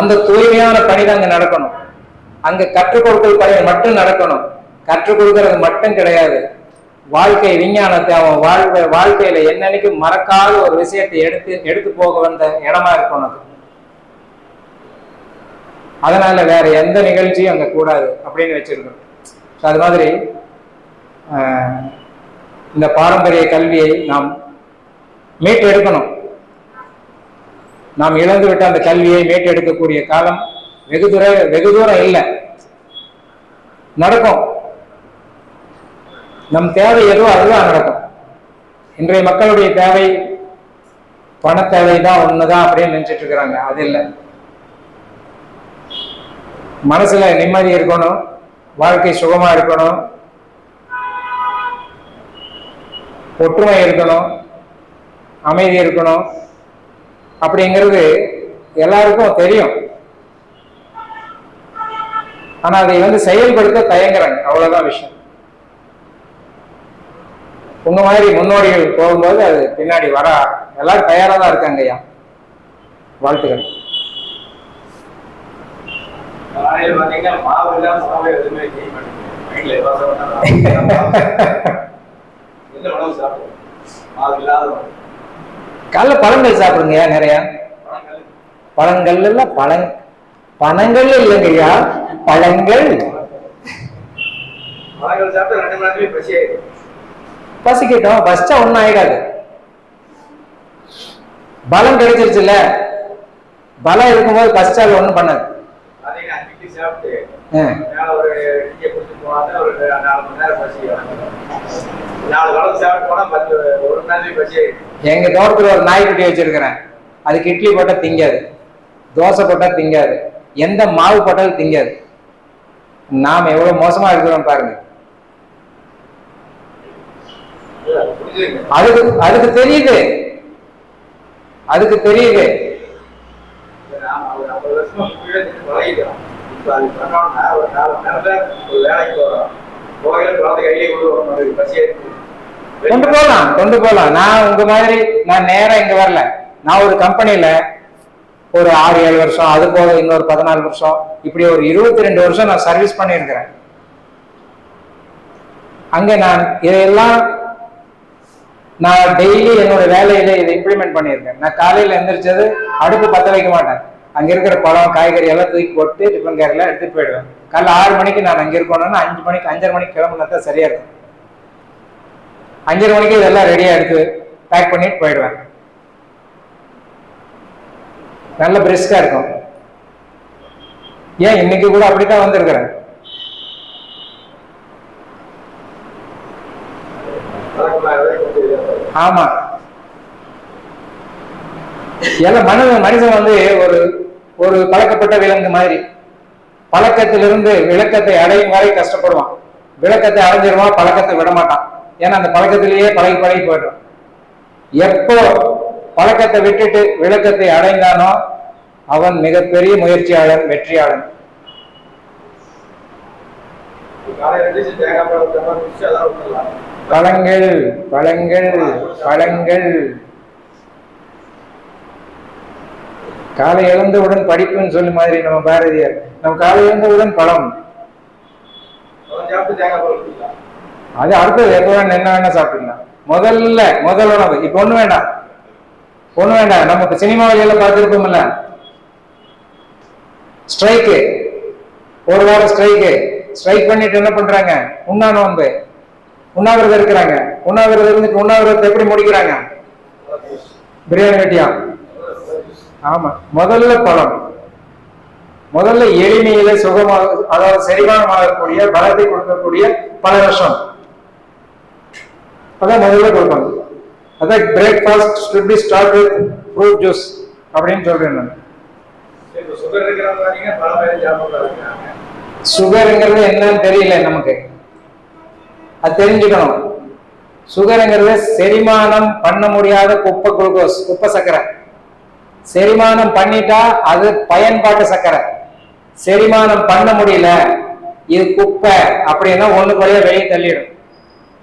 அந்த தூய்மையான பணி தான் அங்க நடக்கணும். அங்க கற்றுக் கொடுக்கல் பணி மட்டும் நடக்கணும். கற்றுக் கொடுக்கறது மட்டும் கிடையாது, வாழ்க்கை விஞ்ஞானத்தை அவன் வாழ்க்கையில என்னன்னைக்கு மறக்காத ஒரு விஷயத்தை எடுத்து போக வந்த இடமா இருக்கணும். அதனால வேற எந்த நிகழ்ச்சியும் அங்க கூடாது அப்படின்னு வச்சிருக்கணும். அது மாதிரி இந்த பாரம்பரிய கல்வியை நாம் மீட்டு எடுக்கணும். நாம் இழந்து விட்ட அந்த கல்வியை மீட்டெடுக்கக்கூடிய காலம் வெகு தூரம் இல்லை, நடக்கும். நம் தேவை எதுவோ அதுதான் நடக்கும். இன்றைய மக்களுடைய தேவை பண தேவை தான், ஒண்ணுதான் அப்படின்னு நினைச்சிட்டு இருக்கிறாங்க. அது இல்லை. மனசுல நிம்மதி இருக்கணும், வாழ்க்கை சுகமா இருக்கணும், ஒற்றுமை இருக்கணும், அமைதி இருக்கணும் அப்படிங்கிறது எல்லாருக்கும் தெரியும். ஆனா அதை செயல்படுத்த தயங்குறாங்க, அவ்வளவுதான் விஷயம். உங்க மாதிரி முன்னோடிகள் போகும்போது அது பின்னாடி வர எல்லாரும் தயாரா தான் இருக்காங்க ஐயா. வாழ்த்துக்கள். காலைல பழங்கள் சாப்பிடுங்க நிறைய. பழங்கள் இல்ல பணங்கள் இல்லைங்கய்யா, பழங்கள். பசிக்கிட்டோம், பசிச்சா ஒன்னும் ஆயிடாது. பலம் கிடைச்சிருச்சுல்ல, பலம் இருக்கும்போது பசிச்சாலும் ஒண்ணும் பண்ணாது. எங்க தோட்டத்துல ஒரு நாய்க்குட்டி வச்சிருக்கிறேன். அதுக்கு இட்லி போட்டா திங்காது, தோசை போட்டா திங்காது, எந்த மாவு போட்டாலும் திங்காது. நாம எவ்வளவு மோசமா இருக்கிறோம் பாருங்க. அதுக்கு தெரியுது, அதுக்கு தெரியுது. கொண்டு போலாம். நான் உங்க மாதிரி நான் நேரம் இங்க வரல. நான் ஒரு கம்பெனில ஒரு 6-7 வருஷம், அது போக இன்னொரு 14 வருஷம், இப்படி ஒரு 22 வருஷம் நான் சர்வீஸ் பண்ணியிருக்கிறேன். அங்க நான் இதையெல்லாம் நான் டெய்லி என்னோட வேலையில இதை இம்ப்ளிமெண்ட் பண்ணியிருக்கேன். நான் காலையில எந்திரிச்சது அடுப்பு பத்த வைக்க மாட்டேன். அங்க இருக்கிற பழம் காய்கறி எல்லாம் தூக்கி போட்டு டிஃபன் கேரில் எடுத்துட்டு போயிடுவேன். காலைல 6 மணிக்கு நான் அங்க இருக்கணும்னா 5 மணிக்கு 5:30 மணிக்கு கிளம்புனா தான் சரியா இருக்கும். 5:30 மணிக்கு இதெல்லாம் ரெடியா எடுத்து பேக் பண்ணிட்டு போயிடுவேன். நல்ல பிரிஸ்கா இருக்கும். ஏன் இன்னைக்கு கூட அப்படித்தான் வந்திருக்கிறேன். ஆமா, எல்லாம் மனுஷன் ஒரு ஒரு பழக்கப்பட்ட விலங்கு மாதிரி. பழக்கத்திலிருந்து விளக்கத்தை அடையும் வரை கஷ்டப்படுவான். விளக்கத்தை அடைஞ்சிருவான், பழக்கத்தை விட மாட்டான். ஏன்னா அந்த பழக்கத்திலேயே பழகி போயிடும். எப்போ பழக்கத்தை விட்டுட்டு விளக்கத்தை அடைந்தானோ அவன் மிகப்பெரிய முயற்சியாளன், வெற்றியாளன். பழங்கள் பழங்கள் பழங்கள். காலை எழுந்தவுடன் படிப்புன்னு சொல்லி மாதிரி நம்ம பாரதியார். நம்ம காலை எழுந்தவுடன் பழம், அது அடுத்தது எப்ப வேணா என்ன வேணா சாப்பிட்டுக்கலாம். முதல் உணவு. இப்ப ஒண்ணு வேண்டாம். நமக்கு சினிமா வழியில பார்த்துருப்போம்ல, ஸ்ட்ரைக்கு, ஒரு வாரம் ஸ்ட்ரைக் பண்ணிட்டு என்ன பண்றாங்க, உண்ணாவிரதம் இருக்கிறாங்க. உண்ணாவிரதம் இருந்துட்டு உண்ணாவிரதத்தை எப்படி முடிக்கிறாங்க, பிரியாணி வெட்டியா. ஆமா, முதல்ல பழம், முதல்ல எளிமையில சுகமாக, அதாவது செரிமானமாகக்கூடிய பலத்தை கொடுக்கக்கூடிய பல விஷம், அதான் முதல்ல கொடுப்பாங்க. அதான் breakfast should be start with fruit juice அப்படின்னு சொல்றேன் நான். சுகருங்கிறது என்னன்னு தெரியல நமக்கு, அது தெரிஞ்சுக்கணும். சுகருங்கிறது செரிமானம் பண்ண முடியாத குப்பை குளுக்கோஸ், குப்பை சர்க்கரை. செரிமானம் பண்ணிட்டா அது பயன்பாட்டு சர்க்கரை. செரிமானம் பண்ண முடியல, இது குப்பை அப்படின்னா ஒண்ணுக்கு வழியா வெளியே தள்ளிடும்.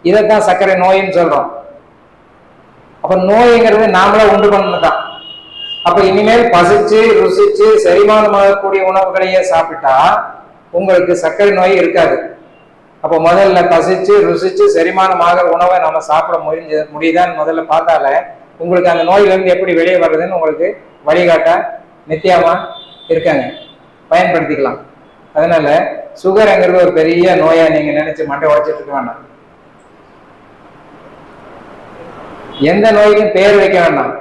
இதைத்தான் சர்க்கரை நோயின்னு சொல்றோம். அப்ப நோய்ங்கிறது நாமளா உண்டு பண்ணதான். அப்ப இனிமேல் பசிச்சு ருசிச்சு செரிமானமாகக்கூடிய உணவுகளையே சாப்பிட்டா உங்களுக்கு சர்க்கரை நோய் இருக்காது. அப்ப முதல்ல பசிச்சு ருசிச்சு செரிமானமாக உணவை நம்ம சாப்பிட முடியுதான்னு முதல்ல பார்த்தாலே உங்களுக்கு அந்த நோயில இருந்து எப்படி வெளியே வர்றதுன்னு உங்களுக்கு வழிகாட்ட நித்தியமா இருக்காங்க, பயன்படுத்திக்கலாம். அதனால சுகர்ங்கிறது ஒரு பெரிய நோயா நீங்க நினைச்சு மண்டை உடைச்சிட்டு இருக்க வேண்டாம். எந்த நோய்க்கும் பேர் வைக்க வேண்டாம்.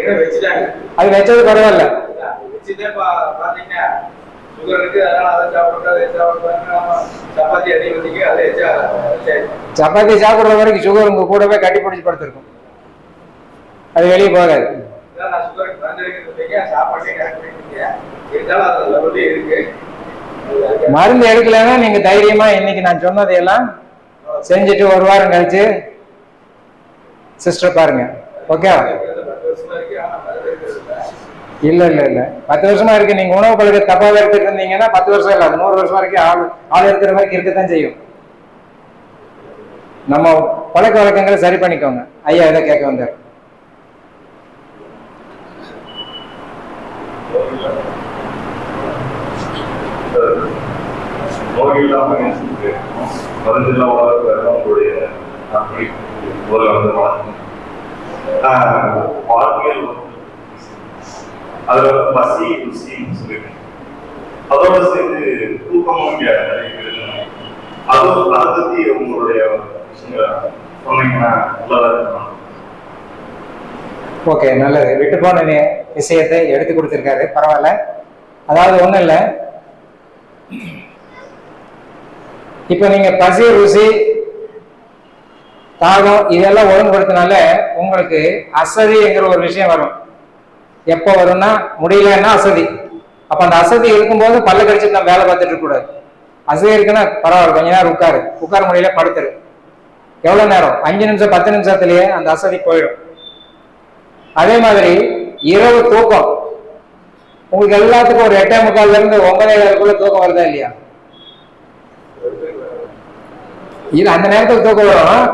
ஏற்கனவே வச்சுட்டாங்க. அது வச்சது பரவாயில்ல. வச்சுட்டே பாத்தீங்கன்னா சுகர் இருக்கு, அதனால அதை சாப்பிடுறது சப்பாத்தி அதிகத்துக்கு அதை சப்பாத்தி சாப்பிடுற வரைக்கும் சுகர் உங்க கூடவே கட்டி பிடிச்சி படுத்திருக்கும், அது வெளியே போகாது. நான் சுகருக்கு மருந்து சாப்பாட்டே கரெக்ட் இருந்தாலும் அது லெவலே இருக்கு. மருந்து எடுக்கலன்னா நீங்க தைரியமா இன்னைக்கு நான் சொன்னதையெல்லாம் செஞ்சுட்டு ஒரு வாரம் கழிச்சு சிஸ்டர் பாருங்க. ஓகே, இல்ல இல்ல இல்ல 10 வருஷமா இருக்கு. நீங்க உணவு பழக்க தப்பாக எடுத்துட்டு இருந்தீங்கன்னா 10 வருஷம் இல்ல 100 வருஷம் வரைக்கும் ஆள் இருக்கிற மாதிரி இருக்கத்தான் செய்யும். நம்ம பழக்க வழக்கங்களை சரி பண்ணிக்கோங்க. ஐயா இதை கேட்க வந்தார். அதுல பசி ருசின்னு சொல்லிருக்கேன். அதோட சேர்ந்து தூக்கமும் அதுவும் அதை பத்தி உங்களுடைய விஷயங்களை சொன்னீங்கன்னா நல்லதா இருக்கும். ஓகே, நல்லது. விட்டு போன விஷயத்தை எடுத்து கொடுத்துருக்காரு, பரவாயில்ல. அதாவது ஒண்ணும் இல்லை, இப்ப நீங்க பசி ருசி தாகம் இதெல்லாம் ஒழுங்குபடுத்தினால உங்களுக்கு அசதிங்கிற ஒரு விஷயம் வரும். எப்போ வரும்னா முடியலன்னா அசதி. அப்ப அந்த அசதி இருக்கும்போது பல்ல கடிச்சிட்டு நம்ம வேலை பார்த்துட்டு இருக்க கூடாது. அசதி இருக்குன்னா பரவாயில்ல, கொஞ்ச நேரம் உட்கார முடியல படுத்துரு. எவ்வளவு நேரம்? 5 நிமிஷம் 10 நிமிஷத்துலயே அந்த அசதி போயிடும். அதே மாதிரி இரவு தூக்கம் உங்களுக்கு எல்லாத்துக்கும் ஒரு 8:45 இருந்து 9:30 தூக்கம் வருதா இல்லையா? இல்ல, அந்த நேரத்துக்கு தூக்கம் வரும்.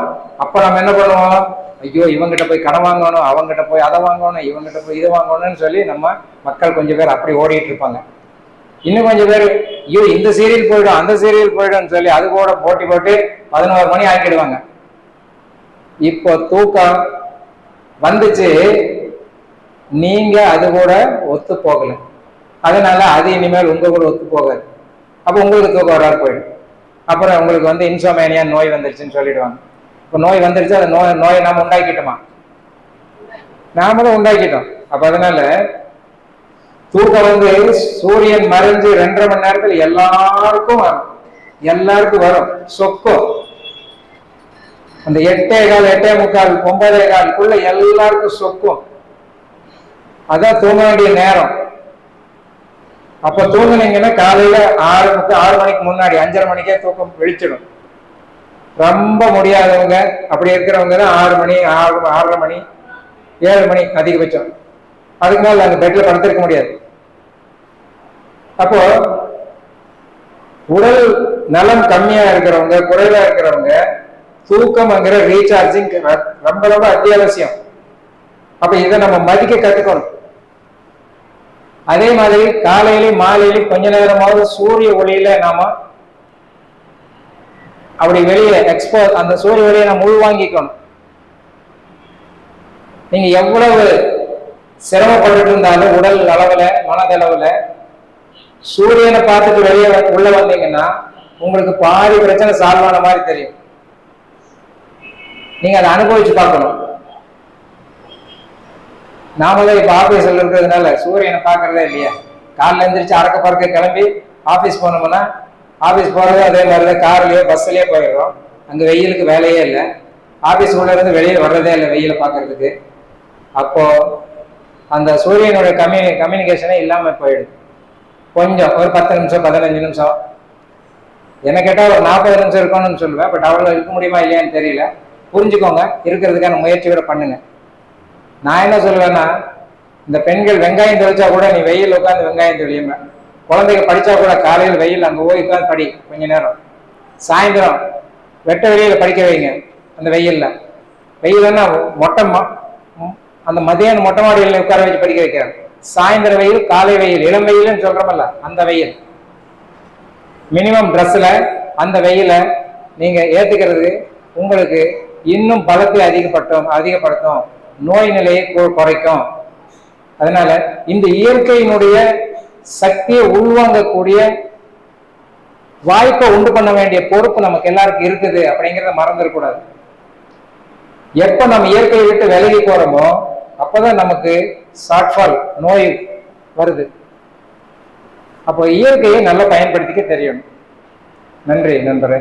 அப்ப நம்ம என்ன பண்ணுவோம்? ஐயோ இவங்கிட்ட போய் கடன் வாங்கணும், அவங்ககிட்ட போய் அதை வாங்கணும், இவங்கிட்ட போய் இதை வாங்கணும்னு சொல்லி நம்ம மக்கள் கொஞ்சம் பேர் அப்படி ஓடிட்டு இருப்பாங்க. இன்னும் கொஞ்சம் பேர் ஐயோ இந்த சீரியல் போயிடும் அந்த சீரியல் போயிடும்னு சொல்லி அது கூட போட்டி போட்டு 11 மணி ஆக்கிடுவாங்க. இப்போ தூக்கம் வந்துச்சு, நீங்க அது கூட ஒத்து போகல, அதனால அது இனிமேல் உங்க கூட ஒத்து போகாது. அப்போ உங்களுக்கு தூக்கம் வராது போயிடும். அப்புறம் உங்களுக்கு வந்து இன்சோமேனியா நோய் வந்துருச்சுன்னு சொல்லிடுவாங்க. இப்போ நோய் வந்துருச்சு, அந்த நோயை நாம உண்டாக்கிட்டோமா? நாம தான் உண்டாக்கிட்டோம். அப்ப அதனால தூக்கம் வந்து சூரியன் மறைஞ்சு 2.5 மணி நேரத்துல எல்லாருக்கும் வரும் சொக்கும். அந்த 8:15 8:45 9:15 எல்லாருக்கும் சொக்கும். அதான் தூங்க வேண்டிய நேரம். அப்ப தூங்குனீங்கன்னா காலையில 6 மணிக்கு முன்னாடி 5:30 மணிக்கே தூக்கம் விழிச்சிடும். ரொம்ப முடியாதவங்க அப்படி இருக்கிறவங்க தான் 6 மணி 6:30 மணி 7 மணி அதிகபட்சம். அதுக்கு மேல அந்த பெட்ல படுத்திருக்க முடியாது. அப்போ உடல் நலம் கம்மியா இருக்கிறவங்க, குறைவா இருக்கிறவங்க தூக்கம்ங்கிற ரீசார்ஜிங் ரொம்ப ரொம்ப அத்தியாவசியம். அப்ப இதை நம்ம மதிக்க கத்துக்கணும். அதே மாதிரி காலையிலும் மாலையிலும் கொஞ்ச நேரமாவது சூரிய ஒளியில நாம அப்படி வெளியே அந்த சூரிய ஒளியை நம்ம உள்வாங்கிக்கணும். நீங்க எவ்வளவு சிரமப்பட்டு இருந்தாலும் உடல் அளவுல மனதளவுல சூரியனை பார்த்துட்டு வெளியே உள்ள வந்தீங்கன்னா உங்களுக்கு பாதி பிரச்சனை சால்வ் ஆன மாதிரி தெரியும். நீங்க அதை அனுபவிச்சு பார்க்கணும். நாமளே இப்ப ஆபீஸ்ல இருக்கிறதுனால சூரியனை பார்க்கறதே இல்லையா? காலைல எழுந்திரிச்சு அறக்க பறக்க கிளம்பி ஆபீஸ் போனோம்னா ஆபீஸ் போறது அதே மாதிரிதான், கார்லயோ பஸ்லயோ போயிடுறோம். அங்க வெயிலுக்கு வேலையே இல்லை. ஆபீஸ் உள்ள இருந்து வெளியே வர்றதே இல்லை வெயில பாக்குறதுக்கு. அப்போ அந்த சூரியனுடைய கம்யூனிகேஷனே இல்லாம போயிடுது. கொஞ்சம் ஒரு 10 நிமிஷம் 15 நிமிஷம், என்ன கேட்டா ஒரு 40 நிமிஷம் இருக்கணும்னு சொல்லுவேன். பட் அவ்வளவு இருக்க முடியுமா இல்லையான்னு தெரியல. புரிஞ்சுக்கோங்க, இருக்கிறதுக்கான முயற்சி கூட பண்ணுங்க. நான் என்ன சொல்லுவேன்னா, இந்த பெண்கள் வெங்காயம் தெளிச்சா கூட நீ வெயில் உட்காந்து வெங்காயம் தெளியுங்க. குழந்தைங்க படிச்சா கூட காலையில் வெயில் அங்க போய் உட்காந்து படி கொஞ்ச நேரம். சாயந்தரம் வெட்ட வெளியில படிக்க வைங்க. அந்த வெயில்னா அந்த மதியானம் மொட்டை மாடியில் உட்கார வச்சு படிக்க வைக்கிறாங்க. சாயந்தர வெயில், காலை வெயில், இளம் வெயில்னு சொல்றோம்ல அந்த வெயில், மினிமம் ட்ரெஸ்ல அந்த வெயில நீங்க ஏத்துக்கிறது உங்களுக்கு இன்னும் பலத்தை அதிகப்படுத்தும், நோய் நிலையை குறைக்கும். அதனால இந்த இயற்கையினுடைய சக்தியை உள்வாங்கக்கூடிய வாய்ப்பை உண்டு பண்ண வேண்டிய பொறுப்பு நமக்கு எல்லாருக்கும் இருக்குது அப்படிங்கிறத மறந்துடக்கூடாது. எப்ப நம்ம இயற்கையை விட்டு விலகி போறோமோ அப்பதான் நமக்கு ஷார்ட்ஃபால் நோய் வருது. அப்போ இயற்கையை நல்லா பயன்படுத்திக்க தெரியணும். நன்றி நண்பரே.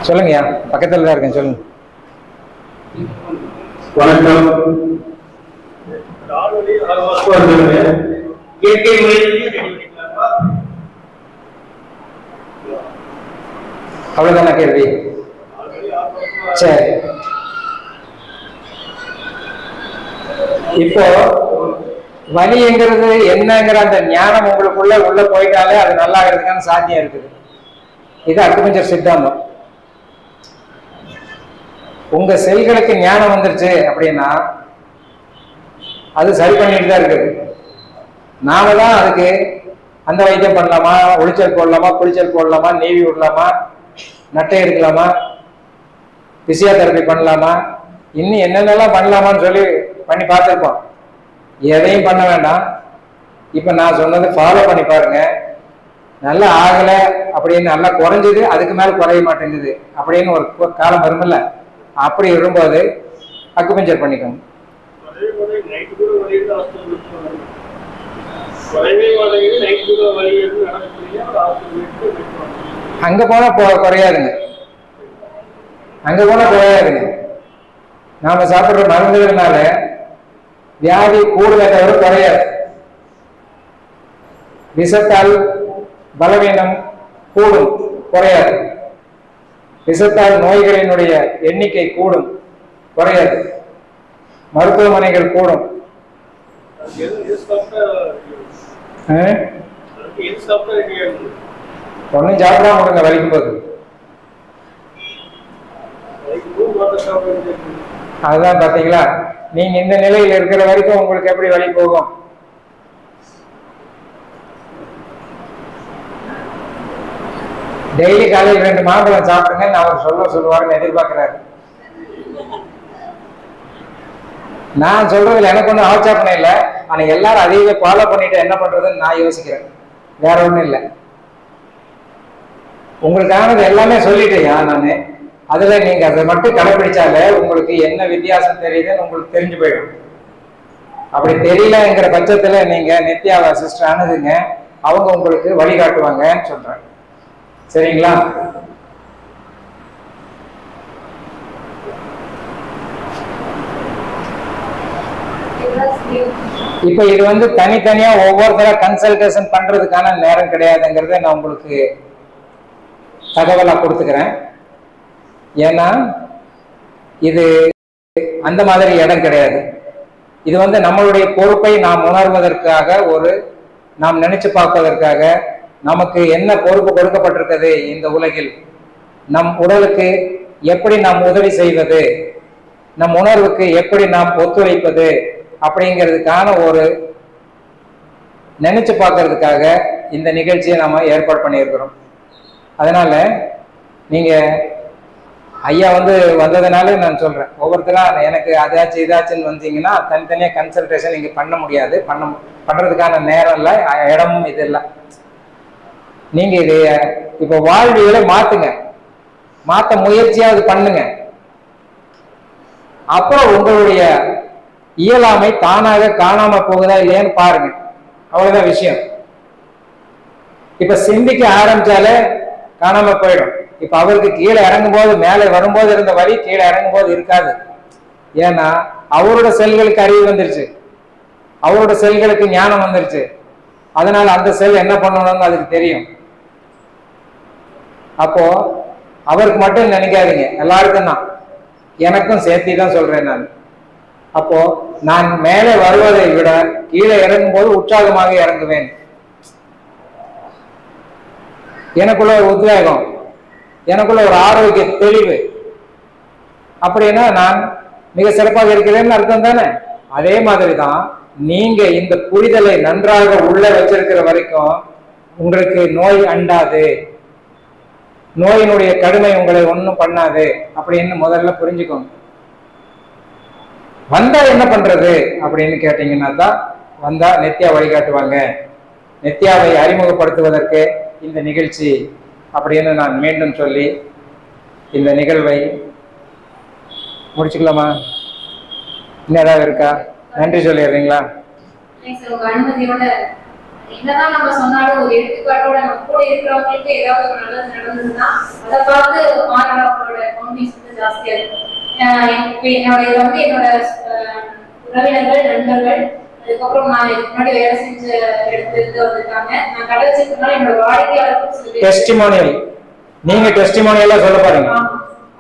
சொல்லுங்கய்யா, பக்கத்துல தான் இருக்கேன், சொல்லுங்க. வணக்கம். இயற்கை முறையிலேயே அவ்வளவுதான கேள்வி? சரி, இப்போ வலிங்கிறது என்னங்கிற அந்த ஞானம் உங்களுக்குள்ள உள்ள போயிட்டாலே அது நல்லா இருக்கிறதுக்கான சாத்தியம் இருக்குது. இது அக்குபஞ்சர் சித்தாந்தம். உங்க செல்களுக்கு ஞானம் வந்துருச்சு அப்படின்னா அது சரி பண்ணிட்டு தான் இருக்குது. நாம தான் அதுக்கு அந்த வைத்தியம் பண்ணலாமா, ஒளிச்சல் போடலாமா, குளிச்சல் போடலாமா, நீவி விடலாமா, நட்டை எடுக்கலாமா, பிசியோதெரபி பண்ணலாமா, இன்னும் என்னென்னலாம் பண்ணலாமான்னு சொல்லி பண்ணி பார்த்துருப்போம். எதையும் பண்ண வேண்டாம். இப்போ நான் சொன்னது ஃபாலோ பண்ணி பாருங்க. நல்லா ஆகலை அப்படின்னு நல்லா குறைஞ்சிது, அதுக்கு மேலே குறைய மாட்டேங்குது அப்படின்னு ஒரு காலம் வருமில்ல, அப்படி வரும்போது அக்குபஞ்சர் பண்ணிக்கோங்க. அங்க போனா குறையாதுங்க, அங்க போனா குறையாதுங்க. நாம சாப்பிடுற மருந்துகள்னால வியாதி கூடுதலை தவிர குறையாது. விஷத்தால் பலவீனம் கூடும், குறையாது. விஷத்தால் நோய்களினுடைய எண்ணிக்கை கூடும், குறையாது. மருத்துவமனைகள் கூடும். ஒன்னும் சாப்பிடாம கொடுங்க வலிக்கும் போது. அதுதான் பாத்தீங்களா, நீங்க இந்த நிலையில் இருக்கிற வரைக்கும் உங்களுக்கு எப்படி வலி போகும்? டெய்லி காலையில் 2 மாம்பழம் சாப்பிடுங்க அவர் சொல்லுவாருன்னு எதிர்பார்க்கிறாரு. நான் சொல்றதுல எனக்கு ஒன்றும் ஆட்சேபனை இல்லை. ஆனா எல்லாரும் அதையே ஃபாலோ பண்ணிட்டு என்ன பண்றதுன்னு நான் யோசிக்கிறேன், வேற ஒண்ணும் இல்லை. உங்களுக்கானது எல்லாமே சொல்லிட்டேயா நானு. அதுல நீங்க அதை மட்டும் கடைபிடிச்சாலே உங்களுக்கு என்ன வித்தியாசம் தெரியுதுன்னு உங்களுக்கு தெரிஞ்சு போயிடும். அப்படி தெரியலங்கிற பட்சத்துல நீங்க நித்யாவா சிஸ்டர் அணுகுங்க, அவங்க உங்களுக்கு வழிகாட்டுவாங்கன்னு சொல்றேன். சரிங்களா? இப்ப இது வந்து தனித்தனியா ஒவ்வொருத்தர கன்சல்டேஷன் பண்றதுக்கான நேரம் கிடையாதுங்கிறத நான் உங்களுக்கு தகவலா கொடுத்துக்கிறேன். ஏன்னா இது அந்த மாதிரி இடம் கிடையாது. இது வந்து நம்மளுடைய பொறுப்பை நாம் உணர்வதற்காக, நாம் நினைச்சு பார்ப்பதற்காக, நமக்கு என்ன பொறுப்பு கொடுக்கப்பட்டிருக்கிறது இந்த உலகில், நம் உடலுக்கு எப்படி நாம் உதவி செய்வது, நம் உணர்வுக்கு எப்படி நாம் ஒத்துழைப்பது அப்படிங்கிறதுக்கான நினைச்சு பார்க்கறதுக்காக இந்த நிகழ்ச்சியை நாம ஏற்பாடு பண்ணியிருக்கிறோம். அதனால நீங்க ஐயா வந்ததுனால நான் சொல்றேன், ஒவ்வொருத்தரா எனக்கு அதாச்சு இதாச்சுன்னு வந்தீங்கன்னா தனித்தனியா கன்சல்டேஷன் நீங்க பண்ண முடியாது, பண்றதுக்கான நேரம் இல்லை, இடமும் இது இல்லை. நீங்க இது இப்ப வாழ்வியலை மாத்த முயற்சியாவது பண்ணுங்க. அப்புறம் உங்களுடைய இயலாமை தானாக காணாம போகுதா இல்லையான்னு பாருங்க. அவ்வளவுதான் விஷயம். இப்ப சிந்திக்க ஆரம்பிச்சாலே காணாம போயிடும். இப்ப அவருக்கு கீழே இறங்கும் போது, மேலே வரும்போது இருந்த வழி கீழே இறங்கும் போது இருக்காது. ஏன்னா அவரோட செல்களுக்கு அறிவு வந்துருச்சு, அவரோட செல்களுக்கு ஞானம் வந்துருச்சு. அதனால அந்த செல் என்ன பண்ணணும்னு அதுக்கு தெரியும். அப்போ அவருக்கு மட்டும் நினைக்காதீங்க, எல்லாருக்கும் தான், எனக்கும் சேர்த்தி தான் சொல்றேன் நான். அப்போ நான் மேலே வருவதை விட கீழே இறங்கும் போது உற்சாகமாக இறங்குவேன். எனக்குள்ள ஒரு உத்வேகம், எனக்குள்ள ஒரு ஆரோக்கிய தெளிவு, அப்படின்னா நான் மிக சிறப்பாக இருக்கிறேன்னு அர்த்தம் தானே. அதே மாதிரிதான் நீங்க இந்த புரிதலை நன்றாக உள்ள வச்சிருக்கிற வரைக்கும் உங்களுக்கு நோய் அண்டாது, நோயினுடைய கடுமை உங்களை ஒன்றும் பண்ணாது அப்படின்னு முதல்ல புரிஞ்சுக்கோங்க. வந்தா என்ன பண்றது அப்படின்னு கேட்டீங்கன்னா தான் வந்தா நித்யா வழிகாட்டுவாங்க. நித்யாவை அறிமுகப்படுத்துவதற்கு இந்த நிகழ்ச்சி அப்படின்னு நான் மீண்டும் சொல்லி இந்த நிகழ்வை முடிச்சுக்கலாமா? இன்னும் ஏதாவது இருக்கா? நன்றி சொல்லிடுறீங்களா? உங்க அனுமதியோட என்னதான் நம்ம சொன்னாலும் ஒரு எடுத்துக்காட்டோட நம்ம கூட இருக்கிறவங்களுக்கு ஏதாவது ஒரு நல்லது நடந்ததுன்னா அதை பார்த்து மாணவர்களோட கான்ஃபிடன்ஸ் ஜாஸ்தியா இருக்கும். என்னோட உறவினர்கள், நண்பர்கள், அதுக்கப்புறம் நான் இதுக்கு முன்னாடி வேலை செஞ்ச இடத்துல வந்திருக்காங்க. நான் கடை வச்சிருக்கனால என்னோட வாடிக்கையாளர்களும் டெஸ்டிமோனியல், நீங்க டெஸ்டிமோனியலா சொல்ல போறீங்க,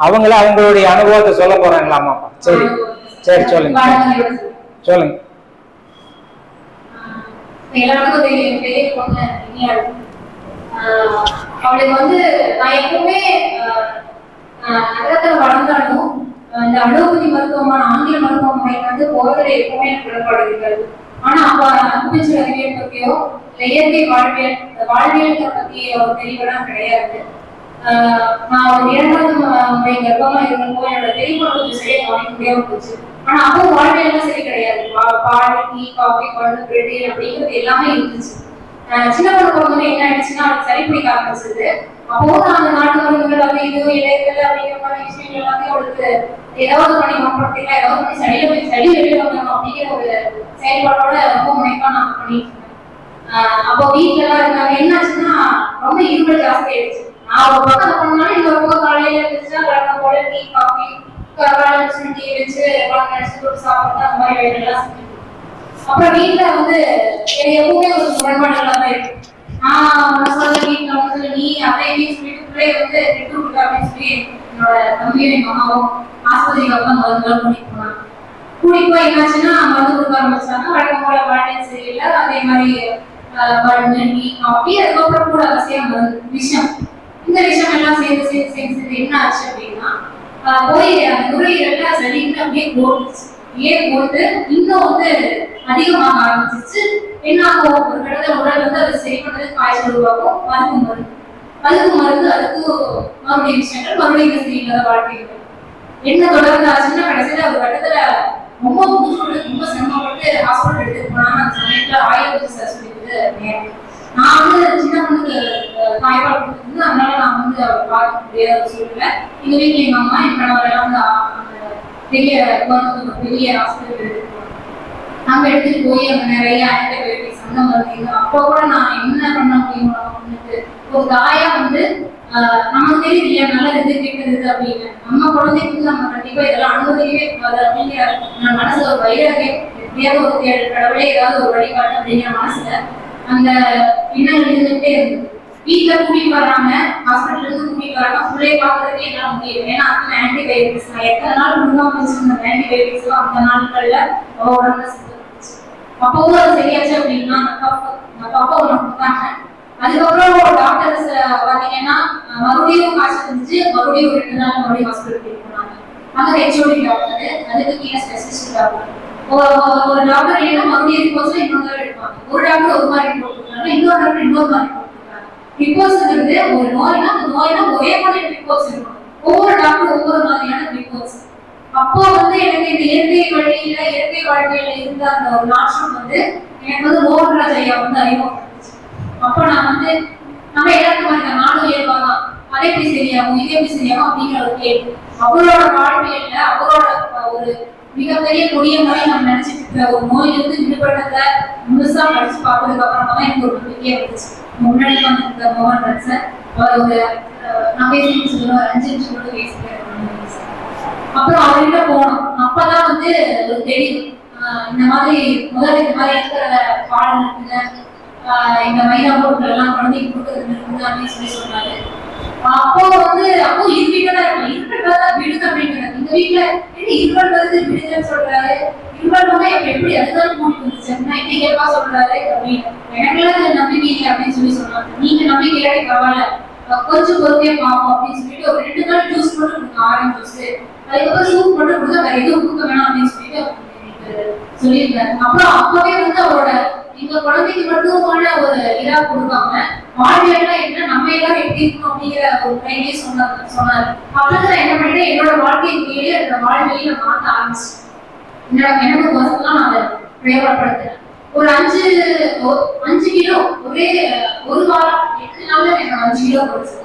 அவங்கள அவங்களுடைய அனுபவத்தை சொல்ல போறாங்களாமா? சரி சரி, சொல்லுங்க சொல்லுங்க. எல்லாருக்கும் தெரியும், பெரிய பொண்ணு இனியா இருக்கும். அவளுக்கு நான் எப்பவுமே நகரத்துல வளர்ந்தாலும் இந்த அலோபதி மருத்துவமான ஆங்கில மருத்துவமனை போறதுல எப்பவுமே எனக்கு உடன்பாடு இருக்காது. ஆனா அப்ப அக்குபஞ்சு அறிவியல் பத்தியோ இல்ல இயற்கை வாழ்வியல் பத்திய ஒரு தெளிவெல்லாம் கிடையாது. நான் ஒரு 2வது முறை கர்ப்பமா இருந்தப்போ என்னோட தெளிவு கொஞ்சம் சரியா கவனிக்க முடியாம போச்சு. ஆனா அப்போ வாழ்வியல்லாம் சரி கிடையாது. பால், டீ, காஃபி, பழு, பிரெட் அப்படிங்கிறது எல்லாமே இருந்துச்சு. சின்ன பொண்ணு போகும்போது என்ன ஆயிடுச்சுன்னா அவளுக்கு சளி பிடிக்க ஆரம்பிச்சது. அப்போ அந்த நாட்டு மருந்துகள் அது இது இலைகள் அப்படிங்கிற மாதிரி விஷயங்கள் எல்லாத்தையும் அவளுக்கு ஏதாவது பண்ணி குணப்படுத்திக்கலாம், ஏதாவது பண்ணி சளி வெளியே வரணும் அப்படிங்கிற ஒரு செயல்பாட்டோட ரொம்ப முனைப்பா நான் பண்ணிட்டு இருந்தேன். அப்போ வீட்டுல எல்லாம் இருந்தாங்க. என்ன ஆச்சுன்னா ரொம்ப இருமல் ஜாஸ்தி ஆயிடுச்சு. நான் ஒரு பக்கம் பண்ணாலும் இன்னொரு பக்கம் காலையில இருந்துச்சுன்னா வழக்கம் போல டீ, காஃபி, டீ வச்சு போட்டு சாப்பிடுறது அந்த மாதிரி வேலைகள்லாம் செஞ்சு. அப்புறம் வீட்டுல எனக்கு எப்பவுமே ஒரு முரண்பாடுகள்லாம் தான் இருக்கு. நான் சொல்ல வீட்டுல நீ அதையும் சொல்லிட்டு பிள்ளைய கெட்டு விடுக்க அப்படின்னு சொல்லி என்னோட தம்பியும் எங்க அம்மாவும் ஆஸ்பத்திரிக்கு மருந்துலாம் கூட்டிட்டு போனாங்க. கூட்டிட்டு போய் என்னாச்சுன்னா மருந்து கொடுக்க ஆரம்பிச்சாங்க. வழக்கம் போல வாழ்க்கை சரியில்லை. அதே மாதிரி மருந்து, டீ, காஃபி, அதுக்கப்புறம் கூட அவசியம் விஷம். இந்த விஷயம் எல்லாம் சேர்ந்து என்ன ஆச்சு அப்படின்னா போய் அந்த நுரையீரல்ல சளின்னு அப்படியே போட்டுச்சு. ஏன் போட்டு இன்னும் அதிகமாக ஆரம்பிச்சிச்சு. என்ன ஆகும், ஒரு கடந்த உடல் அதை சரி பண்றதுக்கு காய்ச்சல் உருவாக்கும். அதுக்கு மருந்து அதுக்கு மறுபடியும் விஷயங்கள் மறுபடியும் சரியில்லாத வாழ்க்கை என்ன தொடர்ந்து ஆச்சுன்னா கடைசியில ஒரு கட்டத்துல ரொம்ப ரொம்ப சிரமப்பட்டு ஹாஸ்பிட்டல் எடுத்துட்டு போனாங்க. அந்த சமயத்துல ஆயுர்வேத சொல்லிட்டு நேரம் நான் சின்ன பொண்ணுக்கு தாய்ப்பால் கொடுத்துருந்து. அதனால நான் பார்க்க முடியாத சூழ்நிலை. எங்க வீட்டுல எங்க அம்மா என் கணவரெல்லாம் பெரிய ஹாஸ்பிட்டல் எடுத்துட்டு போனாங்க. அங்க எடுத்துட்டு போய் அங்க நிறைய ஆன்டிபயோட்டிக்ஸ் அந்த மாதிரி. அப்போ கூட நான் என்ன பண்ண முடியும் பொண்ணுக்கு ஒரு தாயா நமக்கு தெரியுது இல்லையா நல்லது எது கேட்கறது அப்படின்னு. நம்ம குழந்தைக்கு நம்ம கண்டிப்பா இதெல்லாம் அனுமதிக்கவே கூடாது அப்படிங்கிற நான் மனசுல ஒரு வைராகியம், எப்படியாவது ஒரு கடவுளே ஏதாவது ஒரு வழிபாடு அப்படிங்கிற மனசுல அந்த எண்ணங்கள் இருந்துகிட்டே இருந்தது. வீட்டுல கூட்டிட்டு வர்றாங்க, ஹாஸ்பிட்டல் இருந்து கூட்டிட்டு வராங்க. பிள்ளைய பாக்குறதுக்கு எல்லாம் முடியும். ஏன்னா அந்த ஆன்டிபயோட்டிக்ஸ் நான் எத்தனை நாள் முன்னாடி வச்சிருந்த ஆன்டிபயோட்டிக்ஸ் அந்த நாட்கள்ல உடம்புல செஞ்சிருந்துச்சு. அப்பவும் அது சரியாச்சு அப்படின்னா பாப்பா ஒண்ணு கொடுத்தாங்க. அதுக்கப்புறம் டாக்டர்ஸ் பாத்தீங்கன்னா மறுபடியும் காய்ச்சல் இருந்துச்சு. மறுபடியும் ஒரு 2 நாள் மறுபடியும் ஹாஸ்பிட்டல் போனாங்க. அங்க ஹெச்ஓடி டாக்டர், அதுக்கு கீழே ஸ்பெஷலிஸ்ட் டாக்டர். ஒரு டாக்டர் இல்லைன்னா மறுபடியும் ரிப்போர்ட்ஸ் இன்னொரு தடவை எடுப்பாங்க. ஒரு டாக்டர் ஒரு மாதிரி ரிப்போர்ட் கொடுக்குறாங்க, இன்னொரு டாக்டர் இன்னொரு மாதிரி ரிப்போர்ட் கொடுக்குறாங்க. ரிப்போர்ட்ஸ்ங்கிறது ஒரு நோய்னா அந்த நோய்னா ஒரே மாதிரி ரிப்போர்ட்ஸ் இருக்கும். ஒவ்வொரு டாக்டர் ஒவ்வொரு மாதிரியான ரிப்போர்ட்ஸ். அப்போ எனக்கு இந்த இயற்கை வாழ்க்கையில இருந்த அந்த ஒரு நாட்டம் எனக்கு மோகன்ராஜ் ஐயா அறிமுகப்படுத்துச்சு. அப்போ நான் நம்ம எல்லாருக்கும் நானும் இயல்பாதான் அதை எப்படி சரியாகும் இது எப்படி சரியாகும் அப்படிங்கிற ஒரு கேள்வி. அவரோட வாழ்வியல்ல அவரோட ஒரு மிகப்பெரிய கொடிய நோய் நம்ம நினைச்சிட்டு இருக்கிற ஒரு நோயிலிருந்து விடுபடுறத முழுசா படிச்சு பார்த்ததுக்கு அப்புறமா தான் எனக்கு ஒரு நம்பிக்கையே வந்துச்சு. முன்னாடி வந்திருக்க மோகன்ராஜ் சார் அவர் ஒரு நான் பேசி சொல்லுவேன் 5 நிமிஷம் மட்டும் பேசுகிறேன். அப்புறம் அவர்கிட்ட போனோம். அப்பதான் ஒரு தெரியும் இந்த மாதிரி முதல்ல இந்த மாதிரி இருக்கிற பாடம் இருக்குங்க, இந்த மைதா பொருட்கள் எல்லாம் குழந்தைக்கு கொடுக்கறது இருக்குது அப்படின்னு சொன்னாரு. அப்போ அப்போ இருக்கிட்டதான் இருக்கும். இருக்கிறதா விடுது அப்படிங்கிறது. இந்த வீட்டுல இருபது வருது விடுதுன்னு சொல்றாரு. இருபது எப்படி அதுதான் கூட்டிட்டு வந்துச்சு இன்னைக்கு கேப்பா சொல்றாரு அப்படின்னு. எனக்குலாம் நம்பிக்கை இல்லை அப்படின்னு சொன்னாங்க. நீங்க நம்பிக்கை இல்லாட்டி பரவாயில்ல, கொஞ்சம் பொறுமையா பார்ப்போம் அப்படின்னு சொல்லிட்டு ஒரு 2 நாள் ஜூஸ் மட்டும் கொடுங்க, ஆரஞ்சு ஜூஸ். அதுக்கப்புறம் சூப் மட்டும் கொடுத்தா வேற எதுவும் கொடுக்க வேணாம் அப்படின்னு சொல்லிட்டு சொல்லியிருக்காரு. அப்புறம் அப்பவே அவரோட எங்க குழந்தைக்கு மட்டுமான ஒரு இதா கொடுக்காம வாழ்வியல்ல என்ன நம்ம எல்லாரும் எப்படி இருக்கணும் அப்படிங்கிற ஒரு கையிலேயே சொன்னாரு. அப்பதான் நான் என்ன பண்ணிட்டேன், என்னோட வாழ்க்கையை மீறி அந்த வாழ்வியலையும் நான் மாற்ற ஆரம்பிச்சேன். எனக்கு வருஷம்லாம் நான் அதை பிரயோகப்படுத்துறேன். ஒரு 5 கிலோ ஒரே ஒரு வாரம் 8 நாள்ல எனக்கு 5 கிலோ போச்சு.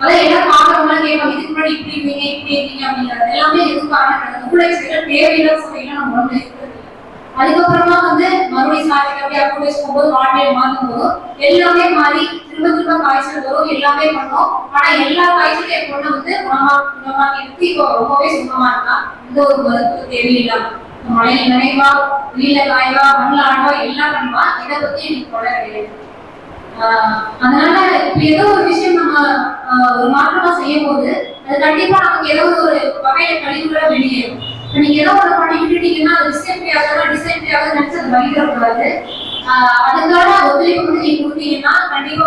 அதான் எல்லாம் பாக்குறவங்க கேட்பாங்க, இதுக்கு முன்னாடி இப்படி இருக்கீங்க அப்படிங்கிறது எல்லாமே எதுவும் காரணம் கூட தேவையில்லாத சுவையெல்லாம் நம்ம உடம்புல இருக்கிறது. அதுக்கப்புறமா மறுபடியும் சாப்பிட்டு அப்படியே அக்குடேஸ் போகும்போது வாழ்க்கையை மாற்றும் போதும் எல்லாமே மாறி திரும்ப காய்ச்சல் வரும், எல்லாமே பண்ணோம். ஆனா எல்லா காய்ச்சலும் என் பொண்ணு குணமா இருக்கு. இப்போ ரொம்பவே சுத்தமா இருக்கா. எந்த ஒரு மருத்துவ தேவையில்லாம மழையில நினைவா, வீல காயவா, மண்ணில் ஆடவா எல்லாம் பண்ணுவா. இதை பத்தி எனக்கு கொள்ள கிடையாது. அதனால இப்ப ஏதோ ஒரு விஷயம் நம்ம ஒரு மாற்றமா செய்யும் போது அது கண்டிப்பா நமக்கு ஏதோ ஒரு வகையில கழிவுகள வெளியேறும். நீங்க ஏதோ ஒரு பண்ணி விட்டுட்டீங்கன்னா அது டிசைன்ட்ரி ஆகுது நினைச்சு அது வலிக்கிறக்கூடாது. அதுக்கான ஒத்துழைப்பு நீங்க கொடுத்தீங்கன்னா கண்டிப்பா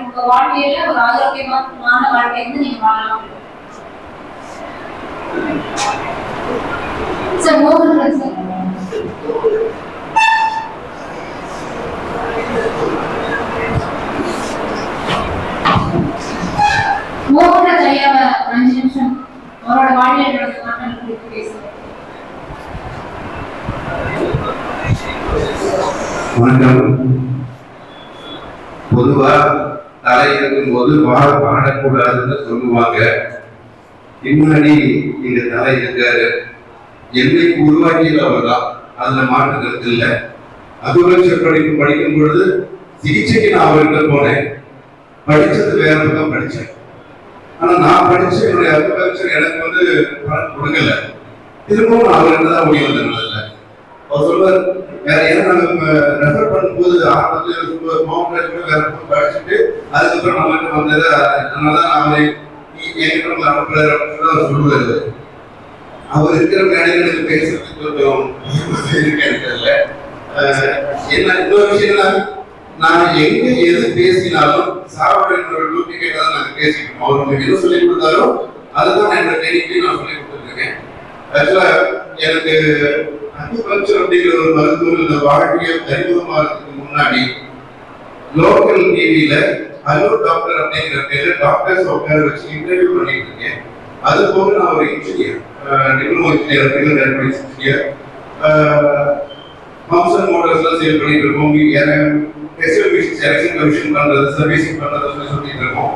உங்க வாழ்க்கையில ஒரு ஆரோக்கியமான வாழ்க்கையை நீங்க வாழலாம். சார் மோகன் சார். மோகன் ஐயாவை 5 நிமிஷம் அவரோட வாழ்க்கையை குறித்து பேசுறேன். வணக்கம். பொதுவா தலை இருக்கும் போது பாடக்கூடாதுன்னு சொல்லுவாங்க. பின்னாடி எங்க தலை இருக்காரு. என்னைக்கு உருவாக்கியது அவர்தான், அதுல மாற்று கருத்து இல்லை. அகுபஞ்ச படிப்பு படிக்கும் பொழுது சிகிச்சைக்கு நான் அவர்கிட்ட போனேன். படிச்சது வேற பக்கம் படிச்சேன். ஆனா நான் படிச்ச என்னுடைய அகுபஞ்சர் எனக்கு பலன் கொடுக்கல. திரும்பவும் நான் அவர்கிட்ட தான் ஓடி வந்தேன். அவர் சொல்வார், வேற ஏன்னா நாங்க ரெஃபர் பண்ணும்போது ஆரம்பத்துல மவுண்ட் வேற படிச்சுட்டு அதுக்கப்புறம் நம்மகிட்ட வந்தது. அதனாலதான் நான் அவரை என்கிட்ட அனுப்புறாரு அப்படின்னு அவர் சொல்லுவாரு. அவர் இருக்கிற மேடைகளுக்கு பேசுறதுக்கு கொஞ்சம் இருக்கல. என்ன இன்னொரு விஷயம், நான் எங்க எது பேசினாலும் சாப்பிட டூப்ளிகேட்டா தான் நாங்க பேசிக்கணும். அவர் உங்களுக்கு எது சொல்லி கொடுத்தாலும் அதுதான் நான் என்னோட ட்ரைனிங்க்கு நான் சொல்லி கொடுத்துருக்கேன். ஆக்சுவலா எனக்கு அக்குபஞ்சர் அப்படிங்கிற ஒரு மருத்துவர் இந்த வாழ்க்கையை அறிமுகமாகிறதுக்கு முன்னாடி லோக்கல் டிவியில ஹலோ டாக்டர் அப்படிங்கிற பேரு டாக்டர்ஸ் உட்கார வச்சு இன்டர்வியூ பண்ணிட்டு இருக்கேன். அது போக நான் ஒரு இன்ஜினியர், டிப்ளமோ இன்ஜினியர், ஹவுஸ் மோட்டர்ஸ்லாம் சேல் பண்ணிட்டு இருக்கோம். செலக்ஷன் கமிஷன் பண்றது, சர்வீசிங் பண்றது சொல்லிட்டு இருக்கோம்.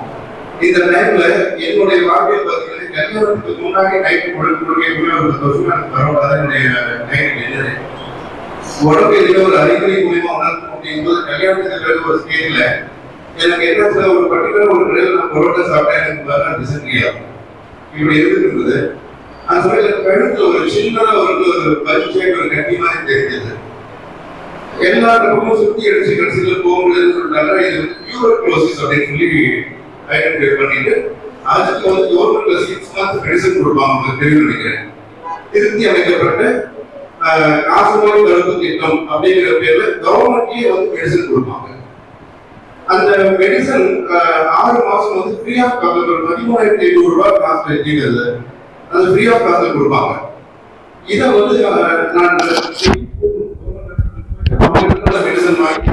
இந்த டைம்ல என்னுடைய வாழ்க்கையை பார்த்தீங்கன்னா கல்யாணத்துக்கு முன்னாடி நைட்டு கொடுக்கக்கூடிய ஒரு 10 வருஷம் எனக்கு பரவாயில்ல. என்னுடைய நைட்டு என்னது உடம்பு எதுல ஒரு அறிகுறி மூலியமா உணர்ந்து அப்படிங்கும்போது கல்யாணத்துக்கு பிறகு ஒரு ஸ்டேஜ்ல எனக்கு என்ன ஒரு பர்டிகுலர் ஒரு நிலையில் நான் பரோட்டா சாப்பிட்டேன். எனக்கு டிசன்ட்ரி ஆகும் இப்படி இருந்துருந்தது. அந்த சமயத்தில் கழுத்துல ஒரு சின்னதா ஒரு பரிச்சை ஒரு கட்டி மாதிரி தெரிஞ்சது. எல்லா பக்கமும் சுத்தி அடிச்சு கடைசியில் போக முடியாதுன்னு சொல்லிட்டாங்க. இது டியூபர்குலோசிஸ் அப்படின்னு சொல்லி ஐடென்டிஃபை பண்ணிட்டு அதுக்கு கவர்மெண்ட்ல 6 months மெடிசன் கொடுப்பாங்க. உங்களுக்கு தெரியும் நினைக்கிறேன். திருத்தி அமைக்கப்பட்ட காசநோய் தடுப்பு திட்டம் அப்படிங்கிற பேர்ல கவர்மெண்ட்லயே மெடிசன் கொடுப்பாங்க. அந்த மெடிசன் 6 மாசம் ஃப்ரீ ஆஃப் காஸ்ட், 13,500 ரூபாய் காஸ்ட் வச்சுக்கிறது. அது ஃப்ரீ ஆஃப் காஸ்ட் கொடுப்பாங்க. இதை நான் மெடிசன் வாங்கி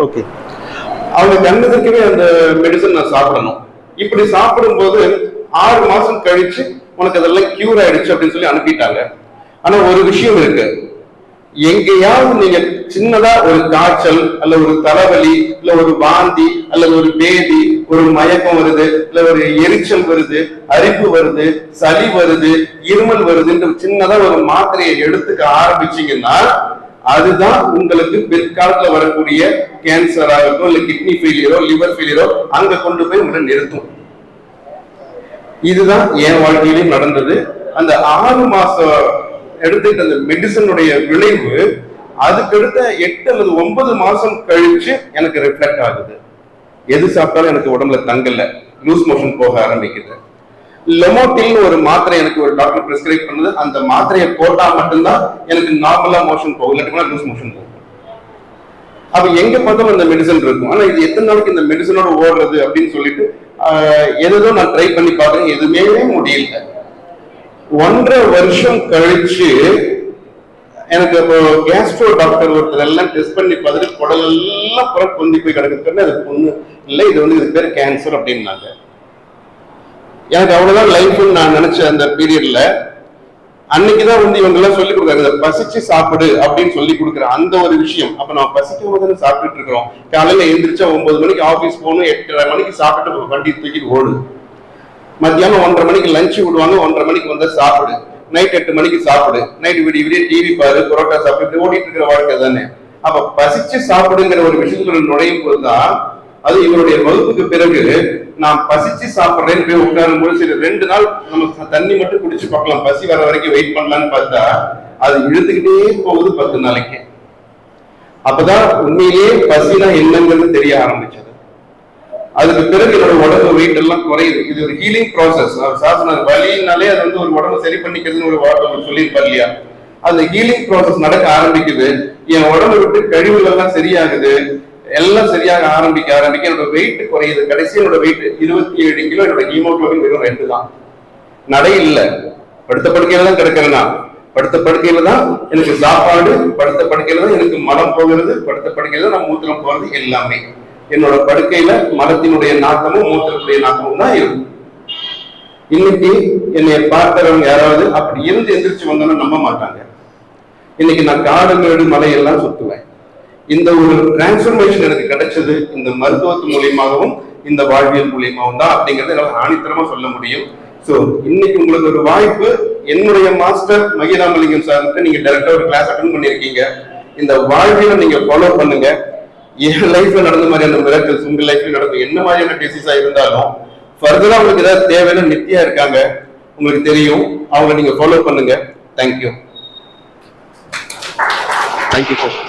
ஓகே அவங்க கண்ணதுக்குமே அந்த மெடிசன் நான் சாப்பிடணும். இப்படி சாப்பிடும் போது 6 மாசம் கழிச்சு உனக்கு அதெல்லாம் கியூர் ஆயிடுச்சு அப்படின்னு சொல்லி அனுப்பிட்டாங்க. ஆனா ஒரு விஷயம் இருக்கு, எங்கேயாவது நீங்க சின்னதா ஒரு காய்ச்சல் அல்ல ஒரு தலைவலி இல்ல ஒரு வாந்தி அல்லது ஒரு பேதி, ஒரு மயக்கம் வருது, இல்ல ஒரு எரிச்சல் வருது, அரிப்பு வருது, சளி வருது, இருமல் வருதுன்ற சின்னதா ஒரு மாத்திரையை எடுத்துக்க ஆரம்பிச்சீங்கன்னா அதுதான் உங்களுக்கு பிற்காலத்துல வரக்கூடிய கேன்சர் ஆகட்டும் இல்ல கிட்னி ஃபெயிலியரோ லிவர் ஃபெயிலியரோ அங்க கொண்டு போய் உங்களை நிறுத்தும். இதுதான் என் வாழ்க்கையிலும் நடந்தது. அந்த 6 மாசம் எடுத்துக்கிட்ட அந்த மெடிசனுடைய விளைவு அதுக்கடுத்த 8 அல்லது 9 மாசம் கழிச்சு எனக்கு ரிஃப்ளெக்ட் ஆகுது. எது சாப்பிட்டாலும் எனக்கு உடம்புல தங்கல, லூஸ் மோஷன் போக ஆரம்பிக்குது. லெமோட்டில் ஒரு மாத்திரை எனக்கு ஒரு டாக்டர் பிரிஸ்கிரைப் பண்ணது. அந்த மாத்திரையை போட்டா மட்டும்தான் எனக்கு நார்மலா மோஷன் போகும், இல்லாட்டினா லூஸ் மோஷன் போகும். அப்ப எங்க பார்த்தாலும் அந்த மெடிசன் இருக்கும். ஆனா இது எத்தனை நாளைக்கு இந்த மெடிசனோட ஓடுறது அப்படின்னு சொல்லிட்டு எதோ நான் ட்ரை பண்ணி பார்க்கறேன், எதுவுமே முடியல. 1.5 வருஷம் கழிச்சு எனக்கு இப்போ கேஸ்ட்ரோ டாக்டர் ஒருத்தர் எல்லாம் டெஸ்ட் பண்ணி பார்த்துட்டு குடல் எல்லாம் புறம் கொண்டு போய் கிடக்குதுன்னு அது ஒண்ணு இல்லை, இது இது பேர் கேன்சர் அப்படின்னாங்க. எனக்கு அவ்வளவுதான் லைஃப்னு நான் நினைச்ச அந்த பீரியட்ல அன்னைக்குதான் வந்து இவங்க எல்லாம் சொல்லி கொடுக்குறாங்க, பசிச்சு சாப்பிடு அப்படின்னு சொல்லி கொடுக்குற அந்த ஒரு விஷயம். அப்ப நான் பசிக்கும் போது சாப்பிட்டுட்டு இருக்கிறோம். காலையில எழுந்திரிச்சா 9 மணிக்கு ஆபீஸ் போகணும், 8:30 மணிக்கு சாப்பிட்டு வண்டி தூக்கிட்டு ஓடு. மத்தியானம் 1:30 மணிக்கு லஞ்ச் விடுவாங்க, 1:30 மணிக்கு வந்து சாப்பிடு. நைட் 8 மணிக்கு சாப்பிடு. நைட் விடிய டிவி பாரு, பரோட்டா சாப்பிட்டு ஓடிட்டு இருக்கிற வாழ்க்கை தானே. அப்ப பசிச்சு சாப்பிடுங்கிற ஒரு விஷயத்துல நுழையும் போதுதான் அது இவருடைய வகுப்புக்கு பிறகு நான் பசிச்சு சாப்பிட்றேன்னு போய் உட்காரும் போது சரி 2 நாள் நம்ம தண்ணி மட்டும் குடிச்சு பார்க்கலாம், பசி வர வரைக்கும் வெயிட் பண்ணலான்னு பார்த்தா அது இழுத்துக்கிட்டே போகுது 10 நாளைக்கு. அப்பதான் உண்மையிலேயே பசினா என்னங்கிறது தெரிய ஆரம்பிச்சது. அதுக்கு பிறகு என்னோட உடம்பு வெயிட் எல்லாம் குறையுது. இது ஒரு ஹீலிங் ப்ராசஸ். சாசன வலினாலே அது வந்து ஒரு உடம்பு சரி பண்ணிக்கிறதுன்னு ஒரு வார்த்தை சொல்லியிருப்பார் இல்லையா, அந்த ஹீலிங் ப்ராசஸ் நடக்க ஆரம்பிக்குது. என் உடம்பு விட்டு கழிவுகள் எல்லாம் சரியாகுது, எல்லாம் சரியாக ஆரம்பிக்க என்னோட வெயிட் குறையுது. கடைசி என்னோட வெயிட் 27 கிலோ. என்னோட ஹீமோகுளோபின் வெறும் 2 தான். நடை இல்ல, படுத்த படுக்கையில தான் கிடக்கிறேன்னா, படுத்த படுக்கையில தான் எனக்கு சாப்பாடு, படுத்த படுக்கையில தான் எனக்கு மலம் போகிறது, படுத்த படுக்கையில தான் நான் மூத்திரம் போறது. எல்லாமே என்னோட படுக்கையில மலத்தினுடைய நாக்கமும் மூத்திரத்துடைய நாக்கமும் தான் இருக்கும். இன்னைக்கு என்னை பார்க்கிறவங்க யாராவது அப்படி இருந்து எந்திரிச்சு வந்தோம்னா நம்ப மாட்டாங்க. இன்னைக்கு நான் காடு மேடு மலையெல்லாம் சுத்துவேன். இந்த ஒரு டிரான்ஸ்பர்மேஷன் எனக்கு கிடைச்சது இந்த மருத்துவத்து மூலியமாகவும் இந்த வாழ்வியல் மூலியமாகவும் தான் அப்படிங்கறத என்னால ஆணித்தரமா சொல்ல முடியும். சோ இன்னைக்கு உங்களுக்கு ஒரு வாய்ப்பு, என்னுடைய மாஸ்டர் மகிராமலிங்கம் சார்கிட்ட நீங்க டைரக்டா ஒரு கிளாஸ் அட்டெண்ட் பண்ணிருக்கீங்க. இந்த வாழ்வியலை நீங்க ஃபாலோ பண்ணுங்க. என் லைஃப்ல நடந்த மாதிரியான மிராக்கிள்ஸ் உங்க லைஃப்ல நடக்கும், என்ன மாதிரியான டிசீஸா இருந்தாலும் ஃபர்தரா உங்களுக்கு ஏதாவது தேவையான நித்தியா இருக்காங்க, உங்களுக்கு தெரியும், அவங்க நீங்க ஃபாலோ பண்ணுங்க. தேங்க்யூ. Thank you sir.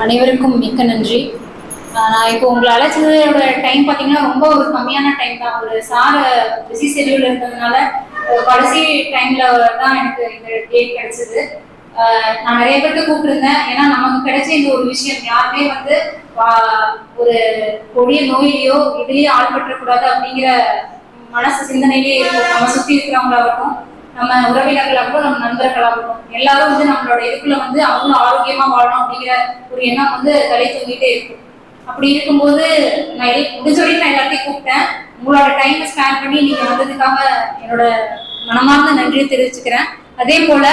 அனைவருக்கும் மிக்க நன்றி. நான் இப்போ உங்களை அழைச்சதோட டைம் பார்த்தீங்கன்னா ரொம்ப ஒரு கம்மியான டைம் தான். ஒரு சார பிஸி ஷெட்யூல் இருந்ததுனால கடைசி டைம்ல தான் எனக்கு இந்த டேட் கிடைச்சது. நான் நிறைய பேர்த்து கூப்பிட்டுருந்தேன். ஏன்னா நமக்கு கிடைச்ச இந்த ஒரு விஷயம் யாருமே வந்து ஒரு கொடிய நோயிலையோ இதுலயே ஆள்பற்றக்கூடாது அப்படிங்கிற மனசு சிந்தனையிலேயே இருக்கும். நம்ம சுற்றி இருக்கிறவங்களாகட்டும், நம்ம உறவினர்களாகட்டும், நம்ம நண்பர்களாகட்டும், எல்லாரும் வந்து நம்மளோட இதுக்குள்ள வந்து அவங்களும் ஆரோக்கியமா வாழணும் அப்படிங்கிற ஒரு எண்ணம் வந்து தலை தூங்கிட்டே இருக்கும். அப்படி இருக்கும்போது நான் முடிஞ்ச வரைக்கும் நான் எல்லாத்தையும் கூப்பிட்டேன். உங்களோட டைமை ஸ்பேன் பண்ணி நீங்க வந்ததுக்காக என்னோட மனமார்ந்த நன்றியை தெரிவிச்சுக்கிறேன். அதே போல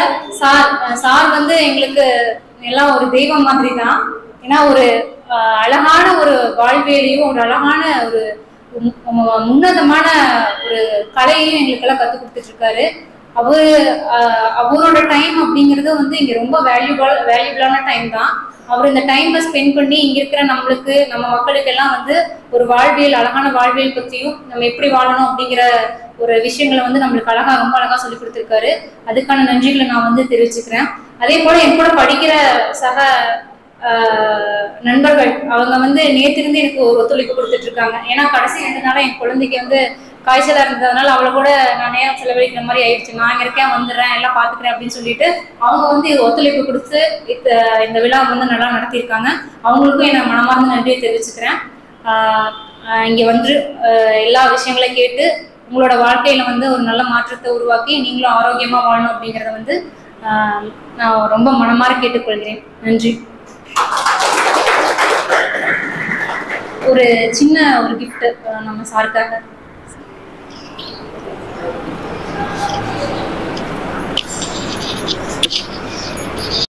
சார் வந்து எங்களுக்கு எல்லாம் ஒரு தெய்வம் மாதிரி தான். ஏன்னா ஒரு அழகான ஒரு வாழ்வியலையும் ஒரு அழகான ஒரு உன்னதமான ஒரு கலையையும் எங்களுக்கெல்லாம் கற்றுக் கொடுத்துட்டு இருக்காரு. அவரோட டைம் அப்படிங்கிறது வந்து இங்க ரொம்ப வேல்யூபிளான டைம் தான். அவர் இந்த டைமை ஸ்பெண்ட் பண்ணி இங்க இருக்கிற நம்மளுக்கு, நம்ம மக்களுக்கு எல்லாம் வந்து ஒரு வாழ்வியல், அழகான வாழ்வியல் பற்றியும் நம்ம எப்படி வாழணும் அப்படிங்கிற ஒரு விஷயங்களை வந்து நம்மளுக்கு ரொம்ப அழகா சொல்லி கொடுத்துருக்காரு. அதுக்கான நன்றிகளை நான் வந்து தெரிவிச்சுக்கிறேன். அதே போல என் கூட படிக்கிற சக நண்பர்கள் அவங்க வந்து நேற்றிருந்து எனக்கு ஒரு ஒத்துழைப்பு கொடுத்துட்டு இருக்காங்க. ஏன்னா கடைசி 2 நாளா என் குழந்தைக்கு வந்து காய்ச்சலா இருந்ததுனால அவளை கூட நான் நேரம் செலவழிக்கிற மாதிரி ஆயிடுச்சு. நான் இங்க இருக்கேன், வந்துடுறேன், எல்லாம் பாத்துக்கிறேன் அப்படின்னு சொல்லிட்டு அவங்க வந்து ஒத்துழைப்பு கொடுத்து இந்த விழா வந்து நல்லா நடத்தியிருக்காங்க. அவங்களுக்கும் என்ன மனமார்ந்த நன்றியை தெரிவிச்சுக்கிறேன். இங்க வந்து எல்லா விஷயங்களையும் கேட்டு உங்களோட வாழ்க்கையில வந்து ஒரு நல்ல மாற்றத்தை உருவாக்கி நீங்களும் ஆரோக்கியமா வாழணும் அப்படிங்கறத வந்து நான் ரொம்ப மனமாற கேட்டுக்கொள்கிறேன். நன்றி. ஒரு சின்ன ஒரு கிஃப்ட் நம்ம சாருக்காக.